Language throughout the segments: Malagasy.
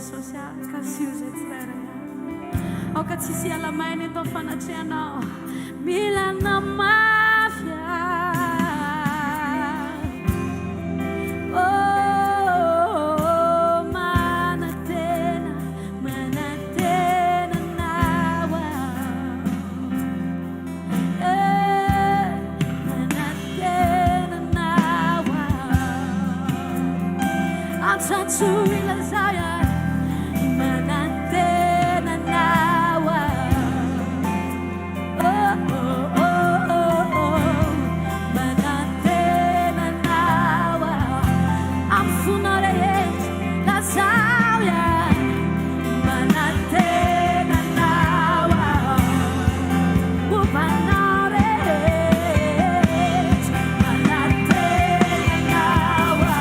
Jesosy kasio zay tsirairay aoka tsisy alamainy atao fanatrehanao milana mafia Ilazaya manantena nawa manantena nawa amfunare lazaya manantena nawa upanare manantena nawa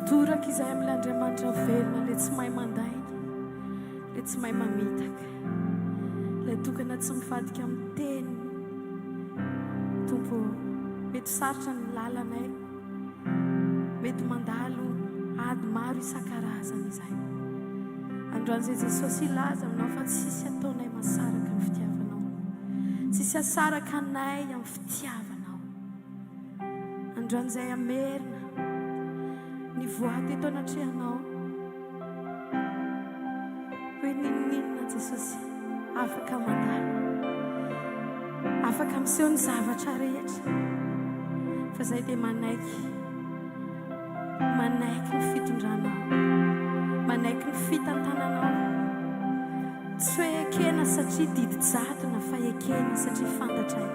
Turaka izay amin'Andriamanitra velona le tsy mahay mandainy le tsy mahay mamitaka ilay tokana tsy mivadika amin'ny teny tompo mety sarotra ny lalanay mety mandalo ady maro isan-karazany izay androan'izay Jesosy ilaza aminao fa tsisy ataonay masaraka ny fitiavanao tsisy asaraka anay amin'ny fitiavanao androan'izay amerina ny voady eto anatrehanao hoe ninonina Jesosy afaka mandalo afaka miseho ny zavatra rehetra fa zay dia manaiky ny fitondranao manaiky ny fitantananao tsy hoe ekena satria didi-jadona fa ekena satria fantatray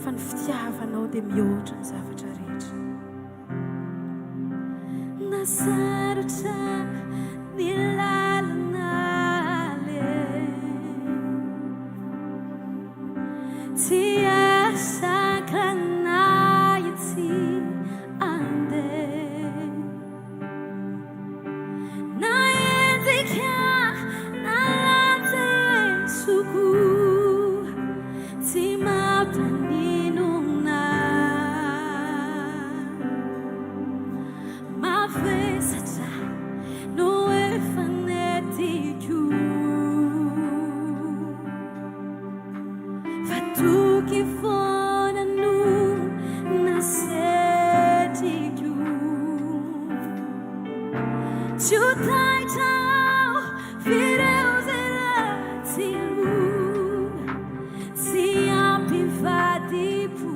fa ny fitiavanao dia mihoatra ny zavatra rehetra nasaratra ny lalana tsy asakranay tsy andeha na endrika na lanjesoko tsy mampanino mavesatra no efa netiko fatoky fonano nasetiko tsy ho taitao fireo zay ratsilo tsy ampivadipo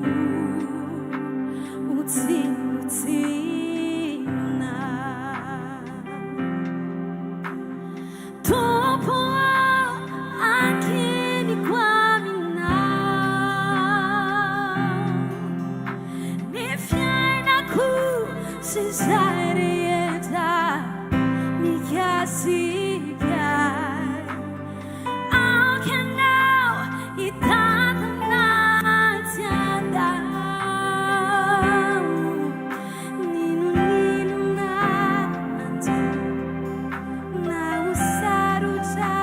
utsinotsinona tompo ankeny kwaminao ny fiainako sy zay rehetra mikasika aokanao hitantanaty andao ninonina anjo na ho sarotra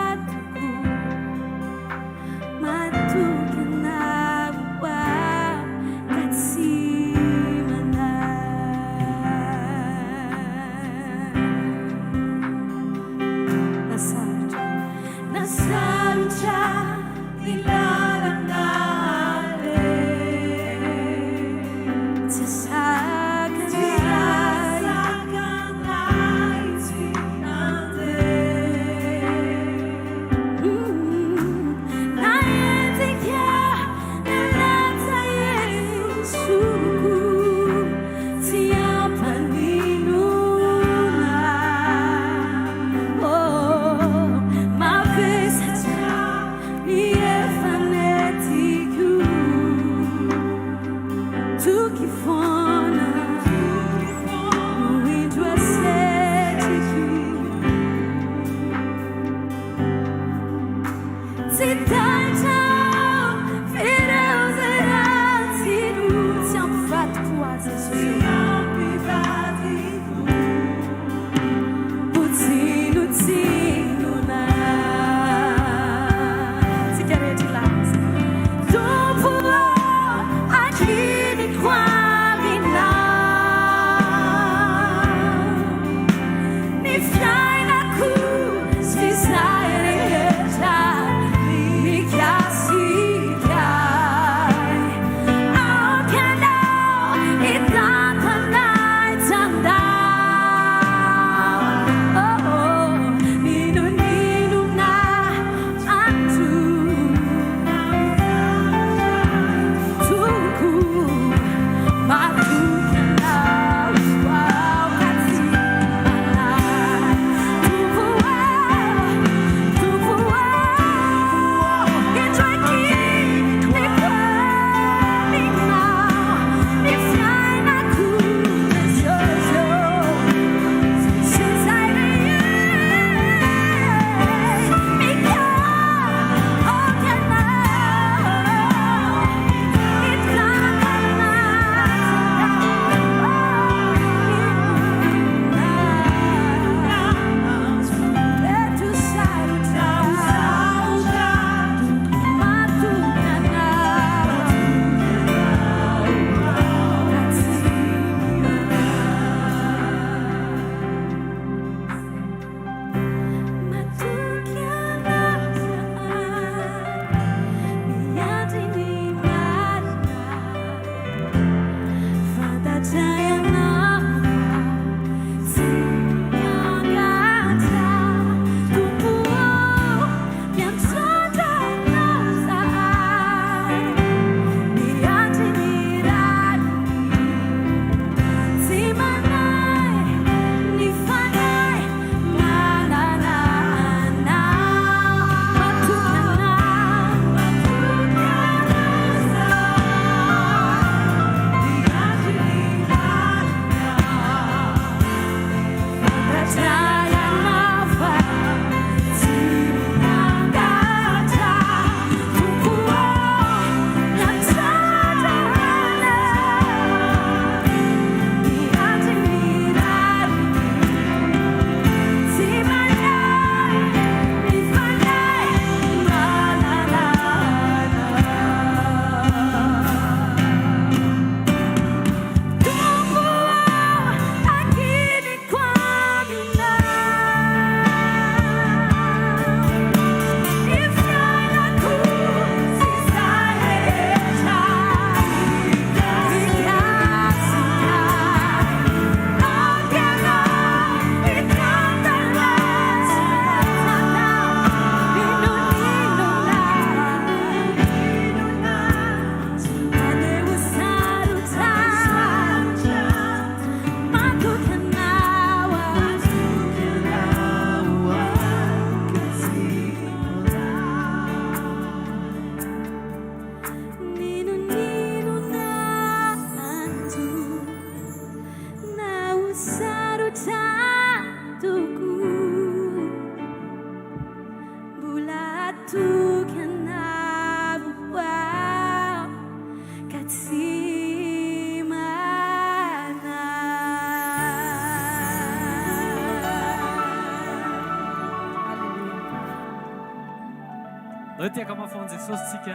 Hoe tiaka mahafaony Jesosy tsika.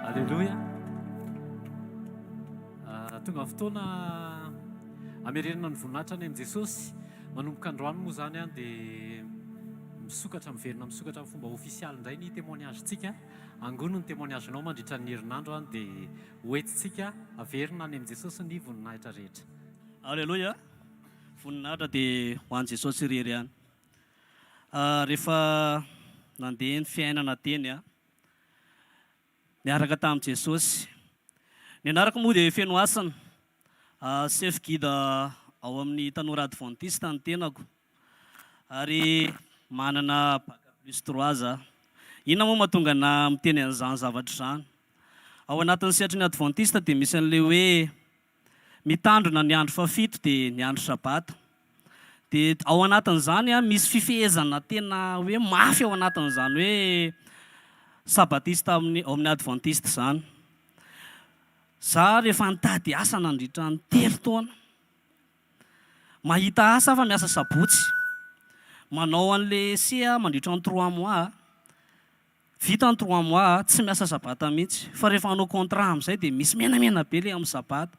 Alleluia. Tonga fotoana amerenana ny voninahitra any amin'ny Jesosy. Manomboka androany moa zany dia misokatra miverina misokatra amin'ny fomba ofisialy indray ny témoignage-tsika. Angono ny témoignage-nao mandritra ny herinandro dia hoentintsika averina any amin'ny Jesosy ny voninahitra rehetra. Alleluia. Voninahitra dia ho an'i Jesosy irery ihany. Rehefa nandeha ny fiainana teny niaraka tamin'i Jesosy. Ny anarako moa dia feno asana. Chef guide ao amin'ny tanora adventiste ny tenako. Ary manana bac+3 za. Inona moa mahatonga na miteny an'izany zavatra izany. Ao anatin'ny sehatry ny adventiste dia misy an'ilay hoe mitandrina ny andro fafito dia ny andro sabata. Dia ao anatin'izany misy fifehezana tena hoe mafy ao anatin'izany hoe sabatista ao amin'ny adventiste izany. Za rehefa nitady asa nandritra ny 3 taona. Mahita asa fa miasa sabotsy. Manao an'ilay sea mandritra ny 3 mois. Vita ny 3 mois tsy miasa sabata mihitsy. Fa rehefa hanao contrat amin'izay dia misy menamena be ilay amin'ny sabata.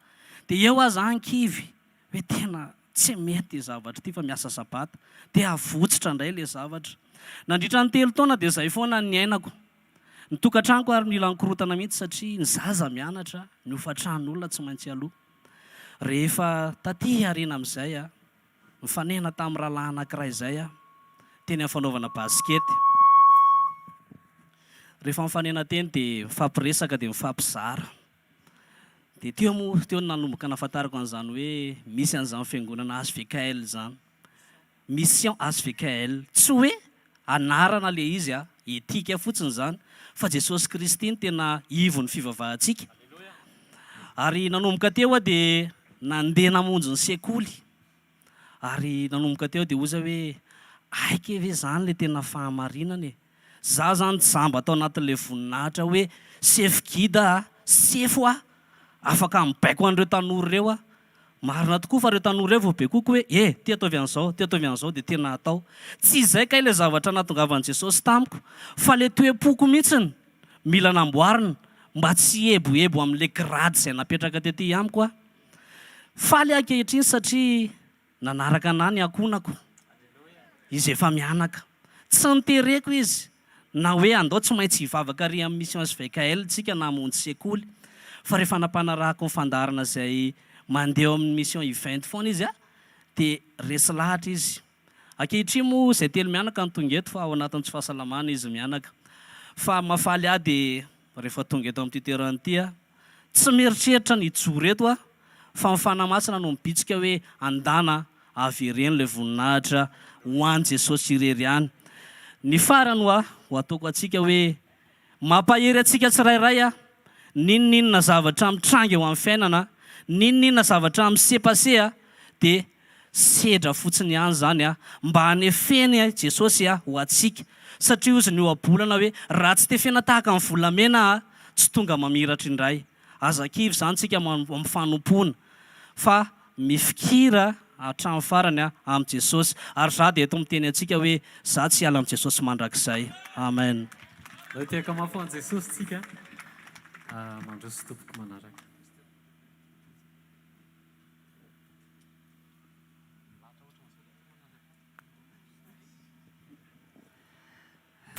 Dia eo aho zany kivy hoe tena tsy mety zavatra ty fa miasa sabata. Dia avotsitra indray ilay zavatra. Nandritra ny 3 taona dia izay foana ny ainako. Ny tokantranoko ary mila nikorotana mihitsy satria ny zaza mianatra, ny hofatran'olona tsy maintsy aloha. Rehefa taty harena amin'izay mifanena tamin'ny rahalahy anankiray izay teny amin'ny fanaovana baskety. Rehefa mifanena teny dia mifampiresaka dia mifampizara. Dia teo nanomboka nafantarako an'izany hoe misy an'izany fiangonana hvkl zany. Mission hvkl. Tsy hoe anarana le izy etika fotsiny zany. Fa Jesosy Kristy tena ivon'ny fivavahantsika. Ary nanomboka teo dia nandeha namonjy ny sekoly. Ary nanomboka teo dia oza hoe aika ve zany le tena fahamarinana. Za zany jamba tao anatin'ilay voninahitra hoe chef guide sefo afaka mibaiko an'ireo tanora ireo marina tokoa fa ireo tanora ireo vao baikoko hoe ty ataovy an'izao dia tena atao. Tsy izay kay ilay zavatra nahatongavan'i Jesosy tamiko fa le toe-poko mihitsiny mila namboarina mba tsy eboebo amin'ilay grady izay napetraka tety amiko faly ankehitriny satria nanaraka ana ny ankonako izy efa mianaka. Tsy nitereko izy na hoe andao tsy maintsy hivavaka ary amin'ny mission hvkl tsika na hamonjy sekoly. Fa rehefa nampanarahako ny fandarana izay mandeha amin'ny mission event foana izy dia resy lahatra izy. Ankehitriny moa izay telo mianaka ny tonga eto fa ao anatin'ny tsy fahasalamana izy mianaka. Fa mafaly dia rehefa tonga eto amin'ity toerana ity tsy mieritreritra ny hijoro eto fa mifanamasina no mibitsika hoe andana avy ireny ilay voninahitra ho an'i Jesosy irery ihany. Ny farany ho ataoko atsika hoe mampahery atsika tsirairay ninona zavatra mitrangy eo amin'ny fiainana, ninona zavatra misepase dia sedra fotsiny ihany zany mba hanefeny Jesosy ho atsika. Satria ozy ny oabolana hoe raha tsy tefena tahaka ny volamena tsy tonga mamiratra indray. Azakivy zany tsika amin'ny fanompona fa mifikira hatramin'ny farany amin'ny Jesosy. Ary za dia eto miteny atsika hoe za tsy hiala amin'ny Jesosy mandrakizay. Amen. Tiaka mahafaony Jesosy tsika. Mandroso tompoko manaraka.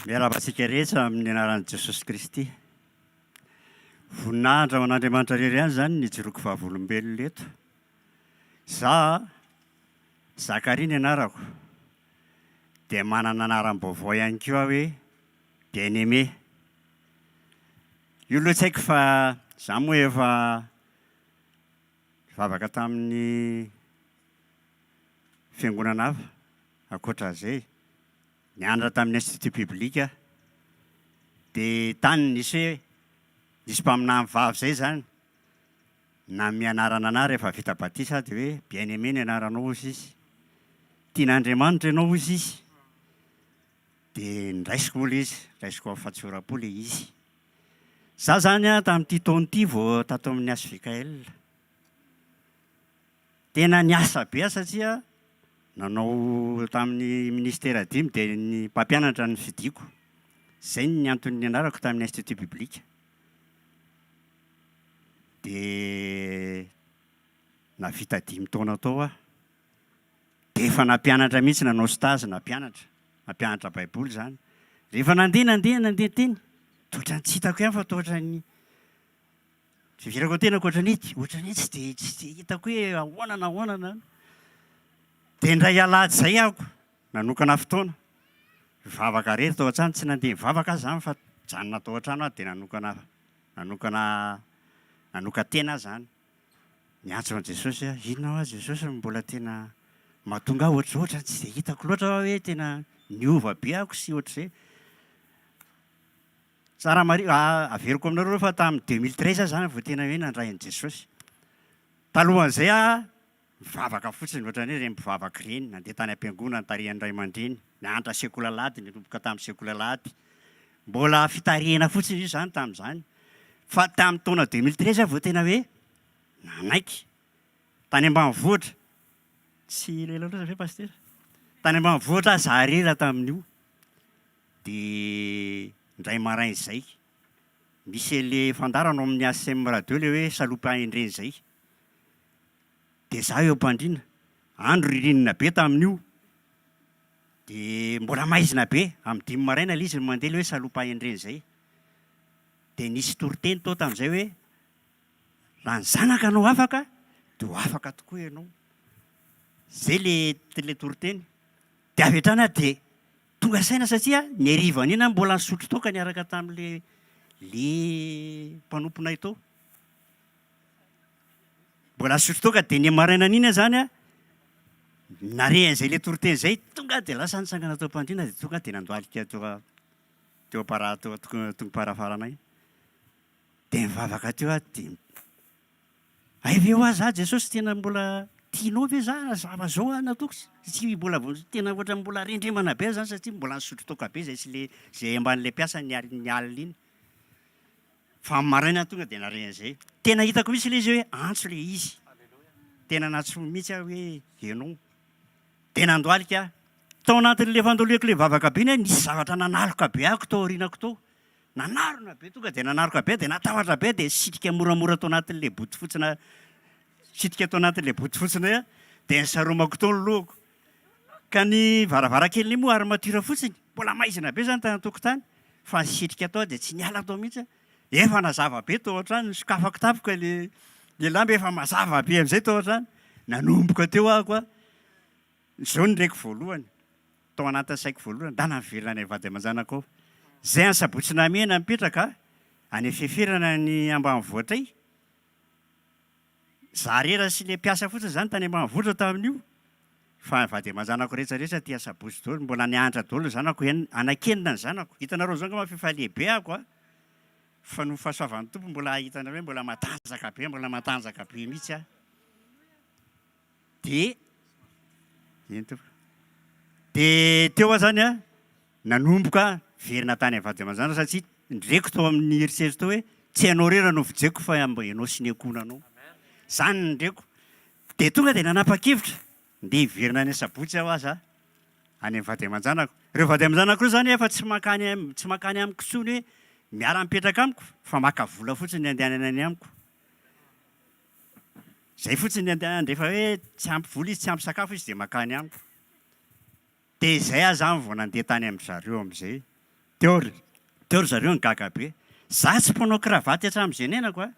Miarahaba antsika rehetra amin'ny anaran'i Jesosy Kristy. Voninahitra ho an'Andriamanitra irery ihany zany ny joroako vavolombelona eto. Za Zakaria ny anarako dia manana anaram-baovao ihany koa hoe bien-aimé. Io loha tsy haiko fa za moa efa vavaka tamin'ny fiangonana hafa ankoatra izay. Nianatra tamin'ny institut public dia tany nisy hoe nisy mpaminany vavy izay zany na mianarana ana rehefa vita batisa dia hoe bien-aimé ny anaranao ozy izy. Tian'Andriamanitra ianao ozy izy. Dia ndraisiko moa ilay izy, ndraisiko amin'ny fahatsoram-po ilay izy. Za zany tamin'ity taona ity vao tato amin'ny hvkl. Tena niasa be satria nanao tamin'ny ministera dimy dia ny mpampianatra ny fidiko. zay ny antony anarako tamin'ny institut biblika. Dia navita 5 taona tao aho. Dia efa nampianatra mihitsy nanao stage nampianatra baiboly zany. Rehefa nandeha teny, toetrany tsy hitako ihany fa toetrany fivirako tena ohatrany tsy de hitako hoe ahoanana. Dia indray alahady zay ahako nanokana fotoana. Mivavaka rery tao an-trano, tsy nandeha mivavaka azy zany fa janona tao an-trano aho dia nanoka tena zany. Niantso an Jesosy aho, inona aho Jesosy mbola tena mahatonga aho ohatrohatra tsy dia hitako loatra hoe tena niova be ahako sy ohatr'izay. Tsara averiko aminareo fa tamin'ny 2013 zany vao tena hoe nandray an'i Jesosy. Talohan'izay aho mivavaka fotsiny ohatrany hoe mivavaka ireny, nandeha tany am-piangonana tarihany ray aman-dreny, nianatra sekola lahady, nitomboka tamin'ny sekola lahady. Mbola fitarihana fotsiny io zany tamin'izany. Fa tamin'ny taona 2013 vao tena hoe nanaiky. Tany ambanivohitra. Tsy lela loatra ve pasteur? Tany ambanivohitra zaho rera tamin'io. Dia indray maraina izay misy le fandarana amin'ny ACM radio le hoe am-panatanterahana zay. Dia zaho eo am-pandriana. Andro ririnina be tamin'io. Dia mbola maizina be. Amin'ny 5 maraina ilay izy mandeha le hoe am-panatanterahana zay. Dia nisy toriteny tao tamin'izay hoe raha ny zanaka anao afaka dia ho afaka tokoa ianao. Zay le toriteny. Dia avy hatrany dia tonga saina satria ny harivan'iny aho mbola nisotro tao ka niaraka tamin'le mpanomponay tao. Mbola nisotro tao ka dia ny maraina an'iny zany a narehan'izay le toriteny zay tonga dia lasa nitsangana tao am-pandriana dia tonga dia nandoalika teo tongom-parafaranay. Dia mivavaka teo aho dia aive ho azy Jesosy tena mbola tianao ve za zava-zao nataoko tsy mbola tena ohatra mbola rendremana be zany satria mbola nisotro toka be zay amban'ilay mpiasa ny alina iny. Fa maraina tonga dia narehan'izay. Tena hitako mihitsy ilay izy hoe antso le izy. Tena natso mihitsy aho hoe ianao. Dia nandoalika aho. Tao anatin'ilay fandoliako ilay vavaka be nisy zavatra nanaloka be ahako tao aorianako tao. Nanarona be tonga dia nanaroka be dia natahatra be dia sitrika moramora tao anatin'ilay boty fotsina. Sitrika tao anatin'ilay boty fotsina dia nisaromako tao ny lohako. Ka ny varavarankeliny moa ary matira fotsiny. Mbola maizina be zany tany an-tokotany. Fa sitrika tao dia tsy niala tao mihitsy. Efa nazava be tao an-trano, sokafako tapoka le lamba efa mazava be amin'izay tao an-trano. Nanomboka teo ahako. Izao ny reko voalohany. Tao anatin'ny saiko voalohany. Da navelona ny vady aman-janako. Zay any Sabotsy namena mipetraka any fefirana ny ambanivohitra y. Za rera sy le mpiasa fotsiny zany tany ambanivohitra tamin'io. Fa vady aman-janako rehetrarehetra tia Sabotsy daholo. Mbola nianatra daholo ny zanako. Anakenina ny zanako. Hitanareo zao nga fa lehibe ahako a. Fa no fahasoavan'ny tompo mbola hitana hoe mbola matanjaka be mihitsy a. Dia teo zany a nanomboka verina tany avady aman-janako satria ndreko tao amin'ny eritseritra tao hoe tsy ianao rera no vijeko fa ianao sy ny ankonanao. Zany ndreko. Dia tonga dia nanapa-kevitra ndeha hiverina any Sabotsy aho aza any amin'ny vady aman-janako. Ireo vady aman-janako ireo zany efa tsy makany amiko tsony hoe miara-mipetraka amiko fa maka vola fotsiny ny andehanana any amiko. Zay fotsiny ny andehanana rehefa hoe tsy ampy vola izy tsy ampy sakafo izy dia makany amiko. Dia izay aho zany vao nandeha tany amin'ny zareo amin'izay. Teo ry zareo ny gaga be. Za tsy mpanao kravaty hatramin'izay nenako a.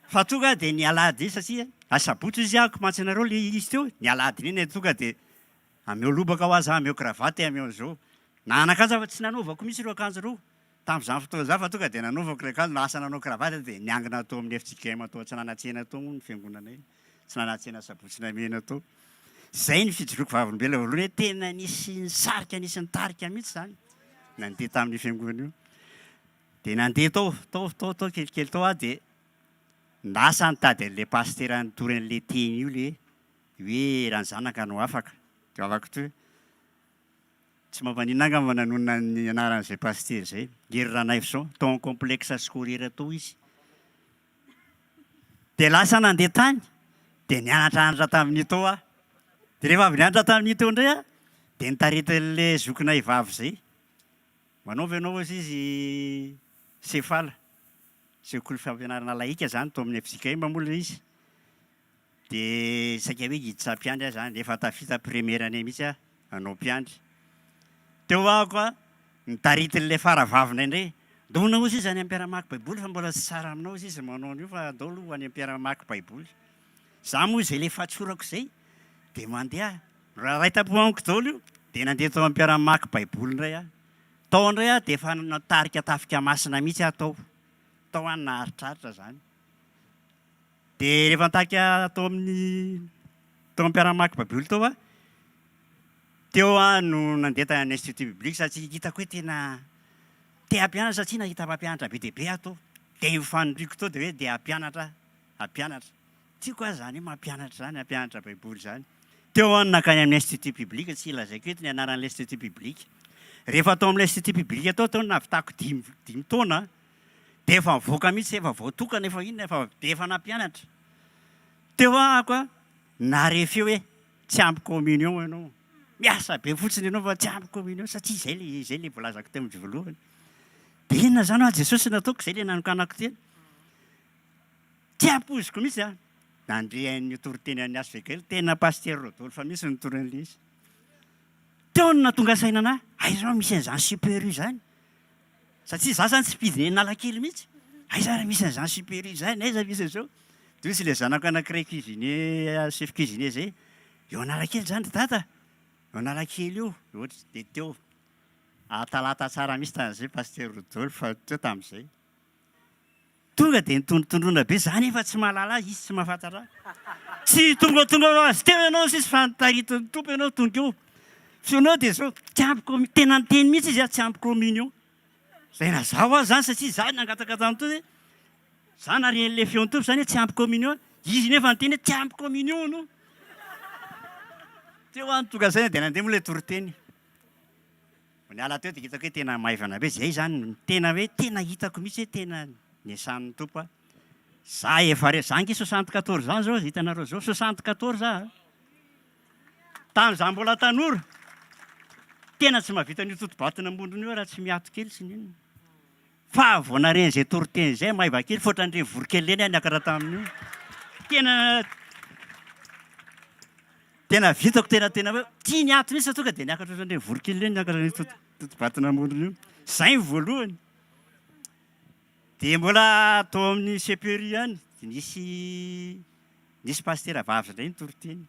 Fa tonga dia nialady satria Sabotsy izy ahako mantsy anareo le izy teo. Nialady iny tonga dia ameo lobaka ho azy ameo kravaty ameo zao. Na anakanjo fa tsy nanovako mihitsy ireo akanjo reo. Tamin'izany fotoana zany fa tonga dia nanovako ilay akanjo lasa nanao kravaty dia niangona tao amin'ny FGKM tao tsy nanatsena tao ny fiangonanay. Tsy nanatsena Sabotsy namena tao. Zay ny fijoroako vavolombelona voalohany hoe tena nisy nisarika nisy nitarika mihitsy zany. Nandeha tamin'ny fiangonana io. Dia nandeha tao kelikely tao aho dia lasa nitady an'ilay pasteur nitory an'ilay teny io le hoe raha ny zanaka anao afaka. Dia avako toy tsy mampaninona anga mananonona ny anaran'izay pasteur izay. Gery Ranaivo tao en complexe scolaire tao izy. Dia lasa nandeha tany dia nianatra tamin'ny tao aho. Dia rehefa avy nianatra tamin'ny tao indray a dia nitarety an'ilay zokinay vavy izay. manaovy ianao ozy izy sefala sekoly fampianarana laika zany to amin'ny fizika mamola izy dia saika hoe hiditra mpiandry aho zany efa tafita première année mihitsy a anao mpiandry teo ahako a nitaritin'ilay faravavina indray daona ozy izy any ampiaramaky baiboly fa mbola tsy tsara aminao izy izy manao an'io fa dao aloha any ampiaramaky baiboly za moa izay le fatsorako izay dia mandeha raha ray tapohaniko daolo io dia nandeha tao ampiaramaky baiboly indray a tao indray a dia efa natarika tafika masina mihitsy atao tao any naharitraritra zany dia rehefa nitarika tao ampiaramaky baiboly tao a teo a no nandeha tany institut biblique satria hitako hoe tena te hampianatra satria nahita mpampianatra be deaibe atao dia mifanondriko tao dia hoe dia hampianatra tiako azy zany hoe mampianatra zany hampianatra baiboly zany teo any nakany amin'ny institut biblique tsy ilazaiko eto ny anaran'ilay institut biblique rehefa tao amin'ilay institut biblique atao tao navitako dimy taona dia efa mivoaka mihitsy efa voatokana efa inona efa nampianatra teo ahako a narefeo hoe tsy ampy communion ianao miasa be fotsiny ianao fa tsy ampy communion satria zay le volazako teo amin'ny voalohany dia inona zany ho Jesosy nataoko zay le nanokanako tena tsy ampoziko mihitsy a nandrehan'ny toriteny an'ny hvkl tena paster rodolo fa misy nitoran'le izy teo no natonga saina anahy aiza misy an'izany super io zany satria za zany tsy mpidiny nalakely mihitsy aiza raha misy an'izany super io zany aiza misy an'izao dia misy le zanako anankiray cuisinier chef cuisinier zay eo analakely zany data eo analakely io ohatry dia teo talata tsara misy tan'izay paster rodolo fa teo tamin'izay tonga dia nitondrotondrona be zany efa tsy mahalala izy tsy mahafantatra tsy tonga azy teo ianao sisy fantaritony tompo ianao tonga eo fionao dia zao tsy ampy tena niteny mihitsy izy a tsy ampy communion zay na zaho azy zany satria za nangataka tamin'to hoe za naren'le feon'ny tompo zany hoe tsy ampy communion izy nefa niteny hoe tsy ampy communion no teo any tonga zay dia nandeha moa ilay toriteny niala teo dia hitako hoe tena maivana be zay zany tena hoe tena hitako mihitsy hoe tena niasan'ny tompo a za efa za nge 74 zany zao hitanareo zao 74 za tamin'iza mbola tanora tena tsy mahavita ny totobatina ambondrony io raha tsy miato kely sy ninona fa vao naren'izay toriteny zay maiva kely fotrandre hvkl eny niakatra tamin'io tena vitako tena hoe tia niato mihitsy tonga dia niakatra otrandre hvkl eny niakatra ny totobatina ambondrony io zay voalohany dia mbola tao amin'ny sepery any nisy paster vavy indray nytoriteny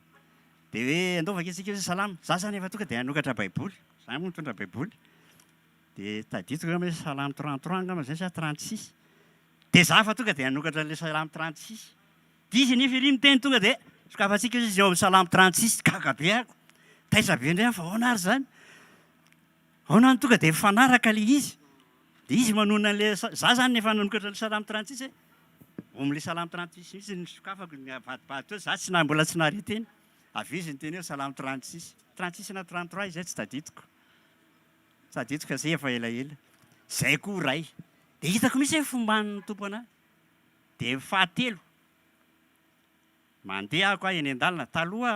dia hoe andaovaka antsika hoe salama za zany efa tonga dia nanokatra baiboly za moa mitondra baiboly dia taditiko hoe salamy 33 angama zay sa 36 dia za fa tonga dia nanokatra le salamy 36 dia izy nefa iry miteny tonga dia sokafantsika izy eo amin'ny salamy 36 gagabe ako taiza be indray fa ahoana ary zany ahoana ny tonga dia fanaraka le izy dia izy manona an'le za zany nefa nanokatra le salamy 36 om'le salamy 36 mihitsy ny sokafako ny avadibady teo za tsy mbola tsy nareteny avy izy nyteny hoe salamy 36 na 33 izay tsy taditiko fa zay efa elaela zay koa ray dia hitako misy hoe fomban'ny tompo anahy dia fahatelo mandeha ako eny an-dalana taloha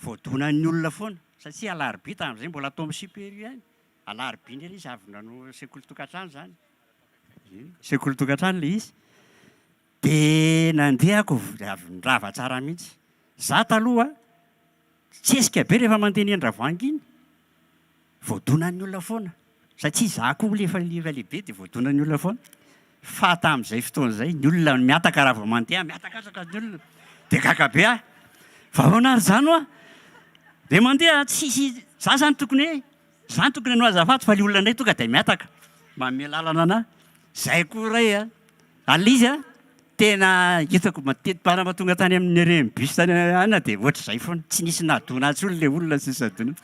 voadonan'ny olona foana satria alarobia tamin'izay mbola atao amin'ny superi any alarobia indray izy avy nanao sekoly tokantrano zany sekoly tokantrano le izy dia nandeha ako avy nirava tsara mihitsy za taloha tsesika be rehefa mandeha ny andravoangy iny voadonan'ny olona foana satria za koa lefa lehibe dia voadonan'ny olona foana fa tamin'izay fotoana zay ny olona miataka raha vao mandeha miatakatraka ny olona dia gagabe ahy fa ahoana ary zany a dia mandeha tsisy za zany tokony no azafato fa le olona indray tonga dia miataka manome lalana anahy zay koa ray a alizy a tena hitako matety mahatonga tany amin'ny rembus tany ana dia ohatra zay foana tsy nisy nadona atsy olo le olona tsy nisy nadona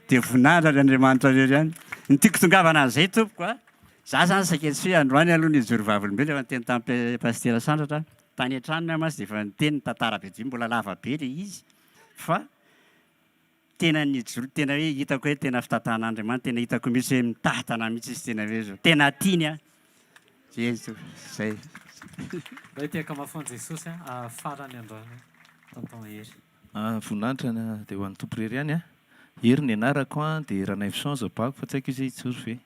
dia voninahitra ny Andriamanitra rery any ny tiako tongavana an'izay tompoko a za zany saketsy hoe androany aloha ny hijory vavolombelo efa niteny tamin'ny pastera sandratra tany an-tranony masy dia efa niteny ny tantara be dy mbola lava be le izy fa tena nijoro tena hoe hitako hoe tena fitantahan'Andriamanitra tena hitako mihitsy hoe mitatana mihitsy izy tena hoe zao tena tiany a zay Raha tiaka mafon'ny Jesosy farany androany tonton hery voninahitra dia ho an'ny tompo rery ihany a Hery ny anarako a dia raha naivison zabako fa tsy haiko izy tsoro ve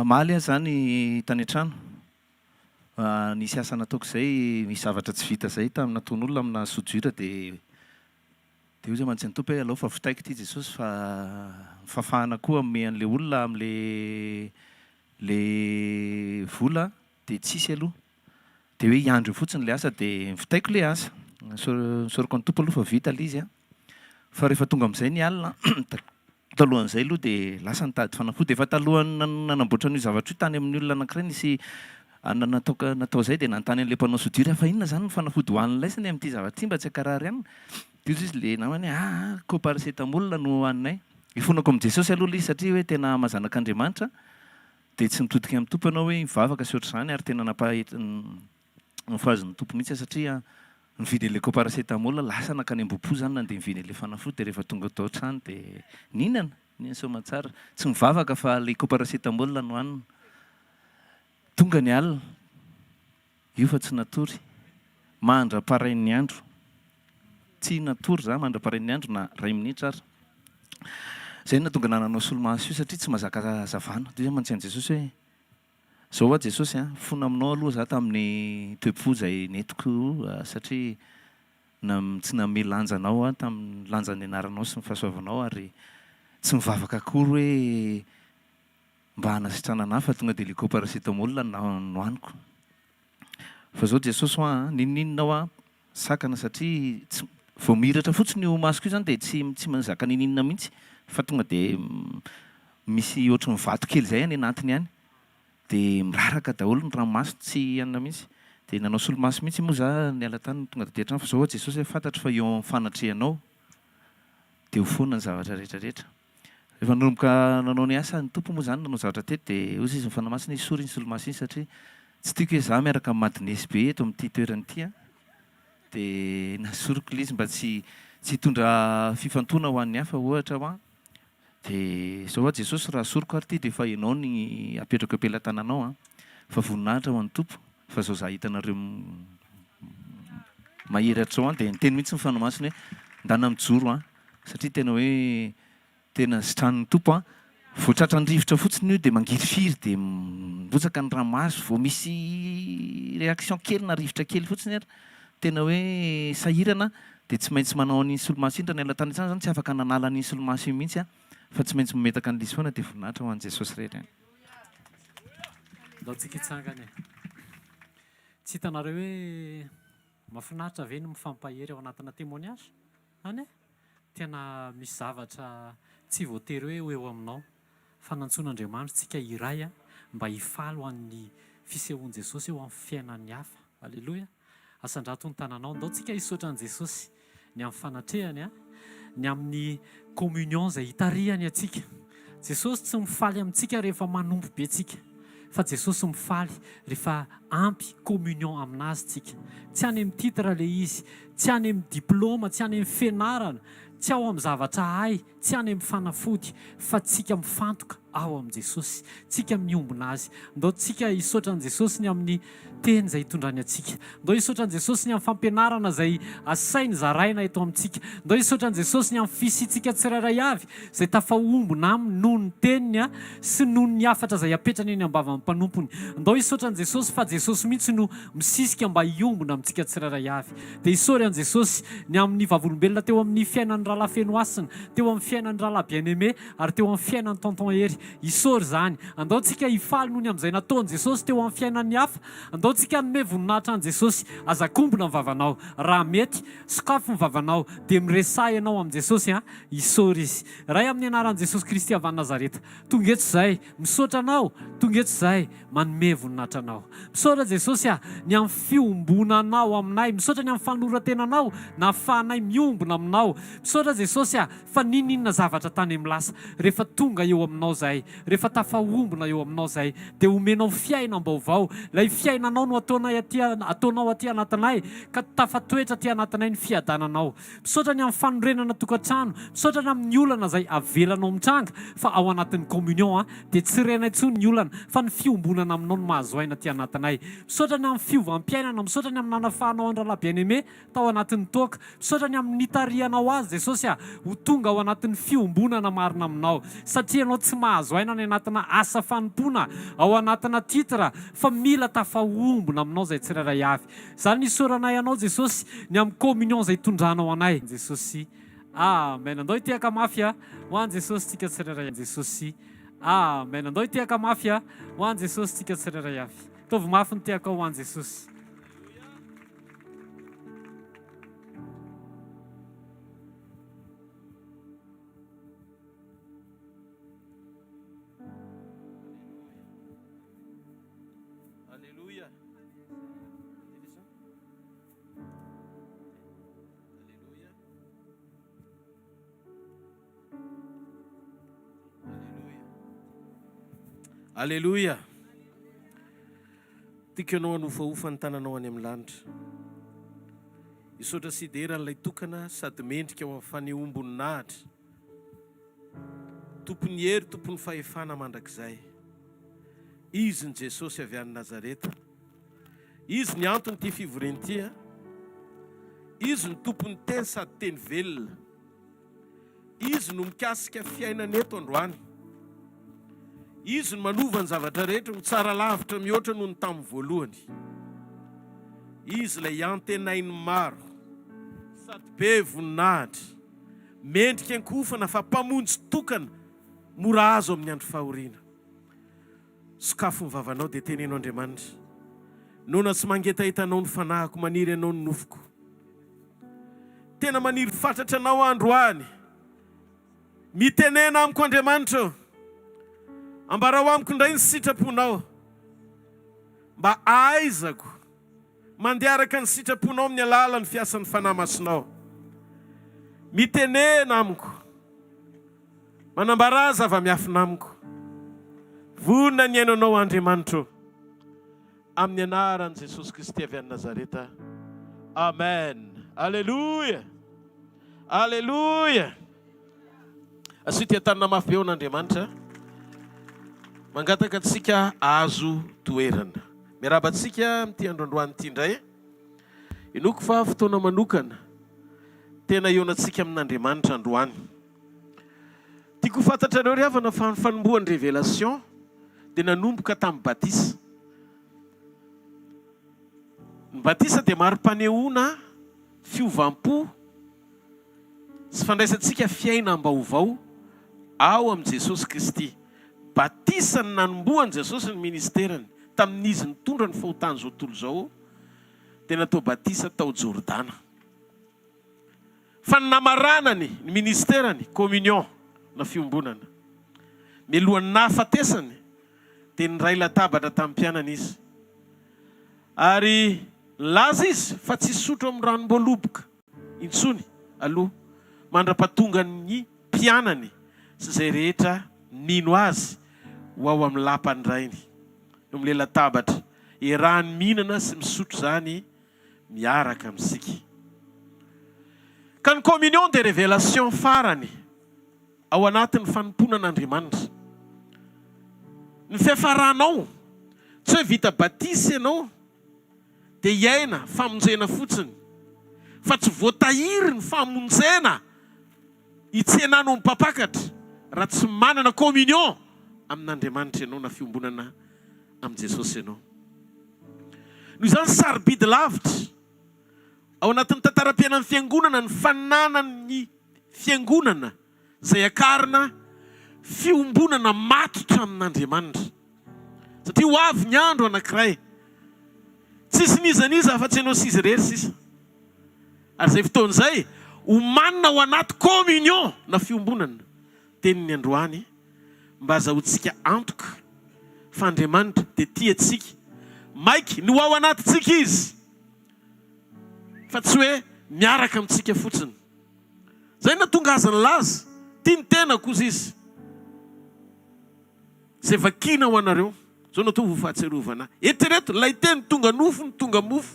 maly a zany tany an-trano nisy asa nataoko izay misy zavatra tsy vita izay tamina ton'olona amina sodira dia io zay mantsy ny tompo hoe alao fa vitaiko ity Jesosy fa fafahana koa ame an'ilay olona am'le vola dia tsisy aloha dia hoe hiandro fotsiny ilay asa dia vitaiko ilay asa soroko ny tompo aloha fa vita ilay izy a fa rehefa tonga amin'izay ny alina talohan'izay aloha dia lasa nitady fanafody efa talohany nanamboatra n'io zavatra io tany amin'ny olona anankiray nisy natao izay dia nanontany an'ilay mpanao sodira fa inona zany ny fanafody hohaniny laisany amin'ity zavatra ity mba tsy hakarary ihany dia izy ilay namany co-paracetamol no hohaninay ifonako amin'i Jesosy aloha ilay izy satria hoe tena mahazanak'Andriamanitra dia tsy mitodika amin'ny tompo ianao hoe mivavaka sy ohatr'izany ary tena nifazon'ny tompo mihitsy satria nividy ilay co-paracetamol lasa nakany am-bopo zany nandeha mividy ilay fanafody dia rehefa tonga tao an-trano dia ninana somatsara tsy mivavaka fa ilay co-paracetamol no hanina tonga ny alina io fa tsy natory mandra-parain'ny andro tsy natory za mandra-parain'ny andro na 2 minitra ary zay na tonga nananao solomaso io satria tsy mahazaka zavana dia mantsy an' Jesosy hoe zao a Jesosy a fona aminao aloha za tamin'ny toe-po izay netiko satria tsy name lanjanao a tamin'ny lanjan'ny anaranao sy ny fahasoavanao ary tsy mivavaka akory hoe mba hanasitrana anahy fa tonga dia ilay co-paracetamol nohaniko fa zao Jesosy a ninininao a sakana satria vao miratra fotsiny io masoko io zany dia tsy mazaka nininina mihitsy fa tonga dia misy ohatry mivato kely izay any anatiny any dia miraraka daholo ny ranomaso tsy anina mihitsy dia nanao solomaso mihitsy moa za ny alatany tonga dia teatrano fa zao Jesosy hoe fantatro fa eo amin'ny fanatrehanao dia ho foana ny zavatra rehetrarehetra rehefa nanomboka nanao ny asa ny tompo moa zany nanao zavatra tety dia ozy izy mifanamasina isory iny solomaso iny satria tsy tiako hoe za miaraka amin'ny madinesy be eto amin'ity toerana ity a dia nasoroko ilay izy mba tsy hitondra fifantona ho an'ny hafa ohatra ho a dia zao a Jesosy raha soroko ary ity dia efa ianao ny apetrako ampelantananao a fa voninahitra ho an'ny tompo fa zao za hitanareo mahiratra ao a dia niteny mihitsy mifanamasina hoe ndana mijoro a satria tena hoe tena zitran'ny tompo a voatratra ny rivotra fotsiny io dia mangirifiry dia mirotsaka ny ranomaso vao misy réaction kely na rivotra kely fotsiny ary tena hoe sahirana dia tsy maintsy manao an'iny solomaso iny raha ny alatany tsany zany tsy afaka nanala an'iny solomaso iny mihitsy a fa tsy maintsy mimetaka an'ilay izy foana dia voninahitra ho an'i Jesosy rehetra ndao tsika hitsangany tsy hitanareo hoe mahafinaritra ve no mifampahery ao anatina témoignage any tena misy zavatra tsy voatery hoe eo aminao fa nantsoan'Andriamanitra tsika iray a mba hifaly ho an'ny fisehoan'i Jesosy eo amin'ny fiainan'ny hafa alleloia asandrato ny tananao ndao tsika hisaotra an'i Jesosy ny amin'ny fanatrehany a ny amin'ny communion izay hitarihany atsika Jesosy tsy mifaly amintsika rehefa manompo be tsika fa Jesosy mifaly rehefa ampy communion aminazy tsika tsy any amin'ny titre ilay izy tsy any amin'ny diplôma tsy any amin'ny fianarana tsy ao amin'ny zavatra hay tsy any amin'ny fanafody fa tsika mifantoka ao amin'i Jesosy tsika miombona azy ndao tsika hisaotra an'i Jesosy ny amin'ny teny izay hitondrany atsika ndao hisaotra an'i Jesosy ny amin'ny fampianarana izay asainy zaraina eto amintsika ndao hisaotra an'i Jesosy ny amin'ny fisitsika tsirairay avy izay tafahombona aminy noho ny teniny a sy noho ny hafatra izay apetrany eny ambava amin'ny mpanompony ndao hisaotra an'i Jesosy fa Jesosy mihitsy no misisika mba hiombona amintsika tsirairay avy dia hisaory an'i Jesosy ny amin'ny vavolombelona teo amin'ny fiainan'ny rahalahy fenoasina teo amin'ny fiainan'ny rahalahy bien-aimé ary teo amin'ny fiainan'ny tonton hery hisaory zany andao tsika hifaly noho ny amin'izay nataon'i Jesosy teo amin'ny fiainan'ny hafa andao tsika nome voninahitra an'i Jesosy azakombona ny vavanao raha mety sokafo ny vavanao dia miresay ianao amin'i Jesosy a hisaory izy ray amin'ny anaran'i Jesosy Kristy avy Nazareta tonga eto izay misaotra anao tonga eto izay manome voninahitra anao misaotra Jesosy a ny amin'ny fiombonanao aminay misaotra ny amin'ny fanorantenanao na fahanay miombona aminao misaotra Jesosy a fa ninina zavatra tany amin'ny lasa rehefa tonga eo aminao zay zay, rehefa tafahombona eo aminao zay, dia omenao fiainam-baovao. Ilay fiainanao no ataonao aty anatinay, ka tafatoetra aty anatinay ny fiadananao. Misaotra ny amin'ny fanorenana tokantrano, misaotra ny amin'ny olana zay avelanao mitranga, fa ao anatin'ny communion dia tsy renay intsony ny olana, fa ny fiombonana aminao no mahazo aina aty anatinay. Misaotra ny amin'ny fiovampiainana, misaotra ny amin'ny nanafahanao Andrala bien-aimé tao anatin'ny toaka, misaotra ny amin'ny nitarianao azy Jesosy ho tonga ao anatin'ny fiombonana marina aminao, satria anao tsy mahazo aina ny anatina asa fanompoana, ao anatina titra, fa mila tafahombona aminao zay tsirairay avy. Zany nisoranay anao Jesosy ny amin'ny communion zay tondranao anay Jesosy. Amen. Andao itiaka mafy ho an Jesosy tsika tsirairay Jesosy. Amen. Andao itiaka mafy ho an Jesosy tsika tsirairay avy. Tovy mafy ny tiaka ho an Jesosy. Alléluia. Tiaka ianao hanofahofa ny tananao any amin'ny lanitra. Isaotra sy deran'ilay tokana sady mendrika ao amin'ny fanehombony nahitra. Tompony hery, tompony fahefana mandrakizay. Izy ny Jesosy avy any Nazareta. Izy ny antony ty fivorenty. Izy ny tompony teny sady teny velona. Izy no mikasika fiainana eto androany. Izy no manova ny zavatra rehetra, ny tsara lavitra mihoatra noho ny tamin'ny voalohany. Izy ilay antenainy maro, sady be voninahitra, mendrika ankofana fa mpamonjy tokana, mora azo amin'ny andro fahoriana. Sokafo ny vavanao dia tenenao Andriamanitra. Nona tsy mangetahitanao ny fanahiko, maniry anao ny nofoko. Tena maniry fatratra anao androany. Mitenena amiko Andriamanitra. Ambarao amiko indray ny sitraponao, mba aizako mandearaka ny sitraponao amin'ny alalan'ny fiasan'ny fanahy masonao. Mitenena amiko, manambara zava-miafina amiko. Vonona ny ainanao Andriamanitra, amin'ny anaran'i Jesosy Kristy avy any Nazareta. Amen. Alléluia. Alléluia. Asity tanana mafy be on'Andriamanitra. Mangataka antsika azo toerana. Miarabantsika amin'ity androandroany ity indray. Inoko fa fotoana manokana tena ionantsika amin'Andriamanitra androany. Tiako fantatrareo ry havana fa ny fanombohan'ny révélation dia nanomboka tamin'ny batisa. Ny batisa dia mari-panehoana fiovampo sy fandraisantsika fiainam-baovao ao amin'i Jesosy Kristy. Batisa ny nanombohan'i Jesosy ny ministerany tamin'izy nitondra ny fahotany zao tontolo zao, dia natao batisa tao Jordana. Fa ny namaranany ny ministerany communion na fiombonana. Mialohan'ny nahafatesany dia nyray latabatra tamin'ny mpianana izy. Ary laza izy fa tsy sotro amin'ny ranom-boaloboka intsony aloha, mandra-pahatonga ny mpianany sy zay rehetra mino azy ho ao amin'ny lapany rainy. Eo amin'ilay latabatra iarahany mihinana sy misotro zany miaraka amintsika. Ka ny communion de révélation farany ao anatin'ny fanomponan'Andriamanitra. Ny fiafaranao tsy hoe vita batisa ianao dia iaina famonjena fotsiny, fa tsy voatahiry ny famonjena hitsenanao mipapakatra raha tsy manana communion amin'Andriamanitra ianao na fiombonana amin'i Jesosy ianao. Noho izany sarobidy lavitra ao anatin'ny tantaram-piainan'ny fiangonana ny fananany fiangonana izay akarina fiombonana matotra amin'Andriamanitra. Satria ho avy ny andro anankiray, tsisy nizaniza fa tsy ianao sisy rery sisa. Ary izay fotoan'izay ho manana ao anaty communion na fiombonana. Teniny androany mba azahoantsika antoka fa Andriamanitra dia tiantsika maiky no ao anatintsika izy, fa tsy hoe miaraka amintsika fotsiny. Zay natonga azy ny laza tia ny tena koza izy. zay vakina ho anareo zao natao ho fahatserovana etereto lay teny tonga nofo ny tonga mofo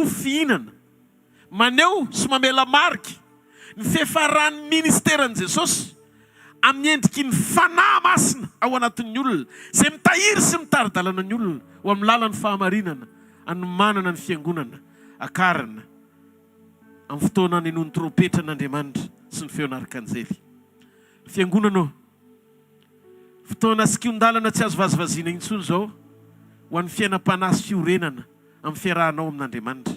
fihinana maneho sy mamela mariky ny fiafaran'ny ministeran' Jesosy amin'ny endriky ny fanahy masina ao anatin'ny olona zay mitahiry sy mitaridalana ny olona ho amin'ny lalan'ny fahamarinana anomanana ny fiangonana akarana amin'ny fotoana ny nohon'ny trompetra n'Andriamanitra sy ny feon'arkanjely. Fiangonana fotoana sikion-dalana tsy azo vazivaziana intsony zao ho an'ny fiainam-panahy sy fiorenana amin'ny fiarahanao amin'Andriamanitra.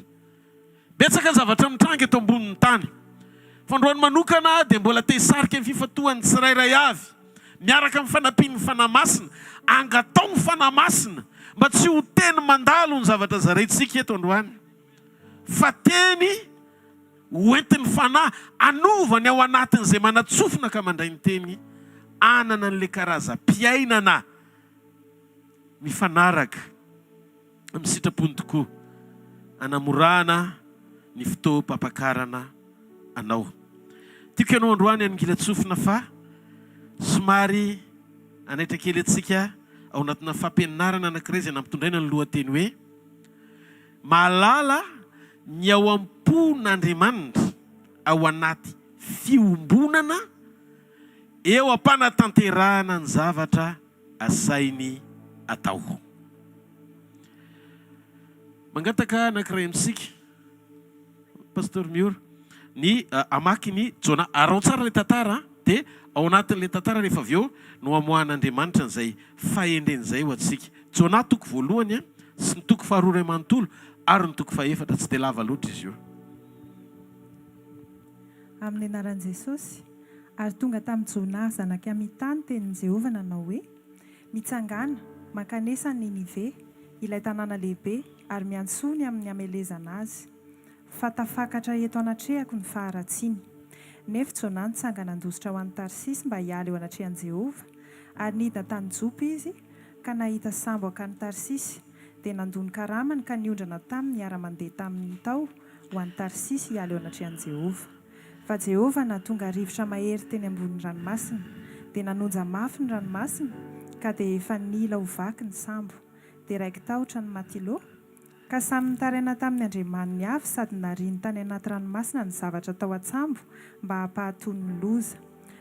Betsaka ny zavatra mitrangy eto ambonin'ny tany. Fandroany manokana dia mbola te hisarika amin'ny fifatohan'ny tsirairay avy miaraka amin'ny fanampin'ny fanahy masina angatao ny fanahy masina mba tsy ho teny mandalo ny zavatra zaraintsika eto androany fa teny hoentin'ny fanahy anovany ao anatin'izay manatsofina ka mandray ny teny anana n'le karazam-piainana mifanaraka amin'ny sitrapony tokoa anamorana ny fotoam-pampakarana anao. Tiako ianao androany anongila tsofina fa somary anaitra kely atsika ao anatina fampianarana anankiray izay nampitondraina ny lohateny hoe mahalala ny ao am-pon'Andriamanitra ao anaty fiombonana eo am-panatanterahana ny zavatra asainy atao. Mangataka anankiray amintsika Pastor Miora ny amaky ny Jona arao tsara le tantara dia ao anatin'le tantara rehefa avy eo no amohan'Andriamanitra n'izay fahendren'izay ho atsika. Jona toko voalohany sy ny toko faharoa iray manontolo ary ny toko fahaefatra tsy dia lava loatra izy io. Amin'ny anaran'i Jesosy ary tonga tamin'ny Jona zanaka amin'ny tany tenin'i Jehovah nanao hoe mitsangana mankanesa ny Ninive ilay tanàna lehibe ary miantsony amin'ny amelezana azy fa tafakatra eto anatrehako ny faharatsiany. Nefa Jona nitsangana andositra ho an'ny Tarsisy mba hiala eo anatrehan'i Jehovah ary nidina tany Jopa izy ka nahita sambo akany Tarsisy dia nandony karamany ka niondrana taminy niara-mandeha tamin'ny tao ho an'ny Tarsisy hiala eo anatrehan'i Jehovah. Fa Jehovah nahatonga rivotra mahery teny ambonin'ny ranomasina dia nanonja mafy ny ranomasina ka dia efa nila ho vaky ny sambo dia raiky tahotra ny matilô ka samy nitaraina tamin'ny Andriamaniny avy sady nariny tany anaty ranomasina ny zavatra tao an-tsambo mba hampahatony ny loza.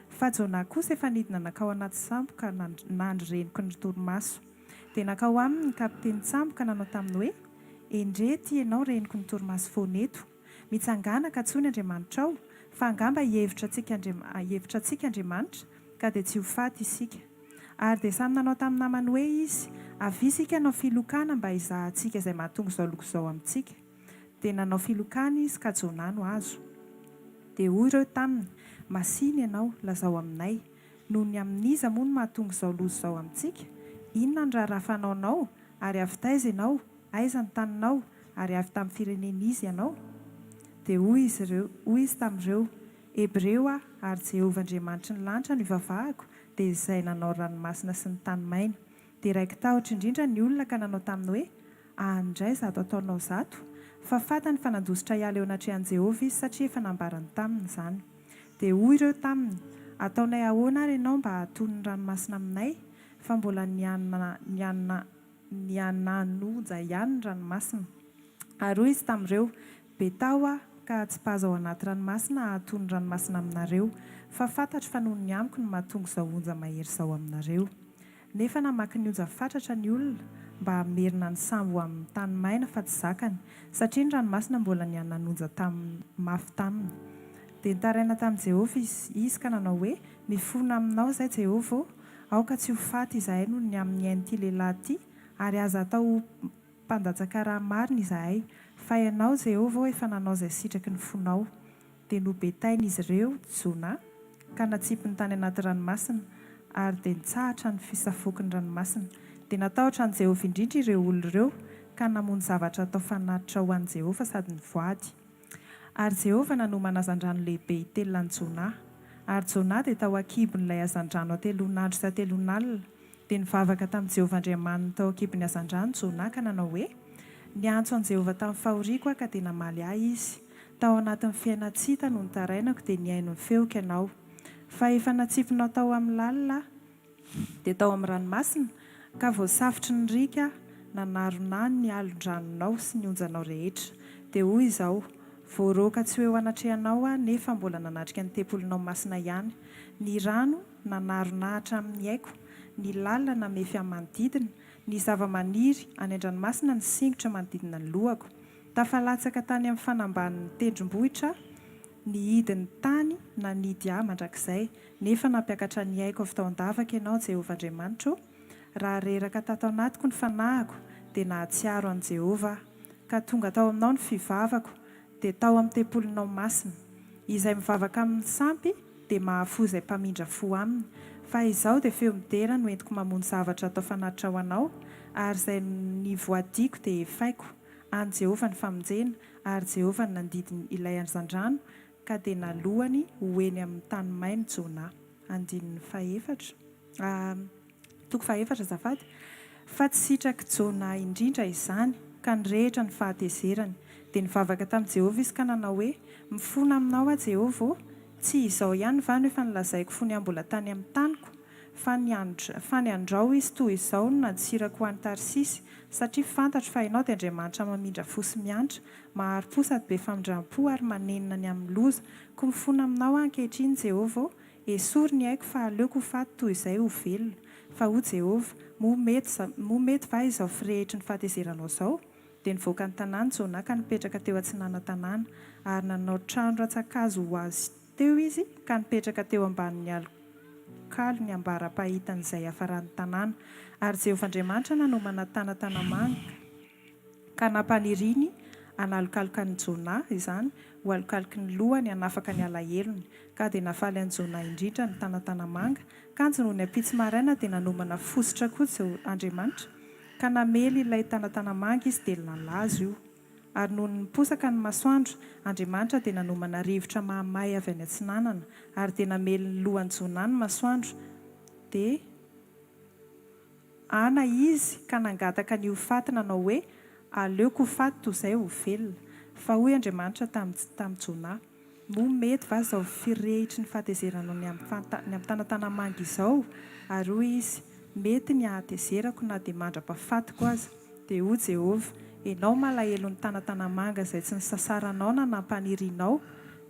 Fa Jona kosa efa nidina nakao anaty sambo ka nandry reniko ny torimaso dia nakao aminy ny kapiteny sambo ka nanao taminy hoe endrety ianao reniko ny torimaso foneto mitsangana ka tsony Andriamanitra ao fa angamba hevitra antsika Andriamanitra ka dia tsy ho faty isika. Ary dia samy nanao tamin'ny namany hoe izy avy isika hanao filokana mba hizahantsika izay mahatonga izao loko izao amintsika. Dia nanao filokana izy ka Jona no azo. Dia hoy ireo taminy masiny ianao lazao aminay noho ny amin'iza moa no mahatonga izao loza izao amintsika. Inona ny raharaha fanaonao ary avy taiza ianao aiza ny taninao ary avy tamin'ny firenen'iza ianao. Dia hoy izy tamin'ireo Hebreo ary Jehovah Andriamanitra ny lanitra no ivavahako dia izay nanao ranomasina sy ny tany maina. Dia raiky tahotra indrindra ny olona ka nanao taminy hoe andray zato ataonao zato fa fatany fa nandositra hiala eo anatrehan'i Jehovah izy satria efa nambarany taminy izany. Dia hoy ireo taminy ataonay ahoana ary ianao mba hatony ny ranomasina aminay fa mbola niananoja ihany ny ranomasina. Ary hoy izy tamin'ireo betao ka tsy paza ao anaty ranomasina hahatony ny ranomasina aminareo fa fantatro fa noho ny amiko no mahatonga izao onja mahery izao aminareo. Nefa namaky ny onja fatratra ny olona mba hamerina ny sambo amin'ny tany maina fa tsy zakany satria ny ranomasina mbola niananonja mafy taminy. Dia nitaraina tamin'i Jehovah izy ka nanao hoe mifona aminao izay Jehovah aoka tsy ho faty izahay noho ny amin'ny ain'ity lehilahy ity ary aza atao mpandatsaka marina izahay fa ianao Jehovah efa nanao izay sitraky ny fonao. Dia nobetain'izy ireo Jona ka natsipy ny tany anaty ranomasina ary dia nitsahatra ny fisafoky ny ranomasina. Dia natahotra an'i Jehovah indrindra ireo olona ireo ka namono zavatra atao fanatitra ho an'i Jehovah sady nivoady. Ary Jehovah nanomana hazan-drano lehibe hitelona an'i Jona. Ary Jona dia tao akibon'ilay hazan-drano atelon'andro sy atelon'alina. Dia nivavaka tamin'i Jehovah Andriamanitra tao akibon'ny hazan-drano Jona ka nanao hoe niantso an'i Jehovah tamin'ny fahoriako ka dia namaly ahy izy. Tao anatin'ny fiainatsita no nitarainako dia niaino ny feoko ianao. Fa efa natsipinao tao amin'ny lalina dia tao amin'ny ranomasina ka voasafotry ny rika nanarona ny alon-dranonao sy ny onjanao rehetra. Dia hoy izao: voaroka tsy hoe ho anatrehanao nefa mbola nanatrika ny tempolinao masina ihany. Ny rano nanarona amin'ny haiko, ny lalina namefy amin'ny manodidina, ny zava-maniry any an-dranomasina ny singotra manodidina ny lohako. Tafalatsaka tany amin'ny fanambanin'ny tendrombohitra, ny hidin'ny tany nanidy ahy mandrakizay, nefa nampiakatra ny haiko avy tao an-davaka ianao Jehovah Andriamanitra. Raha reraka tato anatiko ny fanahiko dia nahatsiaro an'i Jehovah, ka tonga tao aminao ny fivavako dia tao amin'ny tempolinao masina. Izay mivavaka amin'ny sampy dia mahafo izay mpamindra fo aminy. Fa izao dia feo midera no entiko mamono zavatra atao fanatitra ho anao, ary izay ny voadiko dia efaiko. Any Jehovah ny famonjena, ary Jehovah ny nandidiny ilay an'izan-drano, ka dia nalohany hoeny amin'ny tany mainy Jona. Andininy faefatra. Toko faefatra azafady. Fa tsy sitraky Jona indrindra izany, ka nirehitra ny fahatezerany. Dia nivavaka tamin'i Jehovah izy ka nanao hoe: mifona aminao Jehovah, tsy izao ihany va no efa nilazaiko fony ambola tany amin'ny taniko? Fa ny andrao izy toy izao no natsirako ho an'ny Tarsisy, satria fantatro fa ianao dia Andriamanitra mamindra fo sy miantra, maharo-po sady be famindram-po ary manenina ny amin'ny loza. Ko mifona aminao ankehitriny Jehovah, esory ny haiko fa aleoko ho faty toy izay ho velona. Fa ho Jehovah, mo mety va izao firehitry ny fahatezeranao izao? Dia nivoaka ny tanàny Jona ka nipetraka teo antsinana-tanàna, ary nanao trano ratsakazo ho azy teo izy, ka nipetraka teo ambanin'ny alokalo ny ambara-pahitan'izay hafarany tanàna. Ary Jehovah Andriamanitra nanomana tanatanamanga, ka nampaniriny analokaloka ny Jona izany ho alokaloky ny lohany hanafaka ny alahelony. Ka dia nafaly an'i Jona indrindra ny tanatanamanga, ka noho ny ampitsy maraina dia nanomana fosotra koa Andriamanitra, ka namely ilay tanatanamanga izy dia nalazo io. Ary noho ny posaka ny masoandro, Andriamanitra dia nanomana rivotra mahamay avy any atsinanana, ary dia namely ny lohan'i Jona ny masoandro, dia ana izy ka nangataka ny ho faty, nanao hoe: aleoko ho faty toy izay ho velona. Fa hoy Andriamanitra tamin'i Jona: mo mety va izao firehitry ny fahatezeranao ny amin'ny tanatanamanga izao? Ary hoy izy: mety ny ahatezerako na dia mandra-pahafatiko aza. Dia ho Jehovah, ianao malahelo ny tanatanamanga izay tsy nisasaranao na nampanirianao,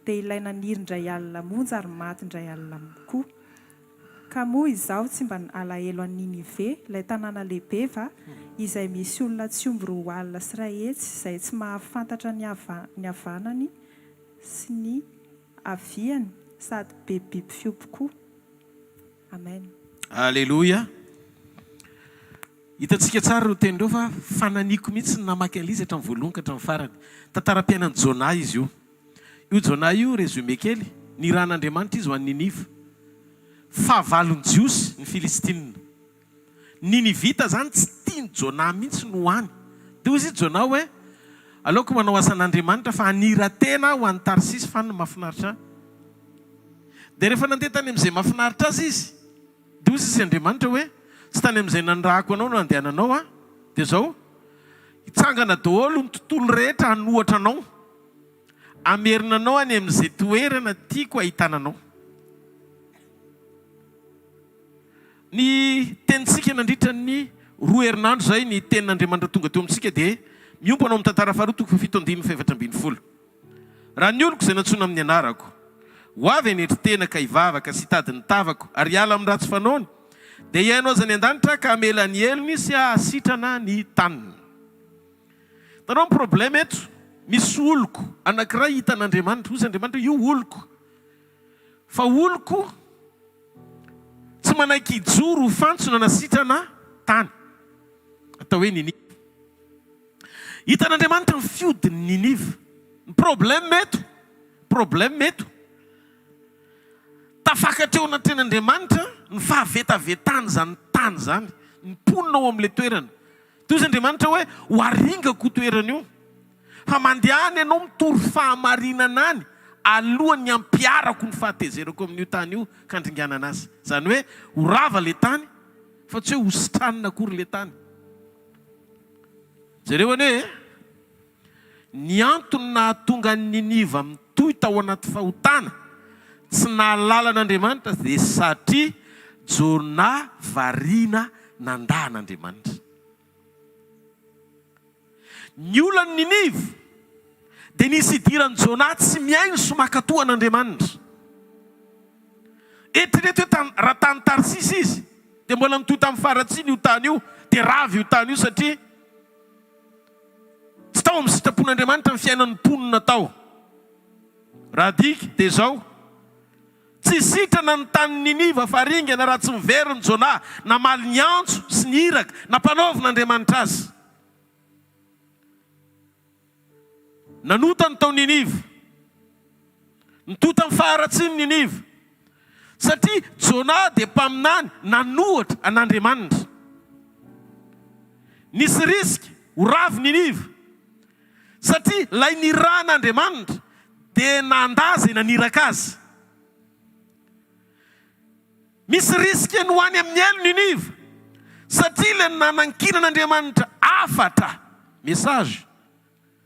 dia ilay naniry indray alina monja ary maty indray alina koa. Ka moa izaho tsy mba alahelo an'i Ninive, ilay tanàna lehibe va, izay misy olona tsy omby roa alina sy iray hetsy, izay tsy mahafantatra ny havanany sy ny aviany, sady be biby fiompy koa. Amen. Alleloia. Hitantsika tsara ro tenindreo fa fananiko mihitsy ny namaky an'izy hatramin'ny voalohany ka hatramin'ny farany. Tantaram-piainan'i Jona izy io. Io Jona io résumé kely, ny ran'Andriamanitra izy ho an'ny Ninive. Fahavalon'ny Jiosy ny Filistinina. Ninivita zany tsy tiany Jona mihitsy no hany. Dia hoy izy Jona hoe: aleoko manao asan'Andriamanitra fa hanira tena ho an'ny Tarsisy fa ny mahafinaritra. Dia rehefa nandeha tany amin'izay mahafinaritra azy izy, dia hoy izy Andriamanitra hoe: tsy tany amin'izay nandrahako anao no andehananao dia zao hitsangana daholo ny tontolo rehetra hanohatra anao, amerina anao any amin'izay toerana tiako ahitananao. Ny tenintsika nandritra ny 2 herinandro zay ny tenin'Andriamanitra tonga teo amintsika dia miompo anao amin'ny tantara faharoa toko 7:7-10. Raha ny oloko izay nantsoina amin'ny anarako, ho avy any eritena ka hivavaka sy hitady ny tavako ary hiala amin'ny ratsy fanaony, dia iainao aza ny an-danitra ka hamela ny elony sy hahasitrana ny taniny. Tanao ny problème eto, misy oloko anankiray hitan'Andriamanitra, hozy Andriamanitra io oloko, fa oloko tsy manaiky hijoro ho fantsona nasitrana tany, atao hoe Ninive. Hitan'Andriamanitra ny fiodin'ny Ninive. Ny problème meto tafakatra eo anatin'Andriamanitra ny fahavetavetany zany tany zany, ny ponina ao amin'ilay toerana. Toy izy Andriamanitra hoe: ho aringako toerana io, fa mandehany ianao mitory fahamarinana any alohan'ny ampiarako ny fahatezerako amin'io tany io ka andringanana azy. Zany hoe ho rava le tany fa tsy hoe ho sitranina akory le tany. Zareo hoe ny antony nahatonga ny Ninive mitohy tao anaty fahotana tsy nahalala an'Andriamanitra dia satria Jona variana nandahan'Andriamanitra. Ny olany Ninive dia nisy idiran'i Jona tsy miaino somakatoan'Andriamanitra. Eritrereto hoe raha tany Tarsisy izy dia mbola mitoy tamin'ny faratsiny io tany io, dia ravy io tany io satria tsy tao amin'ny sitrapon'Andriamanitra ny fiainan'ny mponina tao. Raha diky dia zao, tsy sitrana ny tany Niniva fa ringana raha tsy miveriny Jona, namaly ny antso sy ny iraka, nampanaovin'Andriamanitra azy. Nanota ny tao Niniva, nitota amin'ny faharatsiny Niniva, satria Jona dia mpaminany nanohatra an'Andriamanitra. Nisy risky ho ravy Niniva, satria lay niran'Andriamanitra dia nandaza naniraka azy. Misy risky ny ho any amin'ny elo Niniva, satria ilay nanankinan'Andriamanitra afatra message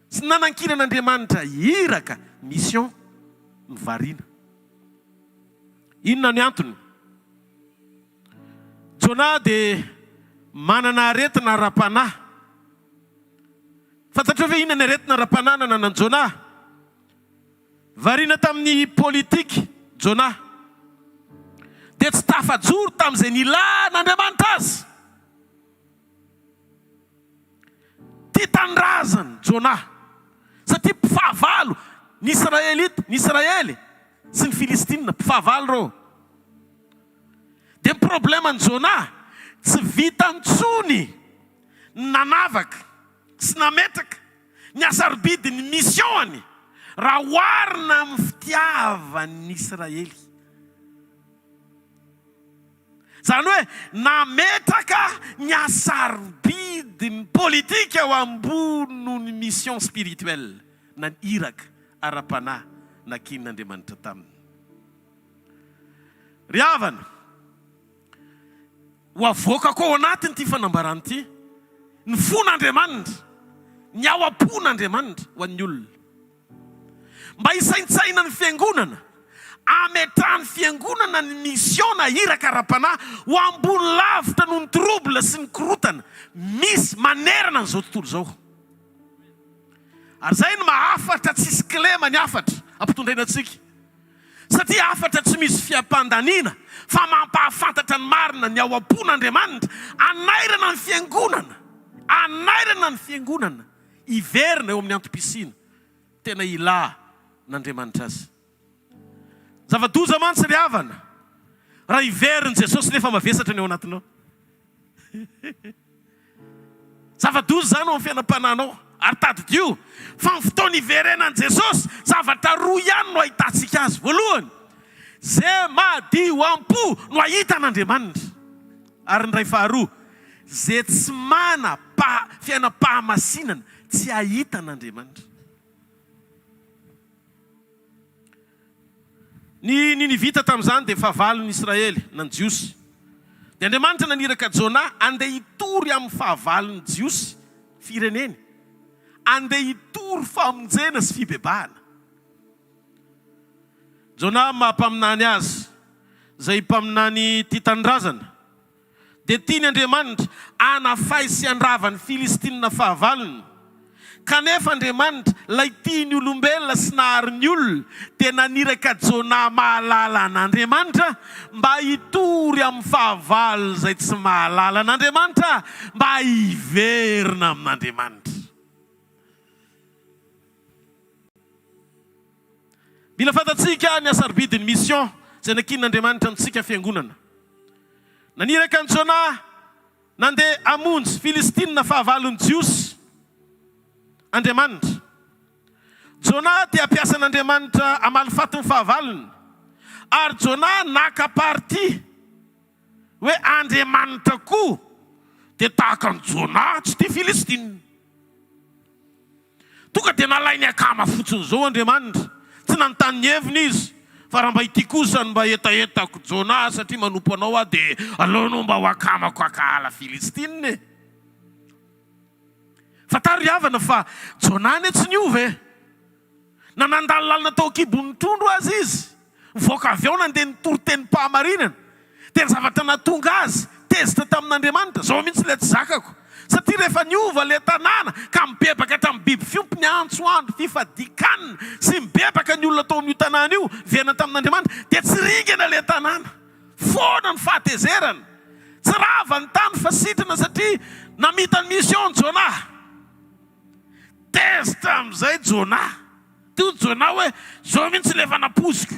sy nanankinan'Andriamanitra iraka mission mivariana. Inona ny antony? Jona dia manana aretina ara-panahy. Fantatrao ve inona ny aretina ara-panahy nananan'i Jona? Variana tamin'ny politika Jona, dia tsy tafajoro tamin'izay nilan'Andriamanitra azy. Tia tanindrazana Jona, satria mpifahavalo ny Israelita, ny Israely sy ny Filistina, mpifahavalo reo. Dia ny problema ny Jona tsy vita ntsony nanavaka sy nametraka ny asarobidy ny missiony raha oharina amin'ny fitiavan'ny Israely. Zany hoe nametraka ny asarobidy ny politika ao ambony mission spirituelle na ny iraka ara-panahy nakin'Andriamanitra taminy. Ry havana, ho avoaka koa ao anatiny ty fanambarana ty, ny fon'Andriamanitra, ny ao am-pon'Andriamanitra ho an'ny olona. Mba hisaintsaina ny fiangonana, ametrahany fiangonana ny mission na iraka ara-panahy ho ambony lavitra noho ny trouble sy ny korotana misy manerana n'izao tontolo zao. Ary zay no mahafatra tsisy kilema ny afatra ampitondraina antsika. Satria afatra tsy misy fiampandaniana fa mampahafantatra ny marina ny ao am-pon'Andriamanitra, anairana ny fiangonana, anairana ny fiangonana, iverina eo amin'ny antom-pisina, tena ilà n'Andriamanitra azy. Zava-doza mantsy ry havana, raha iveriny Jesosy nefa mavesatra ny ao anatinao. Zava-doza zany ao amin'ny fiainam-pananao, ary tadidio fa ny fotoana iverenan'i Jesosy zavatra roa ihany no ahitantsika azy. Voalohany, zay madio am-po no ahita n'Andriamanitra. Ary ny ray faharoa, zay tsy mana fiainam-pahamasinana tsy ahita n'Andriamanitra. Ny nivita tamin'izany dia fahavalon'ny Israely na ny Jiosy. Dia Andriamanitra naniraka Jona andeha hitory amin'ny fahavalon'ny Jiosy fireneny, andeha hitory famonjena sy fibebahana. Jona mampaminany azy zay mpaminany ty tanindrazana, dia tiany Andriamanitra anafay sy andravany Filistina fahavalony. Kanefa Andriamanitra lay tiany olombelona sy naharin'ny olona dia naniraka Jona mahalala an'Andriamanitra mba hitory amin'ny fahavalo zay tsy mahalala an'Andriamanitra, mba hiverina amin'Andriamanitra. Mila fantatsika ny asarobidiny mission zay nakin'Andriamanitra amintsika fiangonana. Naniraka ny Jona nandeha hamonjy Filistina fahavalon'ny Jiosy Andriamanitra. Jona dia ampiasa n'Andriamanitra amalifaty ny fahavalony, ary Jona naka party hoe Andriamanitra koa dia tahaka ny Jona tsy tia Filistina. Tonga dia nalainy akama fotsiny zao Andriamanitra, tsy nanontany ny heviny izy, fa raha mba ity kosa mba etaetako Jona satria manompo anao aho dia aleonao mba ho akamako akahala Filistina. Fataro havana fa Jona ne tsy niova e. Na nandalo lalina tao kibon'ny trondro azy izy, mivoaka avy ao nandeha nitory teny-pahamarinana, Dia ny zavatra natonga azy tezitra tamin'Andriamanitra zao mihitsy ilay tsy zakako. Satria rehefa niova ilay tanàna ka mibebaka tamin'ny biby fiompy ny antsoandro fifadikanina sy mibebaka ny olona tao amin'io tanàna io viana tamin'Andriamanitra dia tsy ringana ilay tanàna. Foana ny fahatezerana. Tsy rava ny tany fa sitrana satria namita ny mission Jona. Tezitra amin'izay Jona. Tio Jona hoe zao mihitsy lefa napoziko.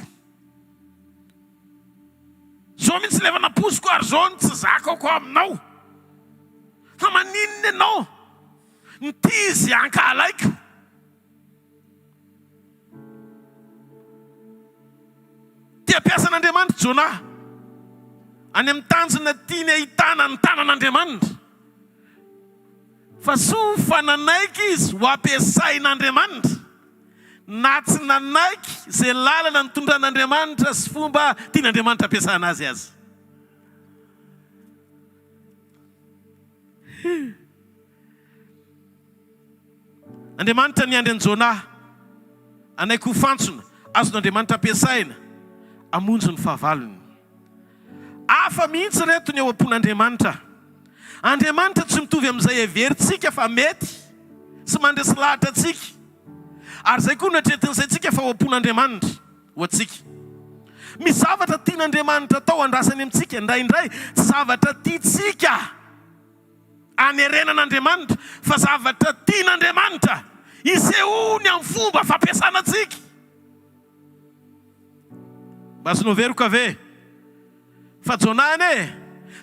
Zao mihitsy lefa napoziko ary zao ny tsy zakako aminao. Fa maninona ianao? Nitizy ankalaiko. Dia ampiasan'Andriamanitra Jona. Any amin'ny tanjona tiany ahitana ny tanan'Andriamanitra. Fa so fa nanaiky izy ho ampiasain'Andriamanitra. Na tsy nanaiky izay lalana nitondran'Andriamanitra sy fomba tian'Andriamanitra ampiasana azy azy. Andriamanitra niandry an Jona anaiky ho fantsona azon'Andriamanitra ampiasaina amonjy ny fahavalony. Hafa mihitsy reto ny eo am-pon'Andriamanitra. Andriamanitra tsy mitovy amin'izay heverintsika fa mety sy mandresy lahatra antsika. Ary izay koa noetretin'izay tsika fa ho am-pon'Andriamanitra ho antsika. Misy zavatra tian'Andriamanitra atao andrasany amintsika indraindray tsy zavatra tiantsika anerenan'Andriamanitra fa zavatra tian'Andriamanitra isehony amin'ny fomba fampiasana antsika. Bazonao veroka ve? Fa Jona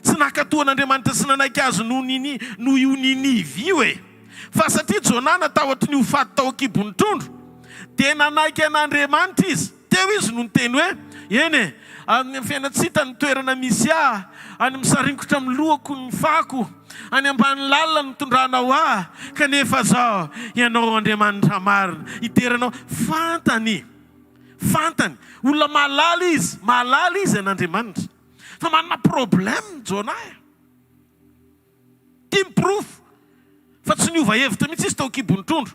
tsy nakatoan'Andriamanitra sy nanaiky azy noho io Ninivy io e. Fa satria Jona natahotra ny ho faty tao an-kibon'ny trondro dia nanaiky an'Andriamanitra izy. Teo izy no niteny hoe eny any fiainatsita ny toerana misy any amin'ny saringotra amin'ny lohako ny fako, any ambany lalina nitondrana ho kanefa zao ianao Andriamanitra marina iteranao. Fantany olona mahalala izy an'Andriamanitra. Fa manana problème Jona. Timproof fa tsy niova hevitra mihitsy izy tao an-kibon'ny trondro.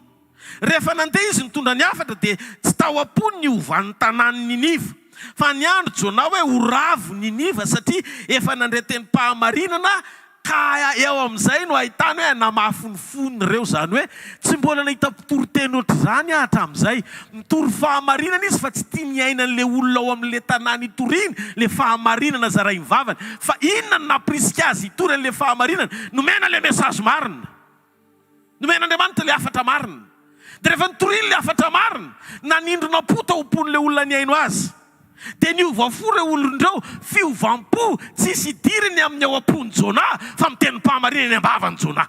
Rehefa nandeha izy nitondra ny hafatra dia tsy tao am-pony ny ovan'ny tanàny Niniva. Fa niandro Jona hoe ho ravo Niniva satria efa nandray teny pahamarinana ka eo amin'izay no ahitany hoe namafonifony ireo. Zany hoe tsy mbola nahita mpitory-teny ohatr'izany hatramin'izay. Mitory fahamarinana izy fa tsy tia miaina an'ilay olona ao amin'ilay tanàna itoriany le fahamarinana zarainy vavany. Fa inona no naprisika azy hitory an'ilay fahamarinana? Nomena le mesazy marina. Nomen'Andriamanitra le hafatra marina. Dia rehefa nitoriany le hafatra marina nanindro nampota ompon'ilay olona niaino azy. Dia niova fo ireo olondreo fiovampo tsisy idiriny amin'ny ao am-pony Jona fa miteny pahamarinana eny am-bavany Jona.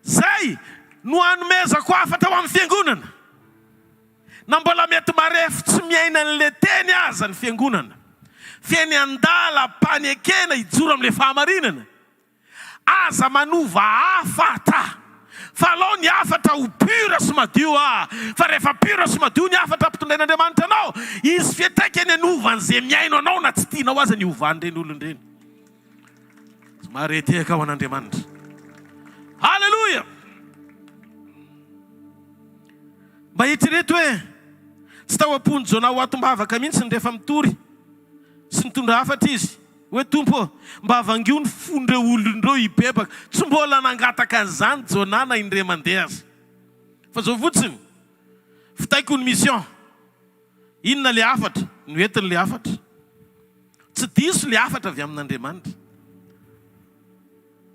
Zay no hanomezako hafatra ho amin'ny fiangonana. Na mbola mety marefo tsy miaina an'ilay teny aza ny fiangonana. Fiainy andala mpany-ekena hijoro amin'ilay fahamarinana. Aza manova hafatra. Fa alao ny hafatra ho pura sy madio fa rehefa pura sy madio ny hafatra ampitondrain'Andriamanitra anao, izy fiantraikany anovany izay miaino anao na tsy tianao aza ny ovan'ireny olon'ireny. Mahareteka ao an'Andriamanitra. Halleluja. Mba hitreto hoe tsy tao am-pony Jona ho atom-bavaka mihitsy ny rehefa mitory sy nitondra hafatra izy. Hoe tompo mba avangio ny fon'ireo olon'ireo hibebaka. Tsy mbola nangataka an'izany Jona na indray mandeha azy. Fa zao fotsiny fitaiko ny mission. Inona le hafatra? Noentiny le hafatra. Tsy diso le hafatra avy amin'Andriamanitra.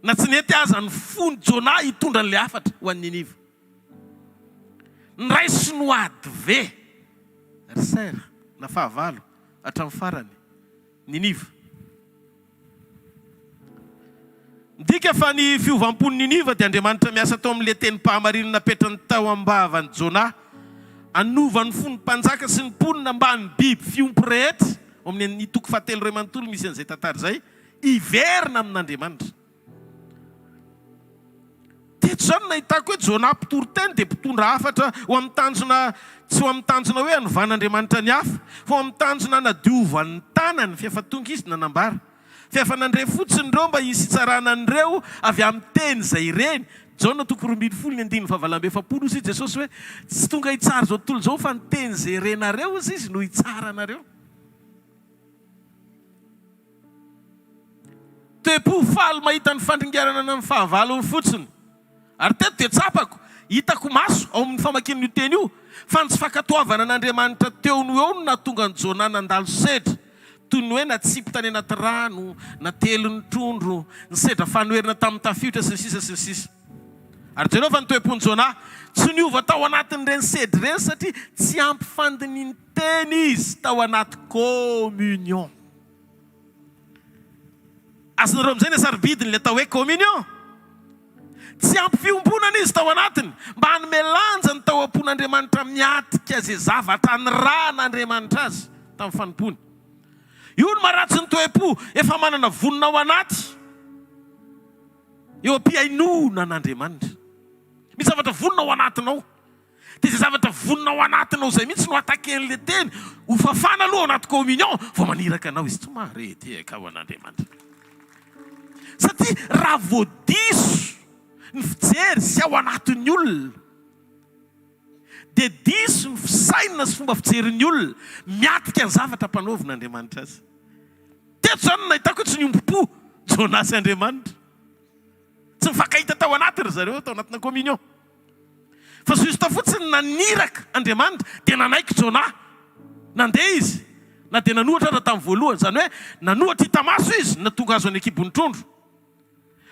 Na tsy nety aza ny fony Jona hitondra le hafatra ho an'ny Niniva. Ny ray sinoady ve risera na fahavalo hatramin'ny farany Niniva. Ndika fa ny fiovampon'ny Niniva dia Andriamanitra miasa tao amin'ilay teny pahamarinana napetrany tao am-bavany Jona. Anovany fony mpanjaka sy ny mponina mba ny biby fiompy rehetra. Amin'ny toko fahatelo iray manontolo misy an'izay tantara izay. Iverina amin'Andriamanitra. Teto zany nahitako hoe Jona mpitory-teny dia mpitondra hafatra ho amin'ny tanjona, tsy ho amin'ny tanjona hoe hanovan'Andriamanitra ny hafa, fa ho amin'ny tanjona nadiovany tanany fiafatonga izy nanambara. Fefa nandray fotsiny ireo mba hisy tsarana an'ireo avy amin'ny teny izay ireny. Jaona toko 2:9 izy Jesosy hoe tsy tonga hitsara zao tontolo zao fa ny teny izay renareo izy no hitsara anareo. toe-po faly mahita ny fandringarana amin'ny fahavalony fotsiny. Ary teto dia tsapako, hitako maso ao amin'ny famakin'io teny io, fa ny tsy fankatoavana an'Andriamanitra teo no eo no nahatonga ny Jona nandalo sedra, toy ny hoe natsipy tany anaty rano, na telo ny trondro, ny sedra fanoherina tamin'ny tafiotra sy ny sisa sy ny sisa. Ary Jehovah ny toe-pony Jona tsy niova tao anatin'ireny sedra ireny satria tsy ampy fandininy teny izy tao anaty communion. Azonareo amin'izay ny sarobidiny le atao hoe communion. Tsy ampy fiombonana izy tao anatiny mba hanome lanja ny tao am-pon'Andriamanitra miatika izay zavatra ny ra n'Andriamanitra azy tamin'ny fanompony. Io no maharatsy ny toe-po efa manana vonona ao anaty eo am-piainona an'Andriamanitra. Misy zavatra vonona ao anatinao. Dia izay zavatra vonona ao anatinao izay mihitsy no ataken'ilay teny ho fafana aloha ao anaty communion vao maniraka anao izy tsy marety eka ao an'Andriamanitra. Satria raha voadiso ny fijery sy ao anatin'ny olona, dia diso ny fisainana sy fomba fijerin'ny olona miatika ny zavatra mpanaovin'Andriamanitra azy. Teto izany nahitako hoe tsy niompo-po Jona sy Andriamanitra. Tsy mifankahita tao anatiny zareo tao anatina communion. Fa justa fotsiny naniraka Andriamanitra dia nanaiky Jona. Nandeha izy, na dia nanohatra aza tamin'ny voalohany, izany hoe nanohatra hita maso izy natonga azo any kibon'ny trondro.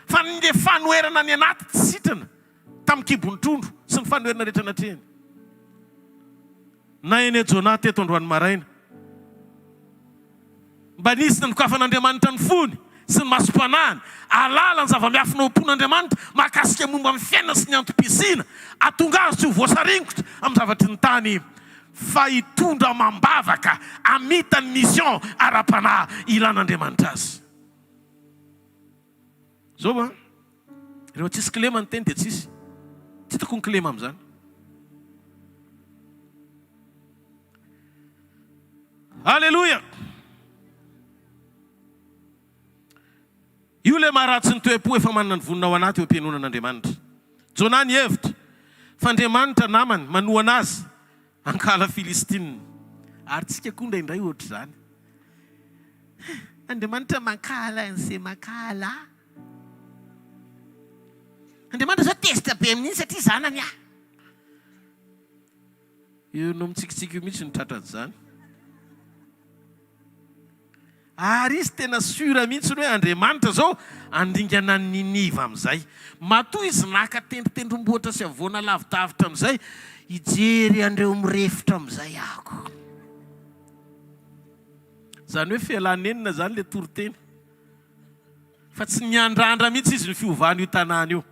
Fa ny fanoherana ny anaty tsy sitrana tamin'ny kibon'ny trondro sy ny fanoherana rehetra anatrehany. Na eny Jona teto androany maraina, mba nisy ny nokafan'Andriamanitra ny fony sy ny masom-panahiny, alala ny zava-miafina am-pon'Andriamanitra mahakasika momba amin'ny fiainana sy ny antom-pisiana, atonga azy tsy ho voasaringotra amin'ny zavatry ny tany, fa hitondra mambavaka amita ny mission ara-panahy ilan'Andriamanitra azy. Zao ba? Rehefa tsisy kilema ny teny dia tsisy. Tsy hitako ny kilema amin'izany. Halleluja! Io le maharatsy ny toe-po efa manana ny vonina ao anaty eo am-pianonan'Andriamanitra. Jona ny hevitra fa Andriamanitra namany manohana azy hankala Filistina. Ary tsika koa indraindray ohatr' izany. Andriamanitra mankala an'izay mankala. Andriamanitra zao testa be amin'iny satria zanany aho. Io no mitsikitsika io mihitsy ny tratran'izany. Ary izy tena sura mihitsy hoe Andriamanitra zao andingana ny Niniva amin'izay. Matoa izy naka tendrotendrom-bohitra sy avoana lavitavitra amin'izay, hijery andreo mirefitra amin'izay ako. Izany hoe fialanenina zany le toroteny. Fa tsy niandrandra mihitsy izy ny fiovana io tanàna io.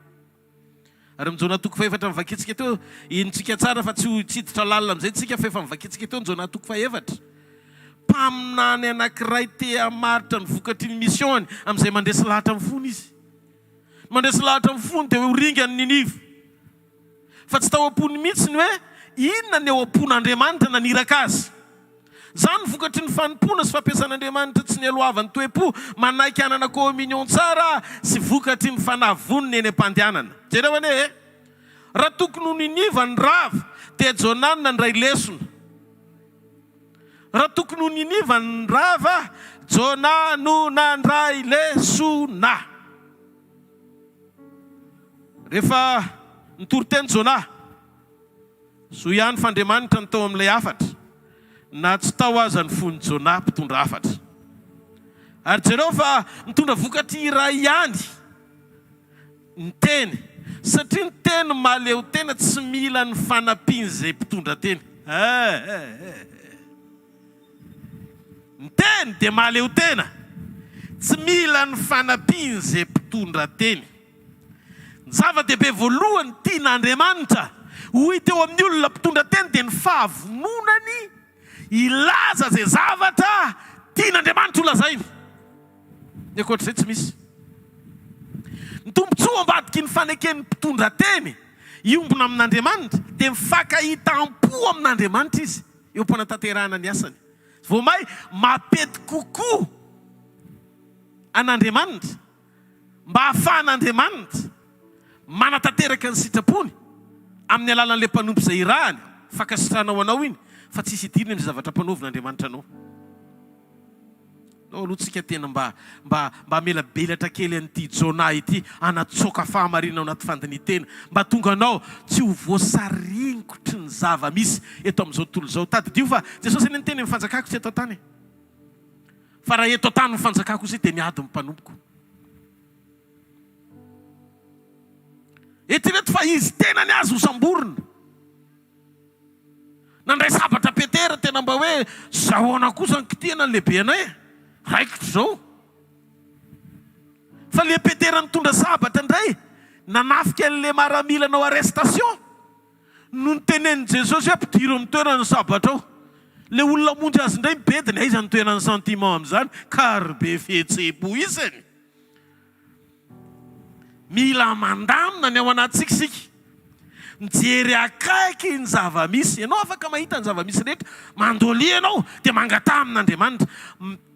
Ary Jona toko faefatra mivakitsika teo, intsika tsara fa tsy ho tsiditra lalina amin'izay tsika fa efa mivakitsika teo Jona toko faefatra. Mpaminany anankiray te hamaritra ny vokatry ny mission amin'izay mandresy lahatra amin'ny fony izy. Mandresy lahatra amin'ny fony dia hoe horinga ny Niniva. Fa tsy tao am-pony mihitsy ny hoe inona ny eo am-pon'Andriamanitra naniraka azy. Zany vokatry ny fanompona sy fampiasan'Andriamanitra tsy nialoavany toe-po, manaiky hanana communion tsara sy vokatry ny fanavoniny eny am-pandehanana. Jereo ane, raha tokony ho Niniva ny rava dia Jona nandray lesona. Raha tokony ho Niniva ny rava, Jona no nandray lesona. Rehefa nitory-teny Jona, so ihany f'Andriamanitra ny tao amin'ilay afatra, na tsy tao aza ny fony Jona mpitondra afatra. Ary jereo fa mitondra vokatry iray ihany ny teny, satria ny teny mahaleo tena tsy mila ny fanampian'izay mpitondra teny. Ny teny dia mahaleo tena, tsy mila ny fanampian'izay mpitondra teny. Ny zava-dehibe voalohany tian'Andriamanitra ho hita eo amin'ny olona mpitondra teny dia ny fahavononany ilaza zay zavatra tian'Andriamanitra ho lazainy. Ny ankoatr'izay tsy misy. Ny tombontsoa ambadiky ny faneken'ny mpitondra teny iombona amin'Andriamanitra dia mifakahita-po amin'Andriamanitra izy eo am-panatanterahana ny asany. Vao may mapety kokoa an'Andriamanitra mba hahafahan'Andriamanitra manatanteraka ny sitrapony amin'ny alalan'ilay mpanompo izay irahany fakasitranao anao iny, fa tsisy idiriny amin'ny zavatra mpanaovin'Andriamanitra anao. no aloha tsika tena mba melabelatra kely an'ity jona ity anatsoka fahamarinao anaty fandinitena mba tonga anao tsy ho voasaringotry ny zava-misy eto amin'izao tontolo zao. Tadidio fa Jesosy eny nyteny mifanjakako tsy eto an-tany fa raha eto an-tany mifanjakako izy dia miady mpanompoko. Etyreto fa izy tena ny azo hosamborona. Nandray sabatra Petera tena mba hoe zahoana kosa ny kitiana ny lehibe anay raikitra zao. Fa le Petera nitondra sabatra indray nanafika an'le maramila nao arrestation no nitenen'i Jesosy hoe ampidiro amin'ny toerana ny sabatra ao. Le olona monjy azy indray mibediny aiza ny toerana ny sentiment amin'izany kary be fihetsem-po izany. Mila mandamina ny ao anatsika sika. Mijery akaiky ny zava-misy. Ianao afaka mahita ny zava-misy rehetra, mandolia ianao dia mangata amin'Andriamanitra.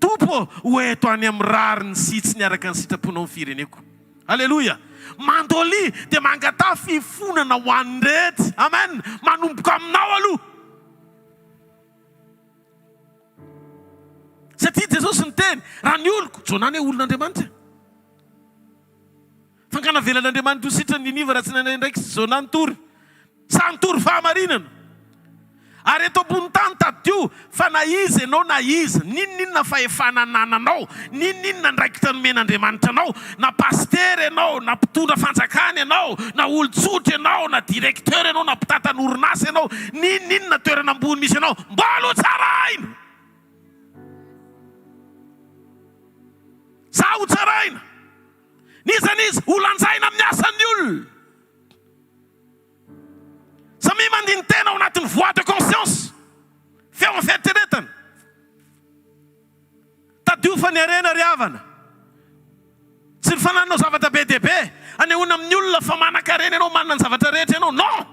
Tompo ho eto any amin'ny rariny sy tsy niaraka ny sitraponao ny fireneko. Alleluia. Mandolia dia mangata fifonana ho an'ny rehetra. Amen. Manomboka aminao aloha. Satria Jesosy niteny raha ny oloko jonany hoe olon'Andriamanitra. Fangana velan'Andriamanitra ho sitrany Niniva raha tsy nanay ndraiky sy zona nitory. Sa nitory fahamarinana. Ary eto ambony tany tadio fa na izy ianao na izy, ninona fahefana nananao, ninona ndraikitra nomen'Andriamanitra anao, na paster ianao, na mpitondra fanjakana ianao, na olon-tsotra ianao, na directeur ianao, na mpitantana orinasa ianao, ninona toerana ambony misy ianao, mbolo tsaraina. Za ho tsaraina. Nizanizy holanjaina amin'ny asan'ny olona. Samy mandiny tena ao anatin'ny voix de conscience. Feo amin'ny fieritreretana. Tadio fa ny arena ry havana. Tsy nifananao zavatra be dia be. Anehoana amin'ny olona fa manan-karena ianao, manana ny zavatra rehetra ianao. Non!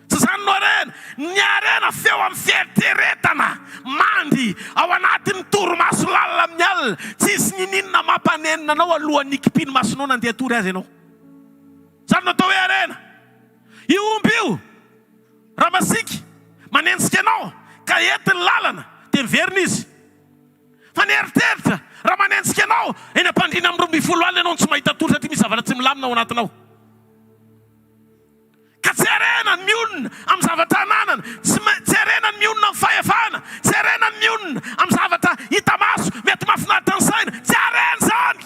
Tsy zany no arena. Ny arena feo amin'ny fieritreretana. Mandy ao anatin'ny toromaso lalina amin'ny alina. Tsisy ninona mampanenina anao alohan'ny ikipiny masonao nandeha tory azy ianao. Zany no atao hoe arena. Io omby io raha masiky manenjika anao ka entiny lalana dia miverina izy. Fa ny eritreritra raha manenjika anao eny ampandrina amin'ny 12 alina ianao tsy mahita tory satria misy zavatra tsy milamina ao anatinao. Ka tsy arena ny mionona amin'ny zavatra ananana, tsy arena ny mionona amin'ny fahefana, tsy arena ny mionona amin'ny zavatra hita maso mety mahafinaritra ny saina, tsy arena zany.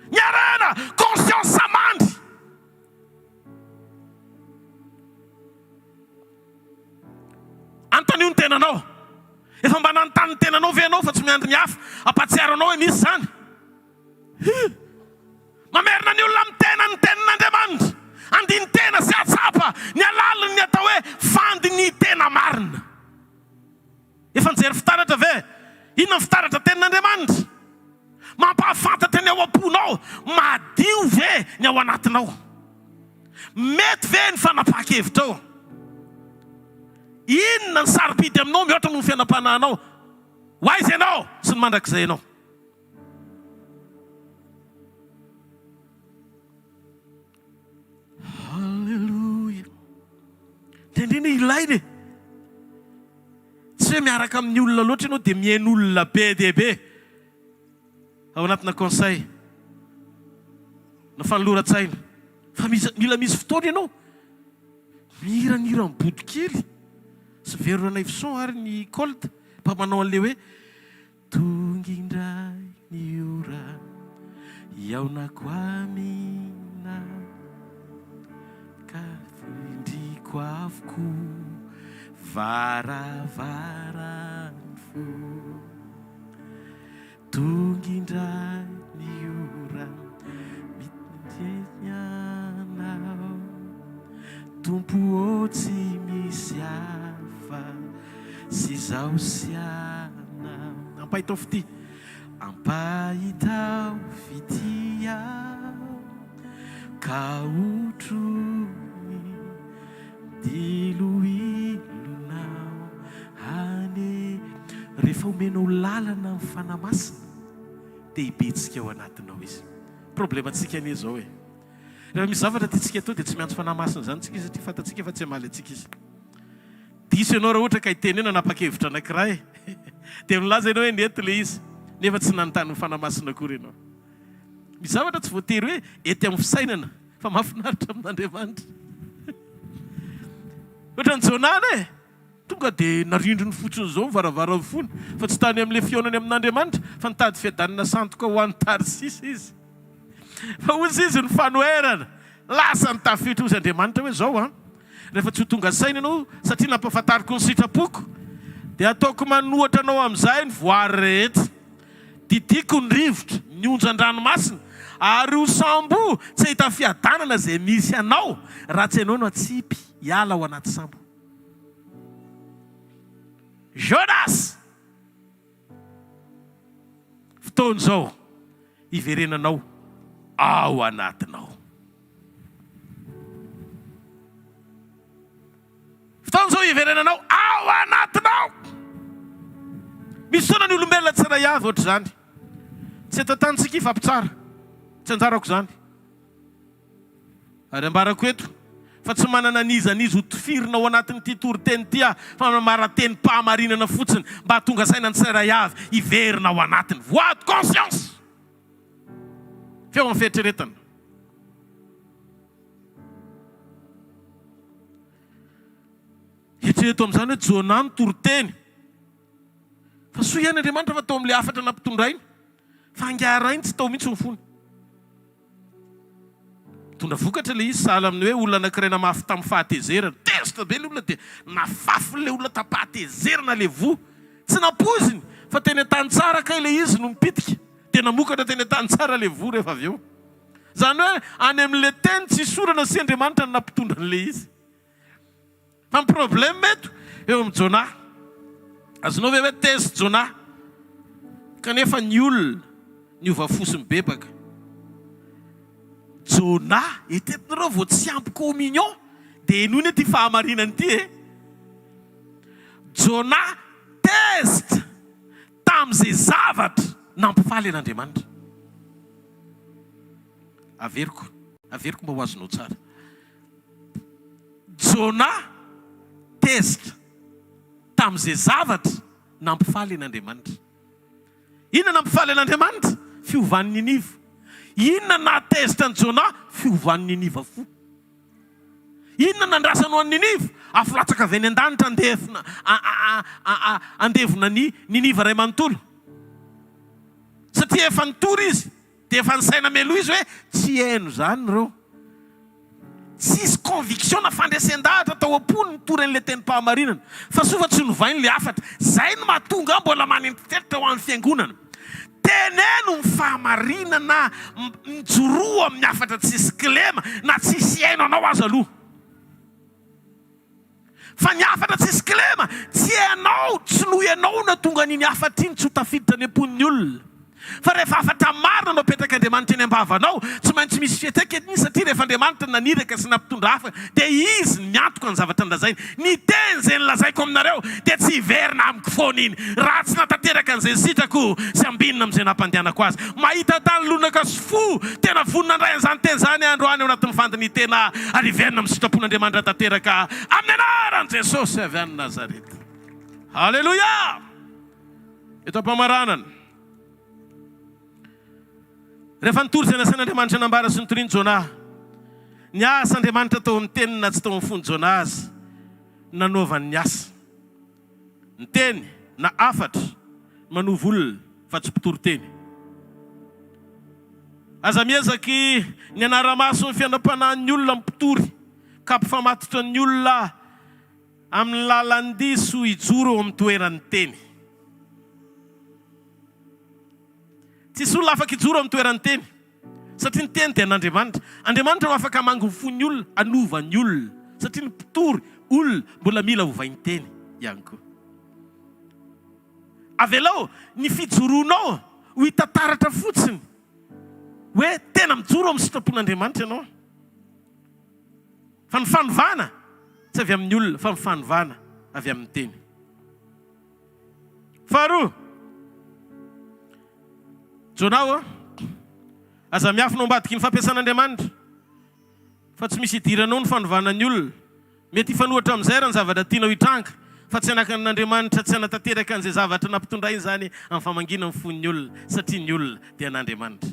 Ny arena conscience samandy. Antonio ny tenanao. Efa mba nanontany ny tenanao ve ianao fa tsy miandry ny hafa ampatsiaro anao hoe misy zany. Mamerina ny olona amin'ny tena ny tenin'Andriamanitra. Andiny tena sy atsapa ny alaliny ny atao hoe fandy ny tena marina. Efa nijery fitaratra ve? Inona ny fitaratra tenin'Andriamanitra? Mampahafantatra ny ao am-ponao, madio ve ny ao anatinao? Mety ve ny fanapahan-kevitrao? Inona ny sarobidy aminao mihoatra noho ny fiainam-panahinao? Ho aiza ianao sy ny mandrakizay ianao? Halleluja. Indrindra ilainy. Tsy hoe miaraka amin'ny olona loatra ianao dia mihaino olona be dia be. Ao anatina conseil na fanoloran-tsaina. Fa mila misy fotoana ianao mihiranira ny body kely sy verona son ary ny colte mba manao an'le hoe tonga indray ny ora iaonako amina ka findriko avoko varavarany fo tonga indray ny ora mitendrenyanao tompo o tsy misy hafa sy zao siana ampahitao fity ampahitao fity aho ka otrony diloilonao hane rehefa omenao lalana ny fanamasina dia hibetsika ao anatinao izy. Problemantsika anie zao e. Rehefa misy zavatra tiatsika atao dia tsy miantso fanamasina zany tsika satria fantatsika fa tsy hamaly atsika izy. Diso ianao raha ohatra ka hitenena nanapa-kevitra anankiray dia milaza ianao hoe nety le izy. nefa tsy nanontany fanamasina akory ianao. Misy zavatra tsy voatery hoe ety amin'ny fisainana fa mahafinaritra amin'Andriamanitra. Ohatran'ny Jonah tonga dia narindriny fotsiny zao mivaravara fony fa tsy tany amin'ilay fionany amin'Andriamanitra fa nitady fiadanana sandoka ho an'ny Tarsisy izy. Fa ozy izy ny fanoherana lasa ny tafiditra ozy Andriamanitra hoe zao rehefa tsy ho tonga saina ianao satria nampahafantariko ny sitrapoko dia ataoko manohatra anao amin'izay ny voary rehetra, didiko ny rivotra ny onjan-dranomasina ary ho sambo tsy hahita fiadanana izay misy anao raha tsy ianao no atsipy hiala ao anaty sambo. Jonas, fotoana izao iverenanao ao anatinao. Fotoana izao iverenanao ao anatinao. Misy fotoana ny olombelona tsy raha avy ohatr' izany. Tsy eto an-tany ifampitsara, tsy anjarako izany. Ary ambarako eto fa tsy manana nizanizy ho tifirina ao anatin'ity toriteny ity fa marateny mpahamarinana fotsiny mba hatonga saina ny tsirairay avy iverina ao anatiny. Voix de conscience. Feo amin'ny fieritreretana. Eritrereto amin'izany hoe Jonah ny toriteny. Fa soa ihany Andriamanitra fa tao amin'ilay afatra nampitondrainy. Fa angarainy tsy tao mihitsy ny fony. Tondra vokatra ilay izy sahala amin'ny hoe olona anankiray namafy tamin'ny fahatezerana. Tezitra be ilay olona dia nafafy ilay olona tapahatezerana ilay vo. Tsy nampoziny fa teny an-tany tsara ka ilay izy no mipitika. Dia namokatra teny an-tany tsara ilay vo rehefa avy eo. Zany hoe any amin'ilay teny tsy sorana sy Andriamanitra no nampitondra an'ilay izy. Fa ny problème eto eo amin'ny Jonah. Azonao ve hoe test Jonah kanefa ny olona ny ova fosiny bebaka. Jonah etetinareo vao tsy ampy communion dia noiny ty fahamarinany ity Jonah test tamin'izay zavatra nampifaly an'Andriamanitra. Averiko mba ho azonao tsara. Jonah test tamin'izay zavatra nampifaly an'Andriamanitra. Inona nampifaly an'Andriamanitra? Fiovan'ny Ninive. Inona natesta ny Jonah? Fiovan'ny Ninive fo. Inona nandrasanao ny Ninive? Afolatsaka avy any an-danitra andevona ny Ninive ray manontolo. Satria efa nitory izy dia efa nisaina melo izy hoe tsy haino zany reo. Tsisy conviction na fandresen-dahatra tao am-pony nitory an'ilay teny mpahamarinana. Fa soa fa tsy novainy ilay afatra. Zay no mahatonga mbola manentriteritra ho an'ny fiangonana. Teneno ny fahamarinana mijoroa amin'ny afatra tsisy kilema na tsisy haino anao aza aloha. Fa ny afatra tsisy kilema tsy hainao, tsy noho ianao na tonga n'iny afatra iny tsy ho tafiditra ny am-pon'ny olona. Fa rehefa afatra marina no apetraka Andriamanitra eny am-bavanao, tsy maintsy misy fiantraikany satria rehefa Andriamanitra naniraka sy nampitondra hafa dia izy miantoka ny zavatra nolazainy. Ny teny izay nolazaiko aminareo dia tsy hiverina amiko foana iny. Raha tsy natateraka an'izay sitrako sy ambinina amin'izay nampandehanako azy. Mahita tany lonaka sy fo tena vonina ndray an'izany teny izany androany ao anatin'ny fandiny tena ariverina amin'ny sitrapon'Andriamanitra tanteraka amin'ny anaran'i Jesosy avy any Nazareta. Halleluja! Eto am-pamaranana. Rehefa nitory izay nasain'Andriamanitra nambara sy nitoriany Jonah, ny asa Andriamanitra tao amin'ny teniny na tsy tao amin'ny fony Jonah azy, nanaovany ny asa. Ny teny na afatra manovy olona fa tsy mpitory teny. Aza miezaky ny anara-maso ny fianam-panahin'ny olona mpitory ka mpifamatotra ny olona amin'ny lalan'ny diso hijoro eo amin'ny toeran'ny teny. Tsisy olona afaka hijoro amin'ny toeran'ny teny satria ny teny dia an'Andriamanitra. Andriamanitra afaka hamango ny fon'ny olona, hanova ny olona satria ny mpitory olona mbola mila ovainy teny ihany koa. Avelao ny fijoroanao ho hita taratra fotsiny hoe tena mijoro amin'ny sitrapon'Andriamanitra ianao. Fa ny fanovana tsy avy amin'ny olona fa ny fanovana avy amin'ny teny. Faharoa, Jonah aza miafina ambadiky ny fampiasan'Andriamanitra fa tsy misy idiranao ny fanovana ny olona. Mety hifanohatra amin'izay raha ny zavatra tianao hitranga fa tsy anaka n'Andriamanitra tsy anatanteraka an'izay zavatra nampitondray zany amin'ny famangina amin'ny fon'ny olona satria ny olona dia an'Andriamanitra.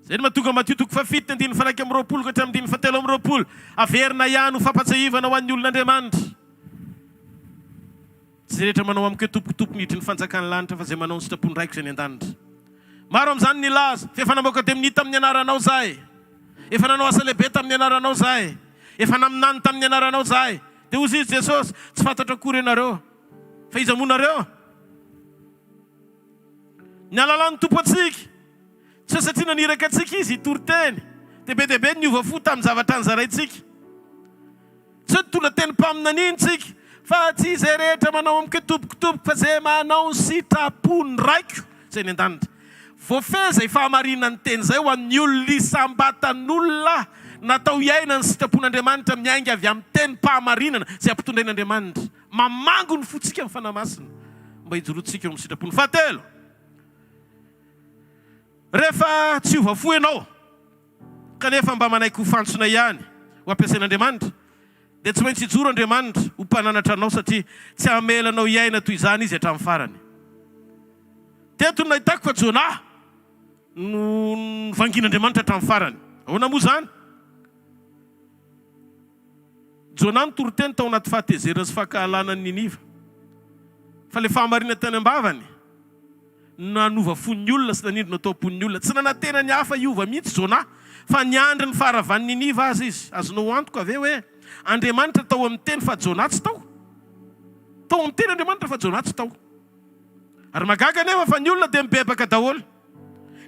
Zay ny mahatonga Matio 7:20 ka hatramin'ny 7:20 averina ihany ho fampatsahivana ho an'ny olon'Andriamanitra. Tsy rehetra manao amiko tompoko nidry ny fanjakany lanitra fa zay manao ny sitrapony raiko izay ny an-danitra. Maro amin'izany ny laza fa efa namoaka demin'ny tamin'ny anaranao zahay, efa nanao asa lehibe tamin'ny anaranao zahay, efa naminany tamin'ny anaranao zahay. Dia hozy izy Jesosy tsy fantatra akory ianareo fa iza monareo? Ny alalan'ny tompo atsika tsy satria naniraka atsika izy hitory-teny dia be dia be ny ova fo tamin'ny zavatra nyzaraitsika. Tsy tona teny mpaminaniny tsika fa tsy izay rehetra manao amiko tompoko fa zay manao ny sitrapony raiko zay ny an-danitra. Voafeza ifahamarinany teny zay ho an'ny olona isambatan'olona natao iaina ny sitrapon'Andriamanitra miainga avy amin'ny teny mpahamarinana zay ampitondrain'Andriamanitra. Mamango ny fotsika amin'ny fanamasina mba hijorotsika eo amin'ny sitrapony. Fahatelo, rehefa tsy ovafo ianao kanefa mba manaiky ho fantsona ihany ho ampiasain'Andriamanitra dia tsy maintsy hijoro Andriamanitra ho mpananatra anao satria tsy hamelanao iaina toy izany izy hatramin'ny farany. Teto no nahitako fa Jona no vangin'Andriamanitra hatramin'ny farany. Ahoana moa zany? Jona ny toro-teny tao anaty fahatezerana sy fahakahalana ny Niniva. Fa le fahamarina tany ambavany nanova fon'ny olona sy nanindro natao pon'ny olona. Tsy nanantena ny hafa iova mihitsy Jona fa niandry ny faravan'ny Niniva azy izy. Azonao antoka ave hoe Andriamanitra tao amin'ny teny fa Jona tsy tao. Tao amin'ny teny Andriamanitra fa Jona tsy tao. Ary magaga nefa fa ny olona dia mibebaka daholo.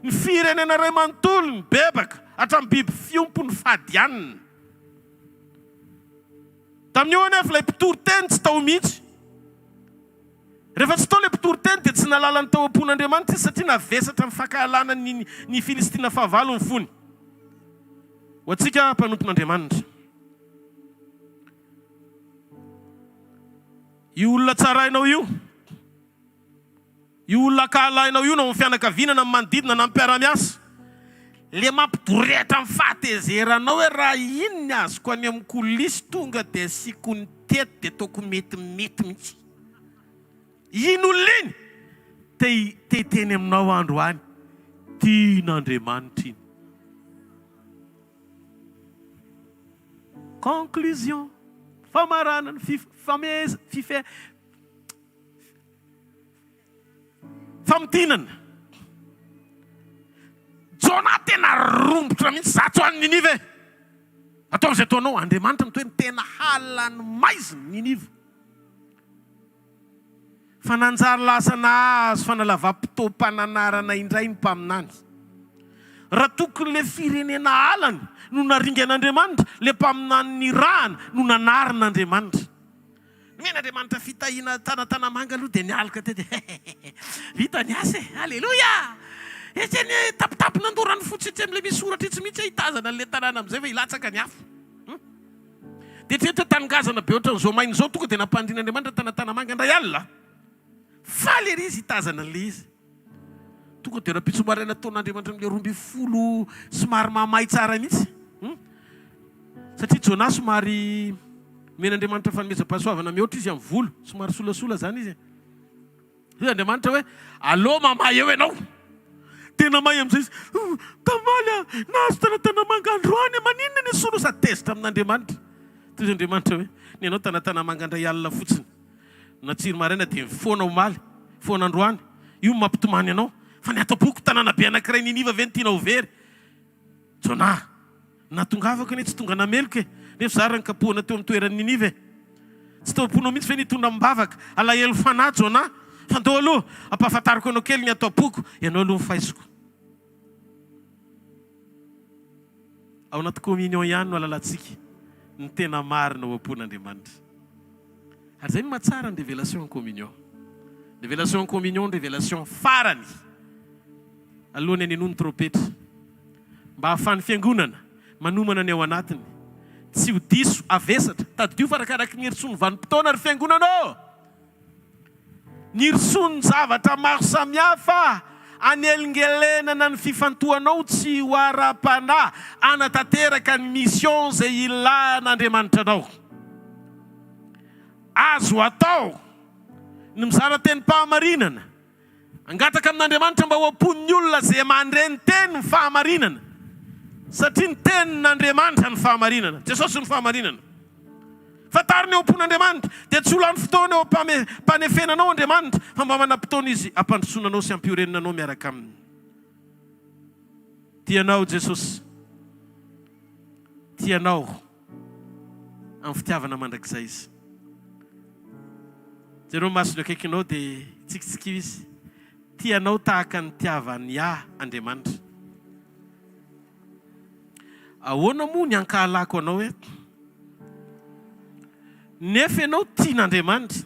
Ny firenena ray manontolo mibebaka hatramin'ny biby fiompony fadianina. Tamin'io anefa ilay mpitory-teny tsy tao mihitsy. Rehefa tsy tao ilay mpitory-teny dia tsy nalala ny tao am-pon'Andriamanitra satria navesatra amin'ny fakahalana ny Filistina fahavalo ny fony. Ho antsika mpanompon'Andriamanitra, io olona tsarainao io, io olona kahalainao io na amin'ny fianakaviana na amin'ny manodidina na amin'ny mpiara-miasa, le mampidorehatra amin'ny fahatezeranao hoe raha ino ny azoko any amin'ny kolisy tonga dia asiako ny tety dia ataoko metimety mihitsy. Ino olona iny? Te teny aminao androany, tian'Andriamanitra iny. Conclusion, famaranana, famotinana. Jona tena rombotra mihitsy zato any Ninive. Atao izay ataonao, Andriamanitra mitoe ny tena halany maizina Ninive. Fa nanjary lasana azy fa nalava-pitoam-pananarana indray ny mpaminany. Raha tokony le firenena alany no naringan'Andriamanitra, le mpaminany ny rahana no nanarin'Andriamanitra. Men'Andriamanitra fitahina tanatanamanga aloha dia nialaka tety. Vita ny asa, halleluja! Etsy ny tapitapy nandorany fotsy etsy amin'ilay misy soratra etsy mihitsy hitazana an'ilay tanàna amin'izay fa hilatsaka ny afo. Dia treto tangazana be ohatran'izao mainy izao tonga dia nampandrin'Andriamanitra tanatanamanga indray alina. Faly ery izy hitazana an'ilay izy. Tonga dia raha-pitsomaraina ataon'Andriamanitra amin'ilay 12 somary mamay tsara mihitsy. Satria Jona somary men'Andriamanitra fanomezam-pahasoavana mihoatra izy amin'ny volo, somary solasola zany izy. Andriamanitra hoe allo mamay eo ianao. Tena may amin'izay izy, kamaly nahazo tanatanamanga androany maninona ny solo sa tezitra amin'Andriamanitra. Toy izy Andriamanitra hoe ny anao tanatanamanga indray alina fotsiny. Natsiry maraina dia foana omaly, foana androany. Io mampitomany anao. Fa ny atao-poko tanàna be anankiray Niniva ve ny tiana ho very. Jona, natongavako anie tsy tonga nameloka e. Nefa zara ny kapohana teo amin'ny toeran'ny Niniva e. Tsy tao amponao mihitsy fe nitondra mibavaka. Alahelo fanahy Jona. Fandao aloha, ampahafantariko anao kely ny atao-poko. Ianao aloha mifaisoko. Ao anaty communion ihany no alalantsika ny tena marina ho am-pon'Andriamanitra. Ary zay ny mahatsara ny révélation en communion. Révélation en communion, révélation farany. Alohan'ny any ny trompetra. Mba hahafahan'ny fiangonana manomana ny ao anatiny. Tsy ho diso avesatra. Taddio farakaraky ny heritsoa ny vanim-potoana ary fiangonana ao. Ny heritsoa ny zavatra maro samihafa. Anelingelenana ny fifantohanao tsy ho ara-panahy. Anatanteraka ny mission izay ilàn'Andriamanitra anao. azo atao ny mizara tenim-pahamarinana, angataka amin'Andriamanitra mba ho ampon'ny olona zay mandre ny teny ny fahamarinana, satria ny tenin'Andriamanitra ny fahamarinana. Jesosy ny fahamarinana. Fatariny eo ampon'Andriamanitra dia tsy olany fotoana eo ampanefenanao Andriamanitra, fa mba manam-potoana izy ampandrosonanao sy ampiorenanao miaraka aminy. Tianao Jesosy, tianao amin'ny fitiavana mandrakizay izy. Jereo masony akaikinao dia tsikitsikiva izy. Tianao tahaka ny tiavany Andriamanitra. Ahoana moa ny ankahalako anao hoe nefa ianao tian'Andriamanitra?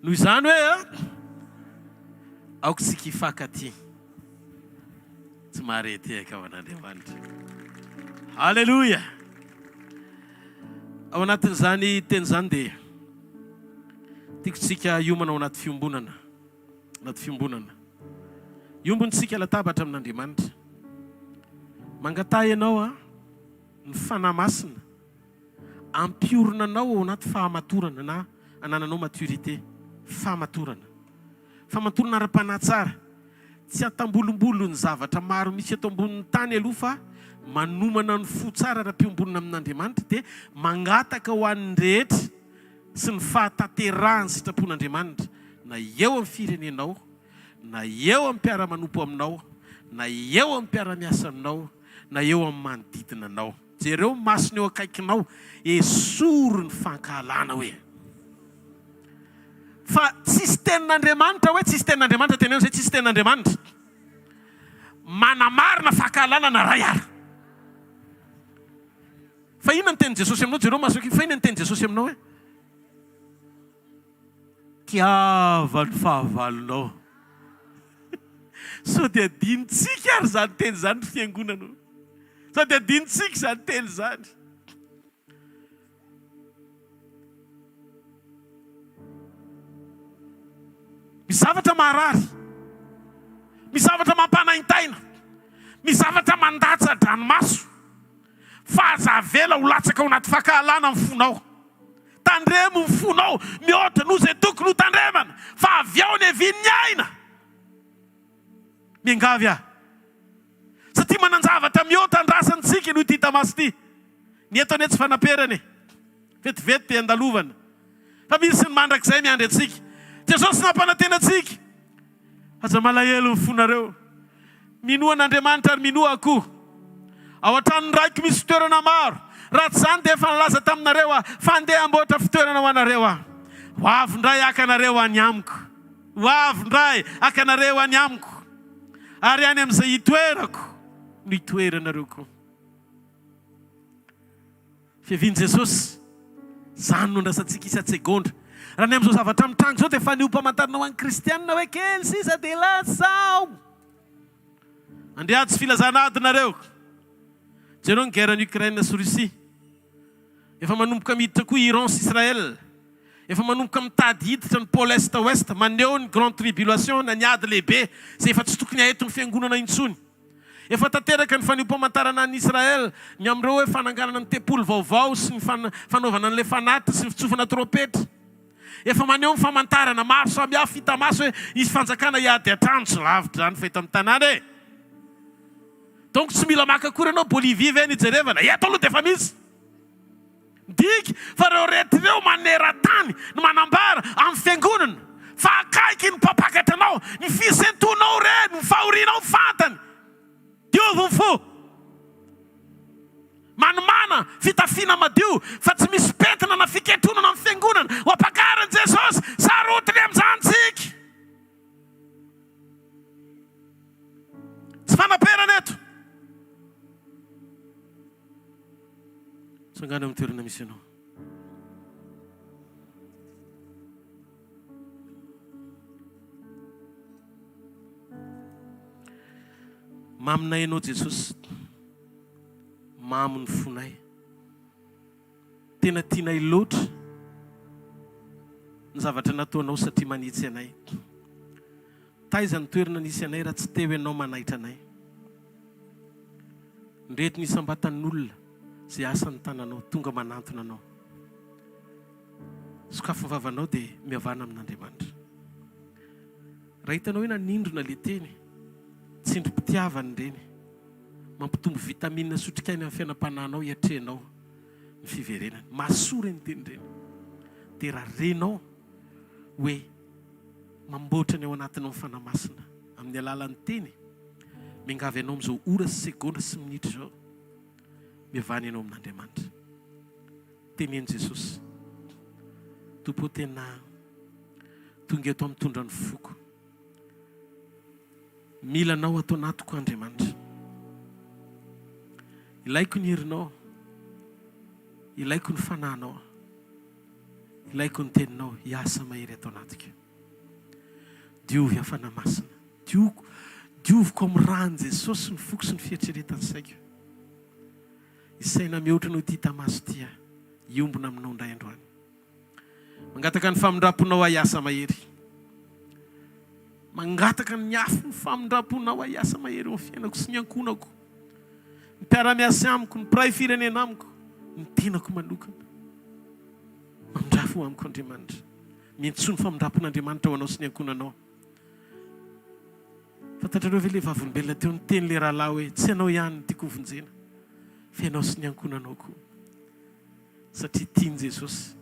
Noho izany hoe aoko tsy kifankatỳ tsy marety akavan'Andriamanitra. Halleluja. Ao anatin'izany teny izany dia tiako tsika hiomana ao anaty fiombonana. Anaty fiombonana. Iombontsika latabatra amin'Andriamanitra. Mangatà ianao ny fanahy masina ampiorina anao ao anaty fahamatorana na anananao maturité. Fahamatorana. Fahamatorana ara-panahy tsara. Tsy atambolombolo ny zavatra maro misy eto ambonin'ny tany aloha fa manomana ny fo tsara raha-piombonana amin'Andriamanitra dia mangataka ho an'ny rehetra sy ny fahataterahany sitrapon'Andriamanitra na eo amin'ny firenenao, na eo amin'ny mpiara-manompo aminao, na eo amin'ny mpiara-miasa aminao, na eo amin'ny manodidina anao. Jereo masony eo akaikinao esoro ny fankahalana hoe. Fa tsisy tenin'Andriamanitra hoe tsisy tenin'Andriamanitra teneno zay tsisy tenin'Andriamanitra. Manamarina fankahalana na ray ara. Fa inona ny teny Jesosy aminao? Jereo masony fa inona ny teny Jesosy aminao hoe? Tiava ny fahavalonao. So dia adinitsika ary zany teny zany fiangonana. So dia adinitsika zany teny zany. Misy zavatra marary. Misy zavatra mampanaintaina. Misy zavatra mandatsa dranomaso. Fahazavela ho latsaka ao anaty fankahalana amin'ny fonao. Tandremo ny fonao mihoatra noho izay tokony ho tandremana. Fa avy ao ny hevian'ny aina. Miangavy aho. Satria manan-javatra mihoatra andrasantsika no ity tamasy ity. Ny eto ane tsy fanaperany. Vetivety te andalovana. Fa misy ny mandrakizay miandry antsika. Jesosy nampanantena antsika. Aza malahelo ny fonareo. Minoa an'Andriamanitra ary minoa akoho. Ao an-tranony raiky misy fitoerana maro. Raha tsy zany dia efa nalaza taminareo fandeha amboatra fitoerana ho anareo Ho avy ndray akanareo any amiko. Ho avy ndray akanareo any amiko. Ary any amin'izay hitoerako no hitoeranareo koa. Fiavian Jesosy zany no ndrasantsika isa-tsegondra. Raha ny amin'izao zavatra mitrango zao dia efa niom-pamantarana ho an'ny kristianina hoe kely sisa dia lasao. Andeha tsy filazana adinareo. Jereo ny guerre en Ukraine sy Russie. Efa manomboka miditra koa Iran sy Israel. Efa manomboka mitady hiditra ny pôle est ouest. Maneho ny grande tribulation na ny ady lehibe izay efa tsy tokony haheto ny fiangonana intsony. Efa tanteraka ny faniom-pamantarana ny Israel ny amin'ireo hoe fananganana ny tempolo vaovao sy ny fanaovana an'ilay fanatitra sy ny fitsofana trompetra. Efa maneho ny famantarana maro samihafa hita maso hoe isy fanjakana hiady hatrany tsy lavitra zany fahita amin'ny tanàna e. Donc tsy mila maka akory ianao Bolivie ve nijerevana. Eto aloha dia efa misy. Diky fa reo rehetrareo maneran-tany no manambara amin'ny fiangonana fa akaiky ny mpapakatra anao ny fisentonao reny ny fahorianao fantany. Diovy fo. Manomana fitafiana madio fa tsy misy pentina na fiketronana amin'ny fiangonana ho apakaran'i Jesosy sarotiny amin'izantsika. Tsy fanaperana eto. Sangana amin'ny toerana misy ianao. Maminay ianao Jesosy. Mamy ny fonay. Tena tianay loatra ny zavatra nataonao satria manitsy anay. Taiza ny toerana nisy anay raha tsy teo ianao manaitra anay. Ndreto nisambatan'olona izay asan'ny tananao tonga manantona anao. sokafo vavanao dia mihavana amin'Andriamanitra. Raha hitanao hoe nanindrona le teny, tsindrim-pitiavany ireny, mampitombo vitamina sotrikaina amin'ny fiainam-pananao, hiatrehanao ny fiverenany. Mahasoa reny teny ireny. Dia raha renao hoe mamboatra ny ao anatinao ny fanamasina amin'ny alalan'ny teny, miangavy ianao amin'izao ora sy segondra sy minitra izao, mihavana ianao amin'Andriamanitra. Tenen'i Jesosy, Tompo tena tonga eto mitondra ny foko. Mila anao atao anatiko Andriamanitra. Ilaiko ny herinao, ilaiko ny fanahinao, ilaiko ny teninao hiasa mahery atao anatiko. Diovy hafana masina, dioviko amin'ny rany Jesosy ny foko sy ny fieritreretany saiko. Isaina mihoatra no ity tamaso tia, iombona aminao indray androany. Mangataka ny famindraponao hiasa mahery. Mangataka ny afo ny famindraponao hiasa mahery eo amin'ny fiainako sy ny ankonako, ny mpiara-miasa amiko, ny mpiray firenena amiko, ny tenako manokana. Mamindrafo amiko Andriamanitra. Miantsoa ny famindrapon'Andriamanitra ho anao sy ny ankonanao. Fantatrareo ve ilay vavolombelona teo ny teny le rahalahy hoe tsy anao ihany ny tiako vonjena, fa ianao sy ny ankonanao koa. Satria tiany Jesosy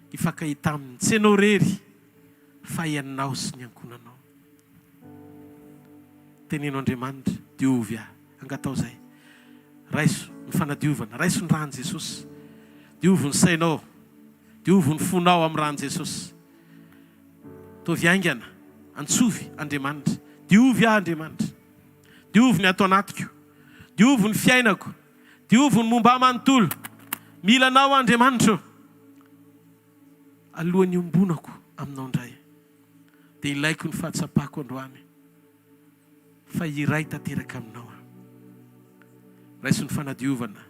hifankahita aminy, tsy ianao rery fa ianao sy ny ankonanao. Teneno Andriamanitra, diovy aho, angatao zay. Raiso ny fanadiovana, raiso ny rany Jesosy. Diovy ny sainao, diovy ny fonao amin'ny rany Jesosy. Tovy aingana, antsovy Andriamanitra. Diovy aho Andriamanitra. Diovy ny atao anatiko, diovy ny fiainako, diovy ny momba manontolo. Mila anao Andriamanitra. Alohan'ny ombonako aminao indray, dia ilaiko ny fahatsapako androany, fa iray tanteraka aminao. Raiso ny fanadiovana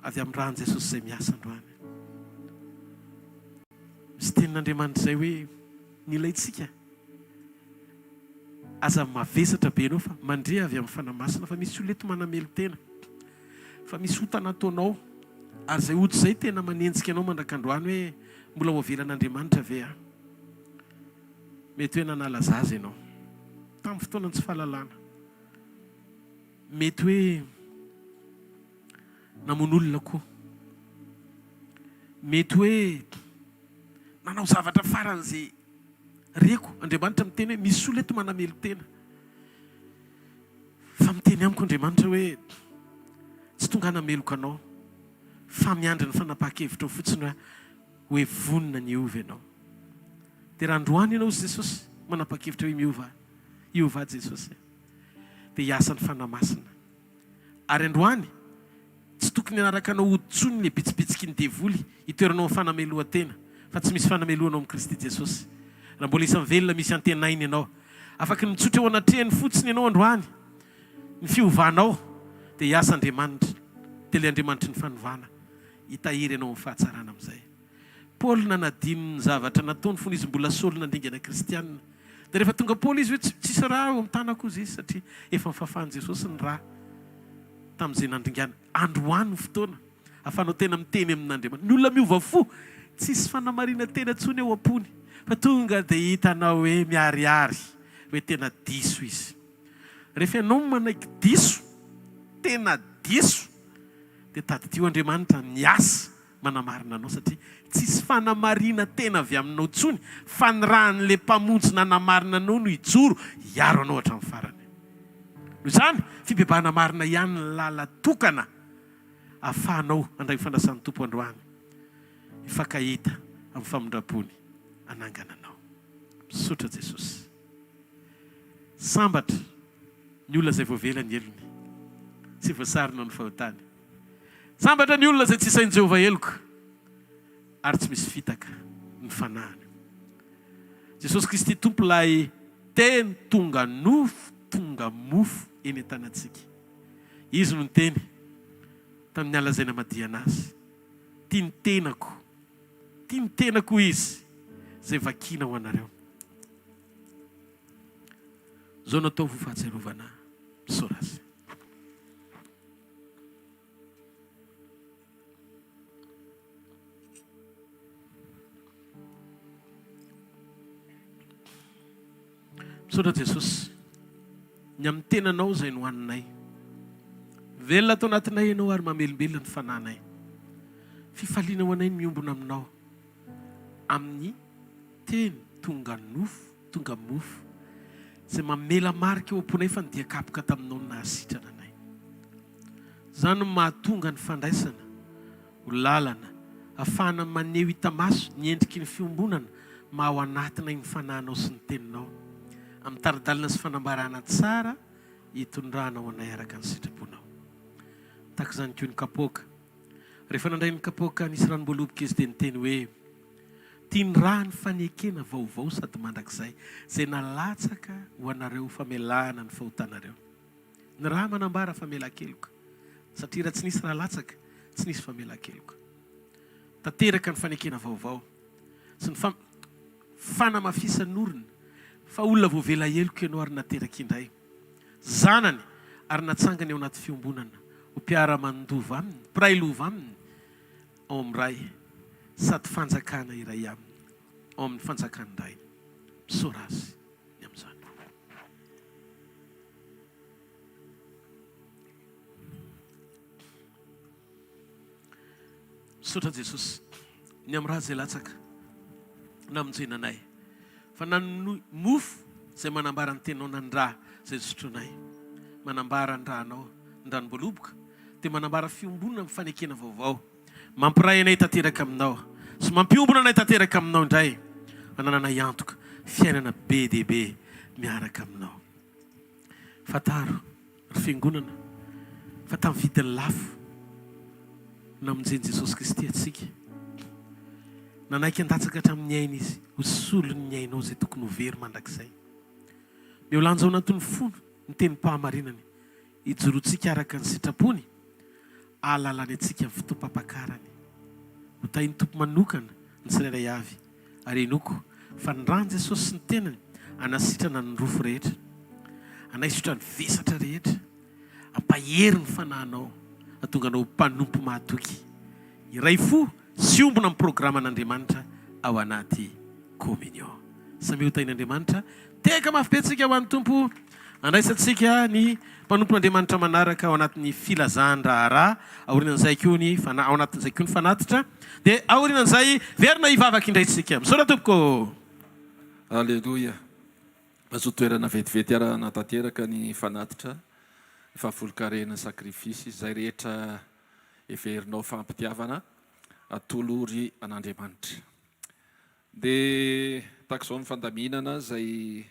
avy amin'ny rany Jesosy izay miasa androany. Misy tenin'Andriamanitra izay hoe ny ilaitsika aza mavesatra be anao fa mandre avy amin'ny fanamasina, fa misy oleto manamelo tena, fa misy otana ataonao ary izay ota izay tena manenjika anao mandrakandroany hoe mbola ho avelan'Andriamanitra ve aho. Mety hoe nanala zaza ianao tamin'ny fotoana tsy fahalalana, mety hoe namono olona koa, mety hoe nanao zavatra faran'izay reko. Andriamanitra miteny hoe misy olona eto manamelo tena, fa miteny amiko Andriamanitra hoe tsy tonga hanameloka anao, fa miandry ny fanapahan-kevitra fotsiny hoe vonina ny ovy ianao. Dia raha androany ianao zy Jesosy manapa-kevitra hoe miova, iova Jesosy, dia hiasa ny fanamasina. Ary androany tsy tokony hanaraka anao hoditsony le bitsibitsiky ny devoly hitoeranao amin'ny fanamelohan-tena, fa tsy misy fanamelohanao amin'ny Kristy Jesosy. Raha mbola isan'ny velona misy antenainy ianao, afaka mitsotra eo anatrehany fotsiny ianao androany ny fiovanao, dia hiasa Andriamanitra, dia ilay Andriamanitra ny fanovana hitahiry ianao amin'ny fahatsarana amin'izay. Paoly nanadino ny zavatra nataony fony izy mbola Saoly nandingana kristianina. Dia rehefa tonga Paoly izy hoe tsisy raha eo amin'ny tanako izy, satria efa mifahafahan'i Jesosy ny raha tamin'izay nandingana. Androany ny fotoana ahafahanao tena miteny amin'Andriamanitra. Ny olona miova fo, tsisy fanamarina tena tsony eo am-pony, fa tonga dia hitanao hoe miharihary, hoe tena diso izy. Rehefa ianao manaiky diso, tena diso, dia taditio Andriamanitra niasa manamarina anao, satria tsisy fanamarina tena avy aminao tsony, fa ny rahan'ilay mpamonjy nanamarina anao no hijoro hiaro anao hatramin'ny farany. Noho izany fibebahana marina ihany ny lala tokana ahafahanao andray fandraisan'ny tompo androany hifankahita amin'ny famindrapony anangana anao. Misaotra Jesosy. Sambatra ny olona izay voavela ny elony, tsy voasarina ny fahotany. Sambatra ny olona izay tsy isain'i Jehovah eloko, ary tsy misy fitaka ny fanahany. Jesosy Kristy tompo lay teny tonga nofo, tonga mofo eny an-tanantsika. Izy no niteny tamin'ny alazaina madiana azy, tia ny tenako izy izay vakina ho anareo. Zao natao ho fahatsiarovana misaora azy. Misaotra Jesosy, ny amin'ny tenanao izay nohaninay. Velona tao anatinay ianao ary mamelombelona ny fananay. Fifaliana ho anay ny miombona aminao amin'ny teny tonga nofo, tonga mofo izay mamela marika eo am-ponay fa nidiakapoka taminao ny nahasitrana anay. Izany no mahatonga ny fandraisana ho lalana, ahafahana maneho hita maso ny endriky ny fiombonana maha ao anatinay ny fananao sy ny teninao, amin'ny taridalina sy fanambarana tsara hitondrana ho anay araka ny sitraponao. Tahaka izany koa ny kapoaka. Rehefa nandray ny kapoaka nisy ranom-boaloboka izy dia niteny hoe tia ny raha ny fanekena vaovao sady mandrakizay izay nalatsaka ho anareo famelana ny fahotanareo. Ny raha manambara famela-keloka satria raha tsy nisy raha latsaka tsy nisy famela-keloka. Tanteraka ny fanekena vaovao sy ny fanamafisan'orina fa olona voavela heloka ianao ary nateraka indray zanany ary natsangany ao anaty fiombonana ho mpiara-mandova aminy, mpiray lova aminy ao amin'ny ray sady fanjakana iray aminy ao amin'ny fanjakana iray. Misaora azy ny amin'izany. Misaotra Jesosy, ny amin'ny raha izay latsaka namonjenanay fa nany mofo izay manambara ny tenao na ny raha izay sotronay, manambara ny rahanao ny ranom-boaloboka dia manambara fiombonana amin'ny fanekena vaovao, mampiray anay tanteraka aminao sy mampiombona anay tanteraka aminao indray, manananay antoka fiainana be dia be miaraka aminao. Fataro ry fiangonana fa tamin'ny vidiny lafo namonjeny Jesosy Kristy atsika, nanaiky andatsaka hatramin'ny aina izy ho solony ny ainao izay tokony ho very mandrakizay. Miolanja ao anatin'ny fony ny tenim-pahamarinany hijorontsika araka ny sitrapony, ahalalany atsika amin'ny fotoam-pampakarany. Ho tahin'ny tompo manokana ny tsirairay avy ary enoko fa ny rany Jesosy sy ny tenany anasitrana ny rofo rehetra, anaisotra ny vesatra rehetra, ampahery ny fanahinao, atonga anao mpanompo mahatoky. Iray fo sy ombona amin'ny programan'Andriamanitra ao anaty communion. Samy ho tain'Andriamanitra, teka mafipetsika ho an'ny tompo, andraisantsika ny mpanompon'Andriamanitra manaraka ao anatin'ny filazan-draharaha, aorianan'izay koa ny ao anatin'izay koa ny fanatitra, dia aorianan'izay verina hivavaka indraytsika. Misaotra tompoko. Alleluia. Azo toerana vetivety ara natateraka ny fanatitra, fahafolon-karena sakrifisy, izay rehetra everinao fampitiavana atolory an'Andriamanitra. Dia tahaka izao ny fandaminana izay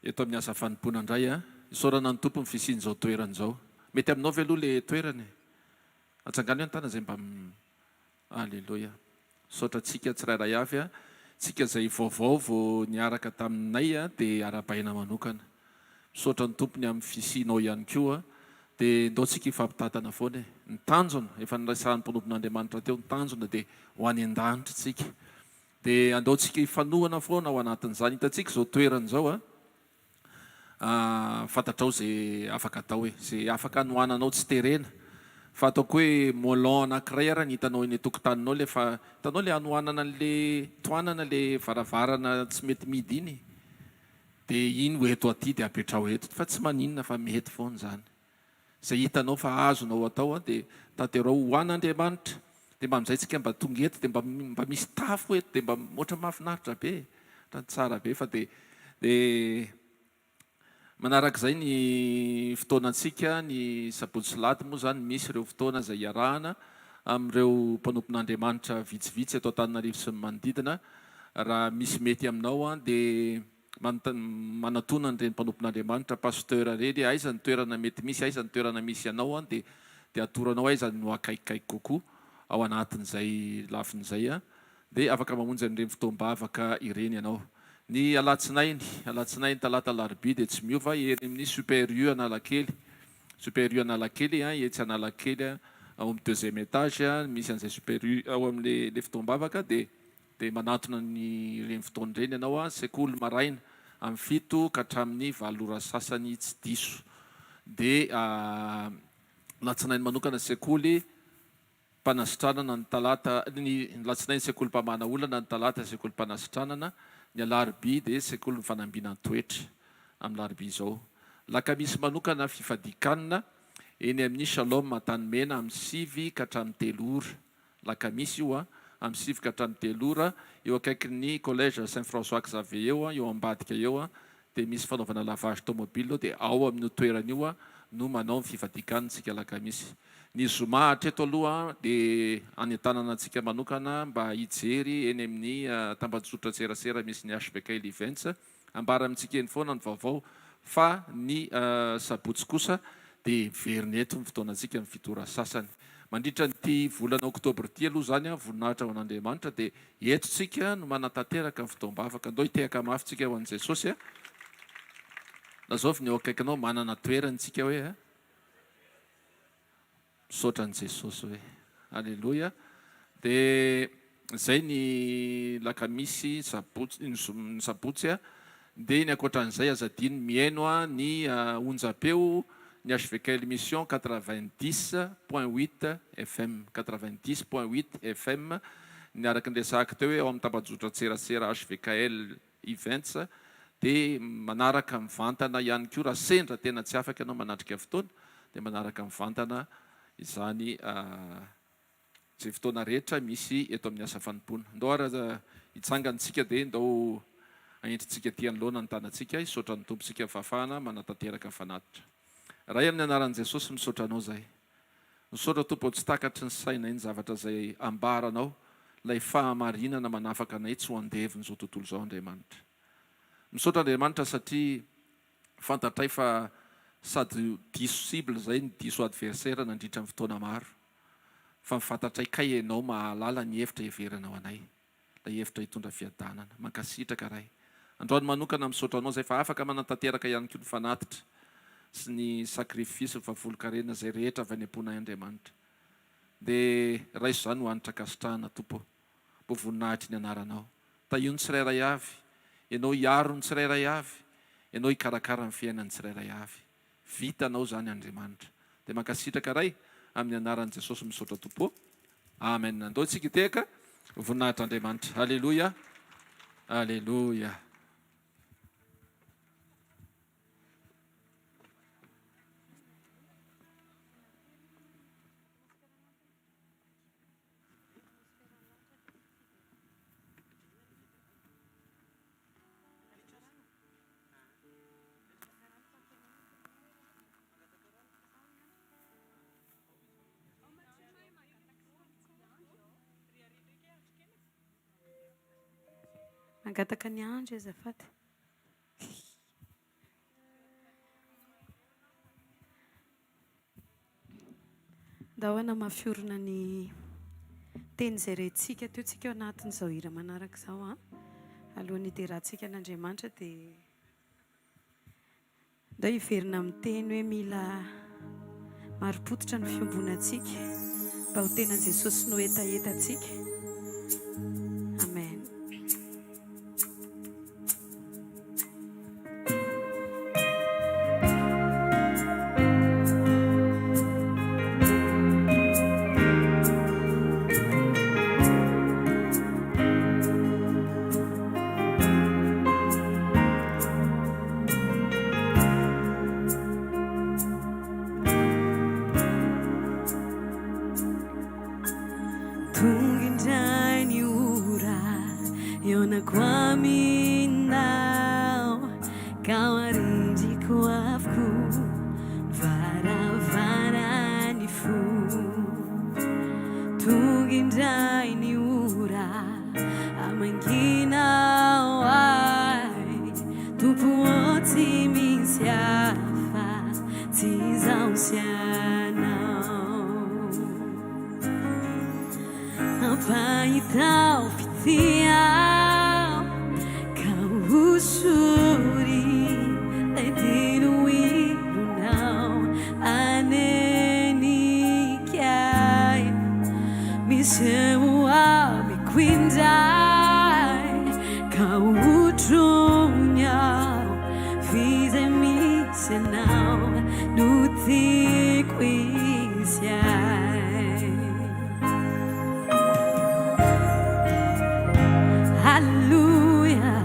eto amin'ny asa fanompoana indray a, isaorana ny tompo ny fisiany izao toerana izao. Mety aminao ve aloha le toerany? Atsangano ny tana izay mba alleluia. Saotra tsika tsirairay avy a, tsika izay vaovao vao niaraka taminay a dia ara-baina manokana. Misaotra ny tompony amin'ny fisianao ihany koa, dia ndao tsika ifampitatana foana. Ny tanjona efa nirasahan'ny mpanompon'Andriamanitra teo, ny tanjona dia ho any an-danitra tsika. Dia andao tsika ifanohana foana ao anatin'izany. Hitantsika izao toerana izao a, fantatrao izay afaka atao hoe izay afaka anohananao tsy terena. Fa ataoko hoe molon anankiray ara ny hitanao eny tokotaninao, le fa hitanao le anohanana an'le toanana le varavarana tsy mety midy iny, dia iny ho eto aty dia apetrao eto, fa tsy maninona fa mety foana izany. Izay hitanao fa azonao atao dia tanterao ho an'Andriamanitra, dia mba amin'izay tsika mba tonga eto dia mba misy tafo eto dia mba ohatra mahafinaritra be, ohatra tsara be. Fa dia manarak'izay ny fotoanantsika ny sabotsy laty moa zany, misy ireo fotoana izay iarahana amin'ireo mpanompon'Andriamanitra vitsivitsy atao Antananarivo sy ny manodidina. Raha misy mety aminao dia manatona an'ireny mpanompon'Andriamanitra, pasteur reny, aiza ny toerana mety misy, aiza ny toerana misy ianao dia atoranao aiza no akaikikaiky kokoa ao anatin'izay lafin'izay a, dia afaka mamonjy an'ireny fotoam-bavaka ireny ianao. Ny alatsinainy talata larobia dia tsy miova eny amin'ny supérieur Analakely, supérieur Analakely etsy Analakely ao amin'ny deuxième étage misy an'izay supérieur ao amin'le fotoam-bavaka. Dia manatona ny ireny fotoana ireny ianao sekoly maraina amin'ny 7 ka hatramin'ny 7 ora sasany tsy diso. Dia latsinainy manokana sekoly mpanasitranana ny talata, ny latsinainy sekoly mpamana olana, ny talata sekoly mpanasitranana, ny alarobia dia sekoly ny fanambinan-toetra amin'ny larobia izao. Lakamisy manokana fifadikanina eny amin'ny Shalom Matanimena amin'ny 7 ka hatramin'ny 3 ora. Lakamisy io amin'ny 7 ka hatramin'ny 3 ora eo akaiky ny collège Saint-François Xavier eo ambadika eo dia misy fanaovana lavage tomobile dia ao amin'ny toerana io no manao ny fifadikanitsika lakamisy. Ny zoma hatreto aloha dia anentanana antsika manokana mba hijery eny amin'ny tambazotra serasera misy ny hvkl-mission ambara amintsika eny foana ny vaovao fa ny sabotsy kosa dia veriny eto ny fotoanantsika ny fitora sasany. Mandritra nyty volana oktobra ty aloha zany voninahitra ho an'Andriamanitra dia etontsika no manatanteraka ny fotoam-bavaka. Andao hitehaka mafy tsika ho an'i Jesosy lazao ny eo akaikinao manana toerantsika hoe misaotra an'i Jesosy hoe alleloia. Dia zay ny lakamisy ny sabotsy dia ny ankoatran'izay azadiny miaino ny onjapeo ny hvkl-mission 90.8 FM 90.8 FM niaraka nresahaka teo hoe ao amin'ny tambazotra tserasera hvkl events dia manaraka mivantana ihany koa raha sendra tena tsy afaka ianao manatrika fotoana dia manaraka mivantana izany zay fotoana rehetra misy eto amin'ny asa fanompoana. Ndao ara hitsangantsika dia ndao aentritsika ty anoloana ny tanantsika hisaotra ny tompontsika fahafahana manatanteraka fanatitra. Raha amin'ny anaran'i Jesosy misaotra anao zay. Misaotra tompo tsy takatry ny saina iny zavatra zay ambaranao ilay fahamarinana manafaka anay tsy ho andeviny zao tontolo izao Andriamanitra. Misaotra Andriamanitra satria fantatray fa sady diso cible zay ny diso adversaire nandritra ny fotoana maro fa mifantatray kay ianao mahalala ny hevitra heveranao anay ilay hevitra hitondra fiadanana mankasitraka ray. Androany manokana misaotra anao zay fa afaka manatanteraka ihany koa ny fanatitra sy ny sakrifisy vavolo-karena zay rehetra avy any am-ponay Andriamanitra. Dia raiso izany ho anitra kasitrahana tompo mbo voninahitry ny anaranao taio ny tsirairay avy ianao hiaro ny tsirairay avy ianao hikarakara ny fiainany tsirairay avy vitanao zany Andriamanitra. Dia mankasitraka ray amin'ny anaran'i Jesosy misaotra tompo amen. Andao tsika hitehaka voninahitra Andriamanitra. Alleluia, alleluia. Mangataka ny andro azafady. Dahoana mafiorina ny teny zay rehetritsika teo tsika ao anatin'izao hira manaraka izao alohan'ny hiterahantsika an'Andriamanitra dia ndao hiverina amin'ny teny hoe mila marim-pototra ny fiombonantsika mba ho tenan'i Jesosy no etaetatsika. Amen. Hallelujah.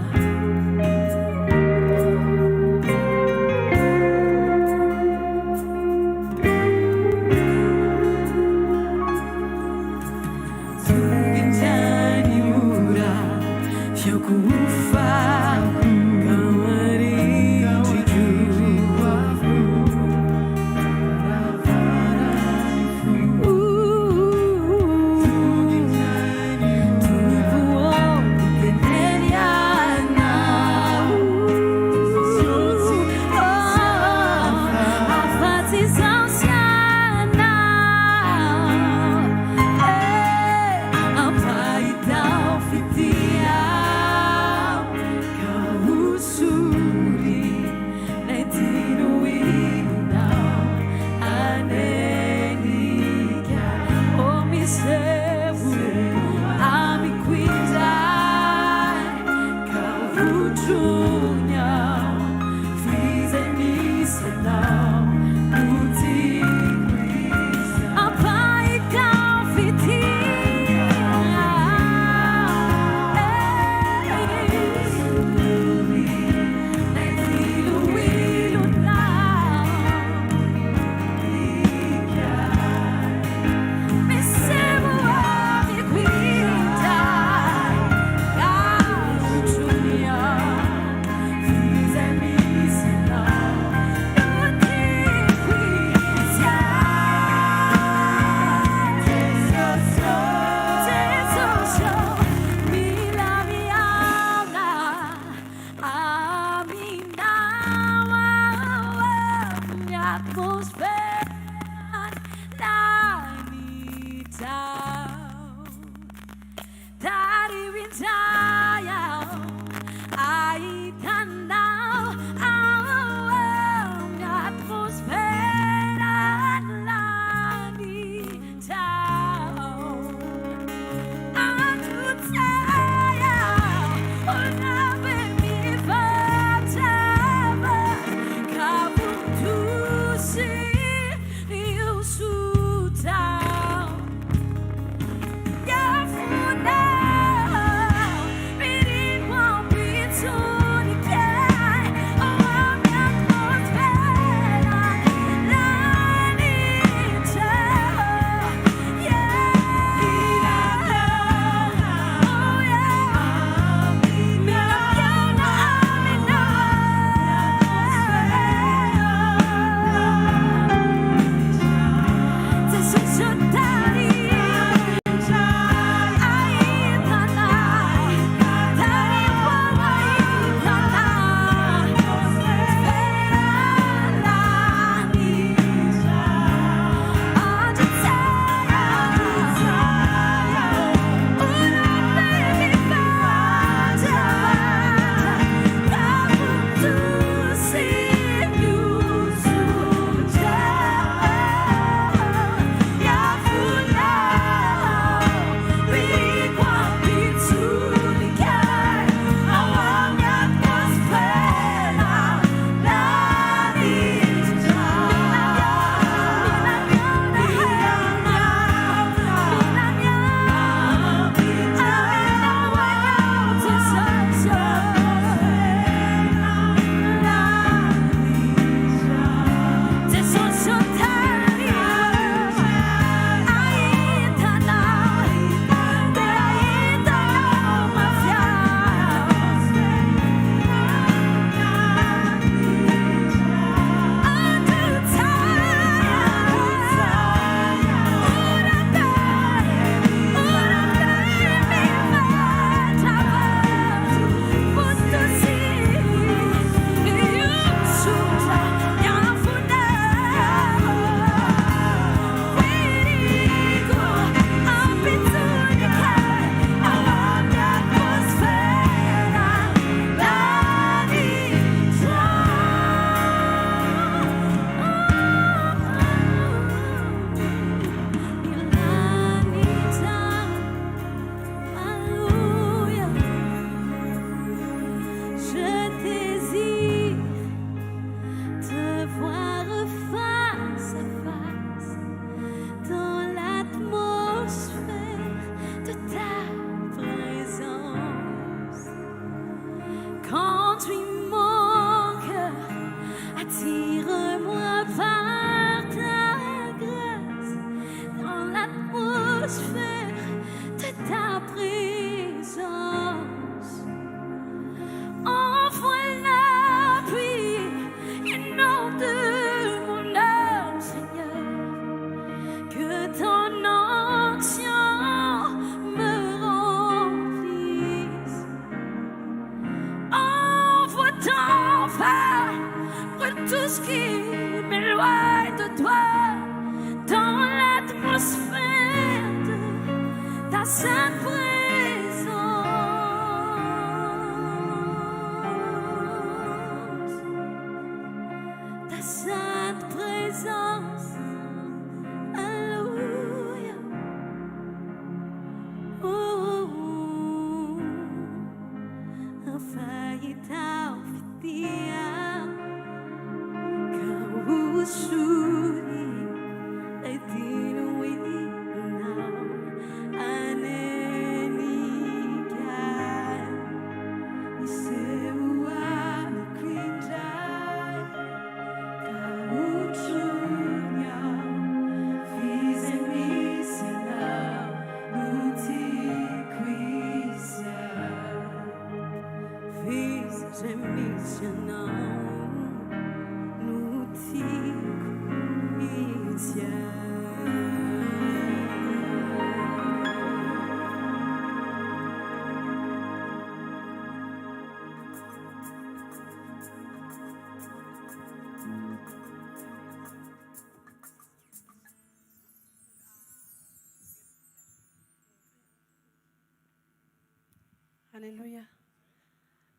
Halleloja.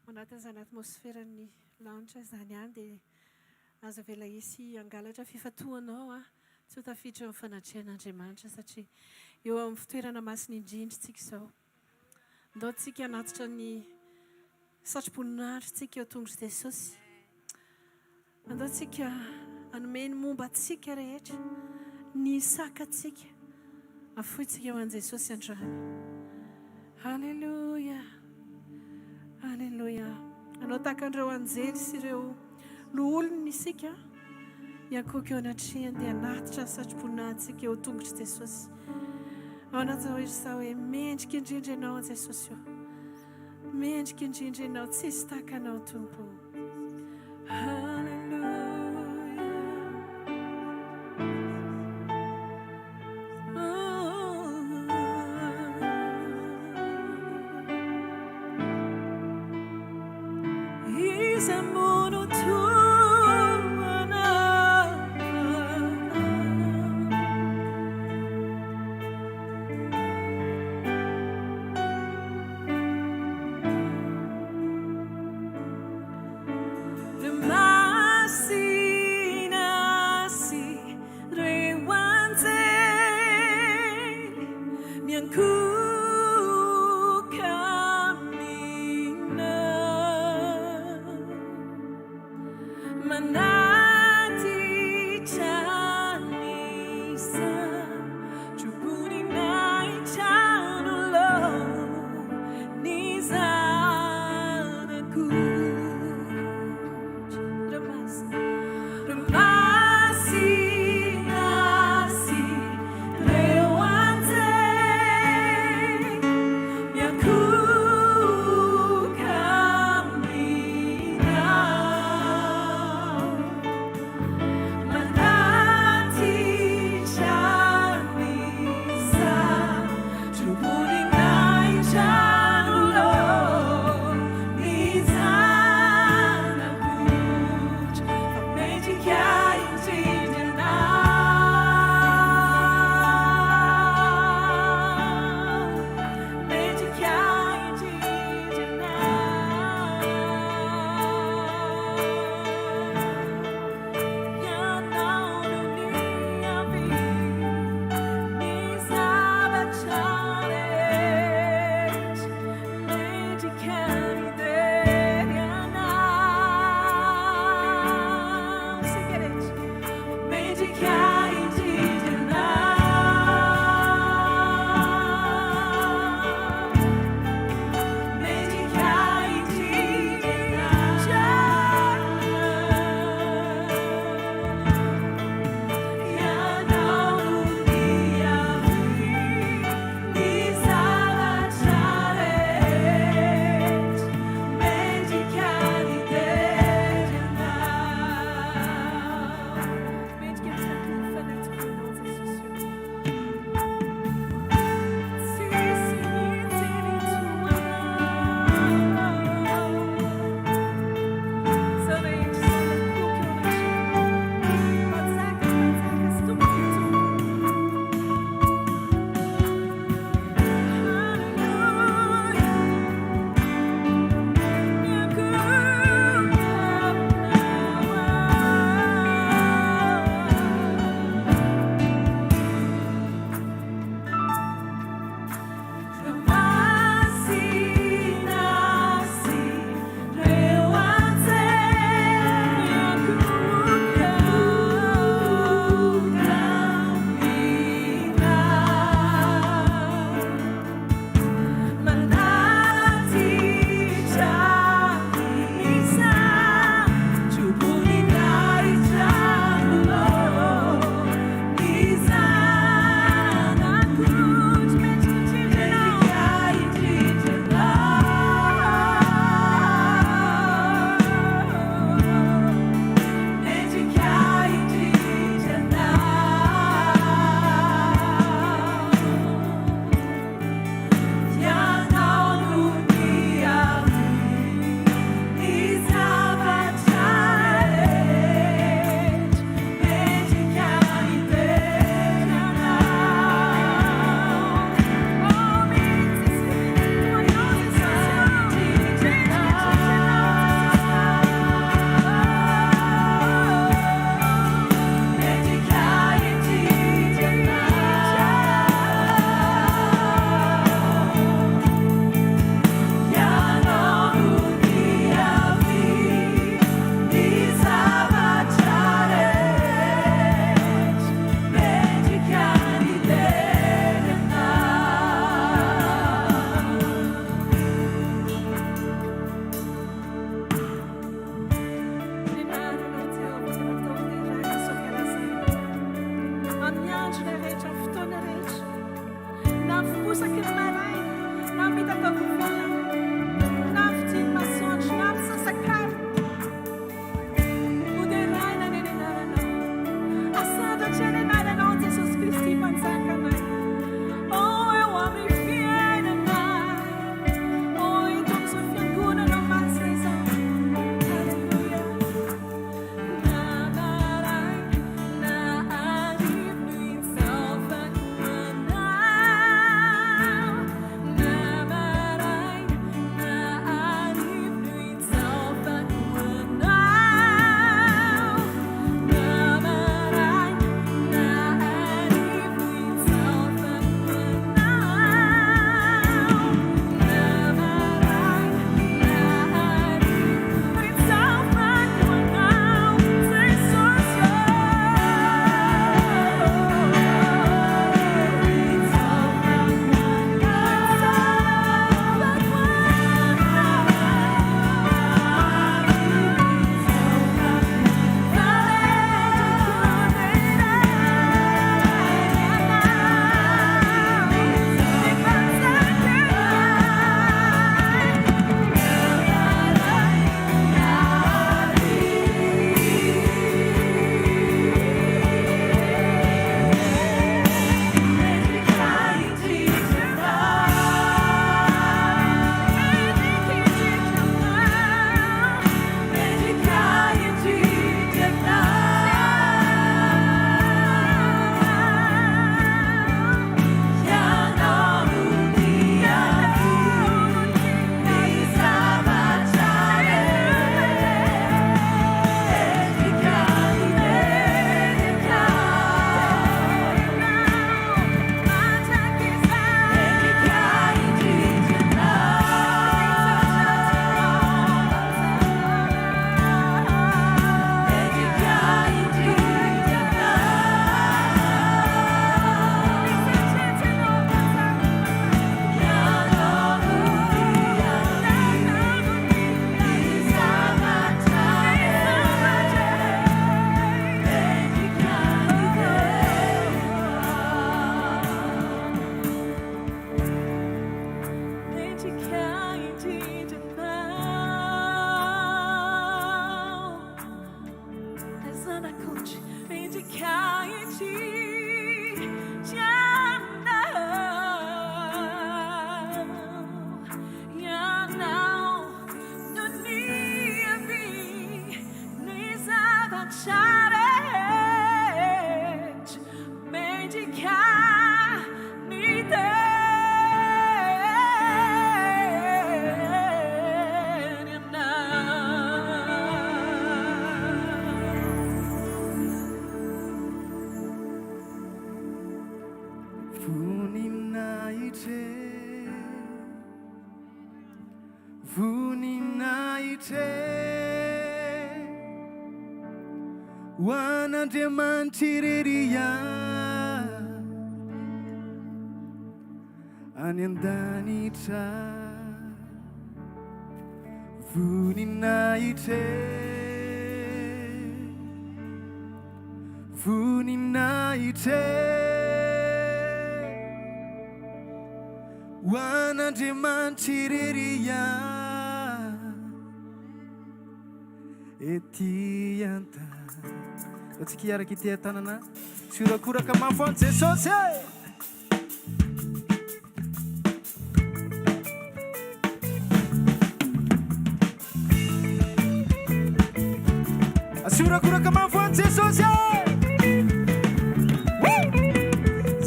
Manatin'izany atmosferany lanitra izany any dia azo avela isy angalatra fifatoanao a tsy ho tafiditra amin'ny fanatrehan'Andriamanitra satria eo amin'ny fitoerana masiny indrindra tsika izao. Ndao tsika hanatitra ny satrim-poninahitra tsika eo tongotra Jesosy. Andao tsika hanome ny momba atsika rehetra, ny sakatsika afoitsika eo an' Jesosy androany. Halleloja. Halleloja. Anao tahaka andreo anjely sy ireo loholony isika hiakoka eo anatrehany dia hanatitra ny satrim-poninahitsika eo tongotra Jesosy. Ao anaty izao hoe mendrika indrindra ianao Jesosy eo. Mendrika indrindra ianao, tsisy tahaka anao Tompo. Halleluja. amin'ny andro le rehetra amin'ny fotoana rehetra na fiposaky ny maraina na mitatavovana na fitiny masoandro na misasakary hoderaina ny anaranao asandratra ny anaranao Jesosy Kristy mpanjakanay eo amin'ny fiainanay eto amin'izao fiangonana matsy izao halleluia na maraina na hariva no hitsaofako anao na maraina na hariva no hitsaofako anao na maraina na hariva no hitsaofako anao anamantireria any an-danitra voninahitra voninahitra ho an'Andriamantireria ety anta atsika iaraka ity tanana siorakoraka mafon'ny Jesosy siorakoraka mafon'ny Jesosy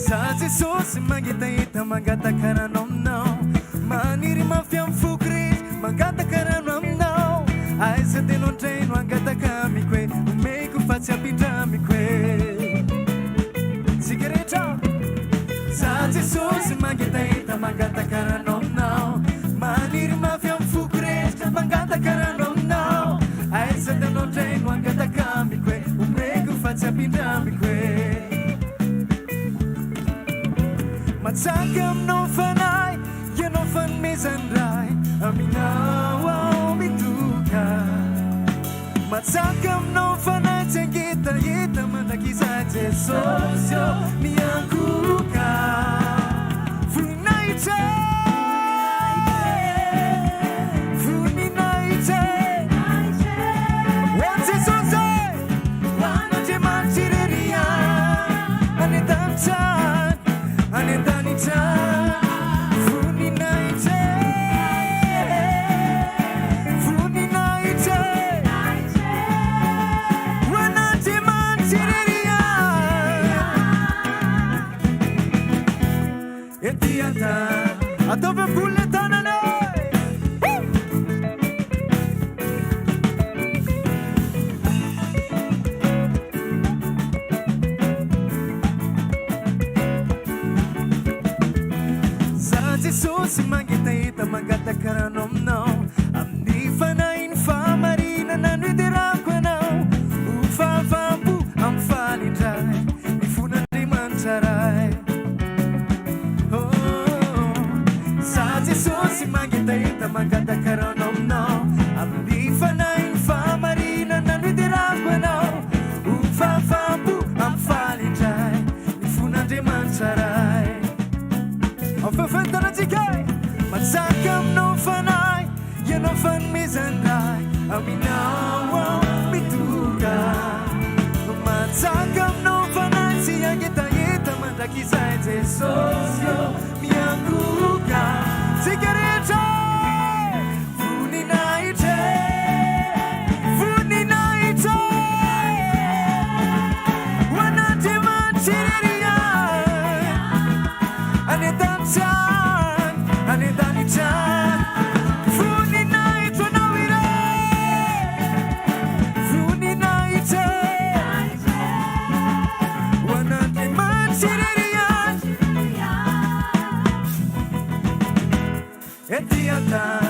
za Jesosy mangitahita mangataka rano aminao maniry mafy amin'ny foko rehetra mangataka rano aminao aiza teno andraino angataka amiko hoe omeko fa tsy ampindramiko hoe tsika rehetra za Jesosy mangitahita mangataka rano aminao maniry mafy amin'ny foko rehetra mangataka rano aminao aiza teno andraino angataka amiko hoe omeko fa tsy ampindramiko hoe matsaka aminao fanay ianao fanomezandray aminao ao mitoka matsaka aminao fanay tsy angetaheta mandrakiza jesosy mianguka voninahitra voninahitra ho jesosy hoan'andriamanitra ireria any an-danitany any an-danitany voninahitra voninahitra hoan'andriamanitra ireria ety anta ataovy ambony le tanana Jesosy mangitahita mangatakarahanao aminao amin'ny fanahy ny famarinana no iterako anao ho fahavampo amin'ny falindray ny fon'andriamanitra ray za Jesosy mangitahita mangatakarahanao aminao amin'ny fanahy ny famarinana no iterako anao ho fahavampo amin'ny falindray ny fon'andriamanitra ray Fefentanatsikay matsaka aminao fanahy ianao fanomezandray aminao mitoka matsaka aminao fanahy tsy angetaeta mandrakizay Jesosy mianguka tsika rehetra voninahitra voninahitra hoan'andriamanitra ireria any an-danitany any an-danitany voninahitra anao iray voninahitra hoan'andriamanitra ireria ety an-tany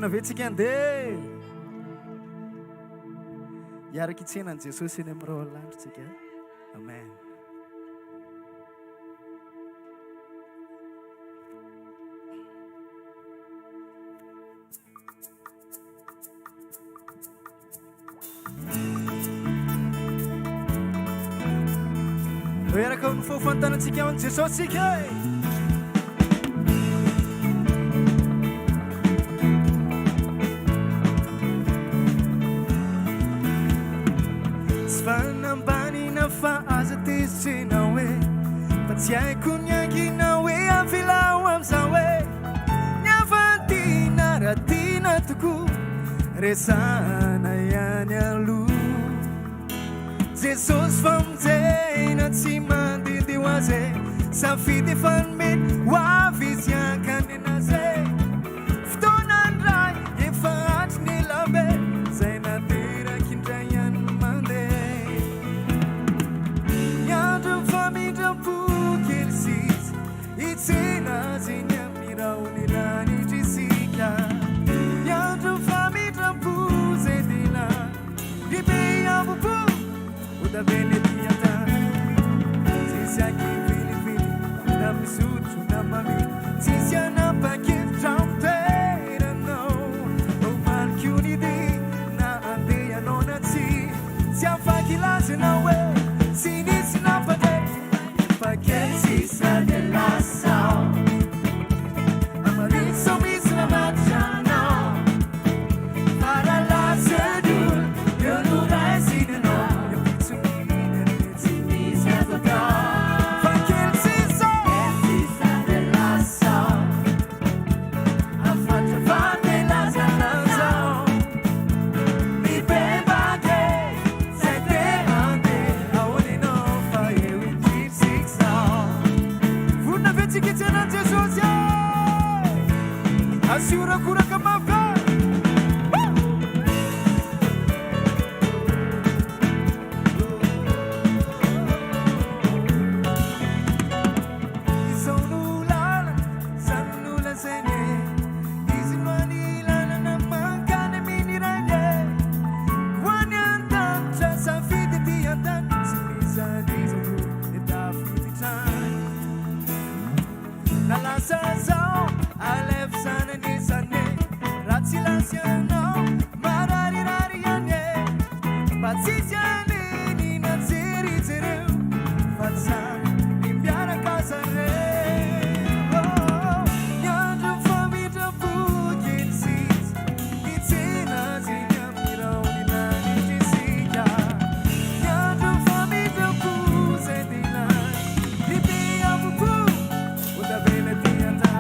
Vetsika andeha hiaraka itsenan'i Jesosy eny amin'ny roa landritsika amen hiaraka amin'ny fofantanantsika amin'ny Jesosy sika fanambanina fa aza tezitrenao hoe fa tsy haiko ny ankinao hoe amfilao am'izao hoe ny afantiana raha tiana tokoa resana ihany aloha Jesosy famonjena tsy mandehandeha ho azy safidy efa nomeny ho avy izy ankany anazy fotoanany ray efa atry ny elabe zay nateraky indray ihany mandeha niandro famindram-pokely sisy itsena zay ny amiraony lanitra isika niandro famindram-po zay dela odavele tiata tsisy akivilivily na misotro na mamily tsisy anapakevitra amteranao omaniky onidy na andehanao na tsy afaky lazanao hoe tsy nisy nampatety pakely sisa de lasao amariso misy namatranao paralasedul yonuraisinanao yopitsumine tsy misy azatao pakely sisa de lasao afatrafate lazalazao mibebake zay ande aoninao fa eo indrisixao vonna vetsikitsanan jesosy asiurakuraka mavka isonulala sanula senye isinwanilala na mankane miniranye wanyantatra safidi tiantan simisadizoku etafititan nalasazao alef sananisane ratsilasianao mararirariane batsisianeni natsirizereu fatsa imbiarakasare nyandro famitra pukinsis itsena zinyamiraoninanitrisika nyandro famitra pusedina lipiamuku odavele tianta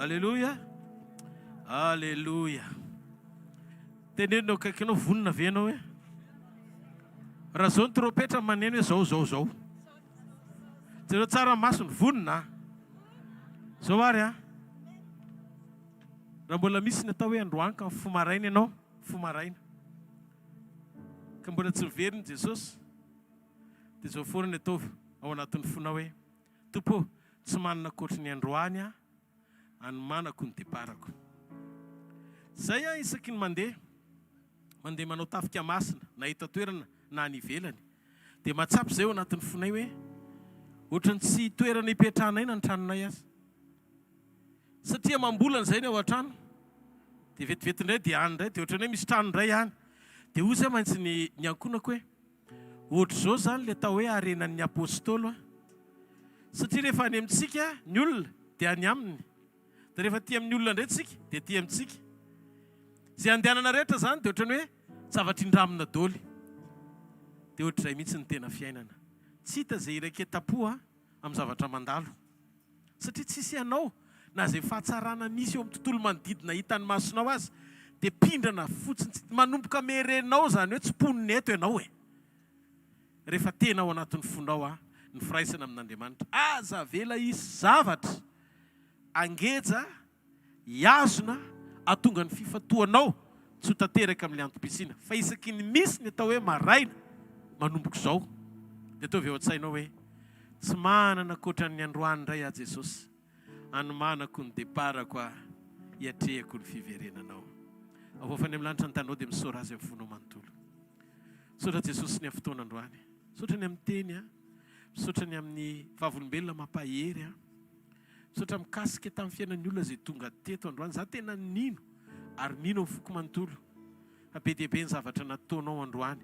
Alléluia. Alléluia. Tenenao akaikinao vonona ve ianao hoe? Raha zao ny trompetra maneno hoe zao. Jereo tsara masony vonona. Zao ary a. Raha mbola misy ny atao hoe androany ka fomaraina ianao, fomaraina. Ka mbola tsy miveriny Jesosy. Dia zao foana ny ataovy ao anatin'ny fonao hoe Tompo, tsy manana koatra ny androany a. Anomanako ny deparako. Zay a isaky ny mandeha manao tafika masina na hita toerana na any ivelany dia matsapy zay ao anatin'ny fonay hoe ohatrany tsy toerana ipetrahanay na ny tranonay azy. satria mambolana zay ny ao an-trano dia vetivety indray dia any indray dia ohatrany hoe misy trano indray ihany dia ozy a maintsy ny ankonako hoe ohatra izao zany le atao hoe arenan'ny apôstôly satria rehefa any amintsika ny olona dia any aminy dia rehefa tia amin'ny olona indray tsika dia tia amintsika izay andehanana rehetra zany dia ohatrany hoe zavatra indramina dôly dia ohatr'izay mihitsy ny tena fiainana tsy hita izay iraiketam-po amin'ny zavatra mandalo satria tsisy ianao na izay fahatsarana misy eo amin'ny tontolo manodidina hitany masonao azy dia pindrana fotsiny manomboka merenao zany hoe tsy poniny eto ianao rehefa tena ao anatin'ny fonao ny firaisana amin'Andriamanitra aza vela isy zavatra angeja iazona atonga ny fifatoanao tsy ho tanteraka amin'ny antom-pisiana fa isaky ny misy ny atao hoe maraina manomboka izao dia ataovy eo an-tsainao hoe tsy manana koatran'ny androany indray a Jesosy anomanako ny deparako hiatrehako ny fiverenanao avofany amin'ny lanitra ny tanao dia misaora azy amin'ny fonao manontolo misaotra Jesosy ny fotoan'androany misaotra ny amin'ny teny misaotra ny amin'ny vavolombelona mampahery misaotra mikasika tamin'ny fiainan'ny olona izay tonga teto androany za tena nino ary mino amin'ny foko manontolo fa be dia be ny zavatra nataonao androany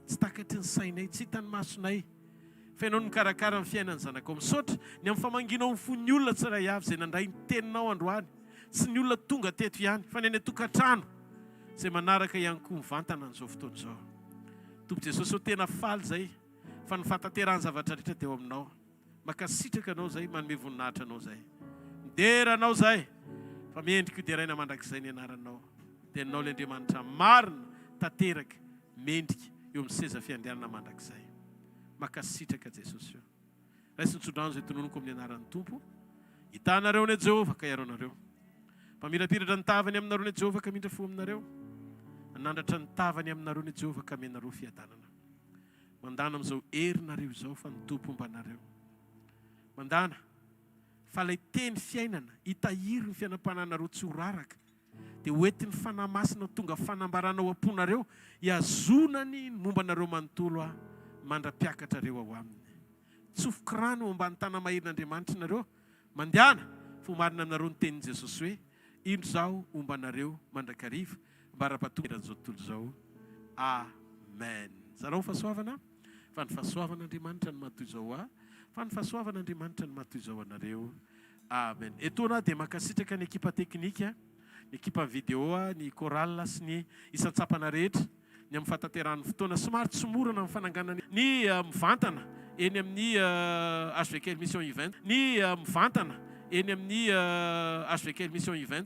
tsy takatry ny sainay tsy hitany masonay fa ianao nikarakara ny fiainany zanakao misaotra ny amin'ny famanginao ny fon'ny olona tsiray avy izay nandray ny teninao androany sy ny olona tonga teto ihany fa ny any tokantrano izay manaraka ihany koa mivantana n'izao fotoana izao tompo Jesosy tena faly zay fa ny fatanterahany zavatra rehetra dia eo aminao makasitraka anao zay manome voninahitra anao zay mideranao zay fa miendrika io dia raina mandrakizay ny anaranao dia anao le Andriamanitra marina tanteraka mendrika eo amin'ny seza fiandrianana mandrakizay makasitraka Jesosy io raisy nitsodrano izay tononoko amin'ny anaran'ny tompo hitanareo ny Jehovah ka iarao-nareo mpamirapiratra ny tavany aminareo ny Jehovah ka mindra fo aminareo nandratra ny tavany aminareo ny Jehovah ka menareo fiadanana mandana amin'izao herinareo izao fa ny tompo ombanareo mandana fa ilay teny fiainana hitahiry ny fiainam-pananareo tsy ho raraka dia hoentin'ny fanahy masina tonga fanambarana ao am-ponareo hiazonany mombanareo manontolo mandra-piakatra reo ao aminy tsofoky rano ambany tana mahirin'Andriamanitra nareo mandehana fo marina aminareo ny tenin'i Jesosy hoe indro zao ombanareo mandrakariva mbara-patoeran'izao tontolo izao amen zarao fahasoavana fa ny fahasoavan'Andriamanitra ny matoy izao fa ny fahasoavan'Andriamanitra ny matoy izao anareo amen etona dia makasitraka ny ekipa teknika ny ekipa vidéo ny chorale sy ny isantsapana rehetra ny amin'ny fatanterahany fotoana somary tsy morana amin'ny fananganana ny mivantana eny amin'ny hvkl-mission event ny mivantana eny amin'ny hvkl-mission event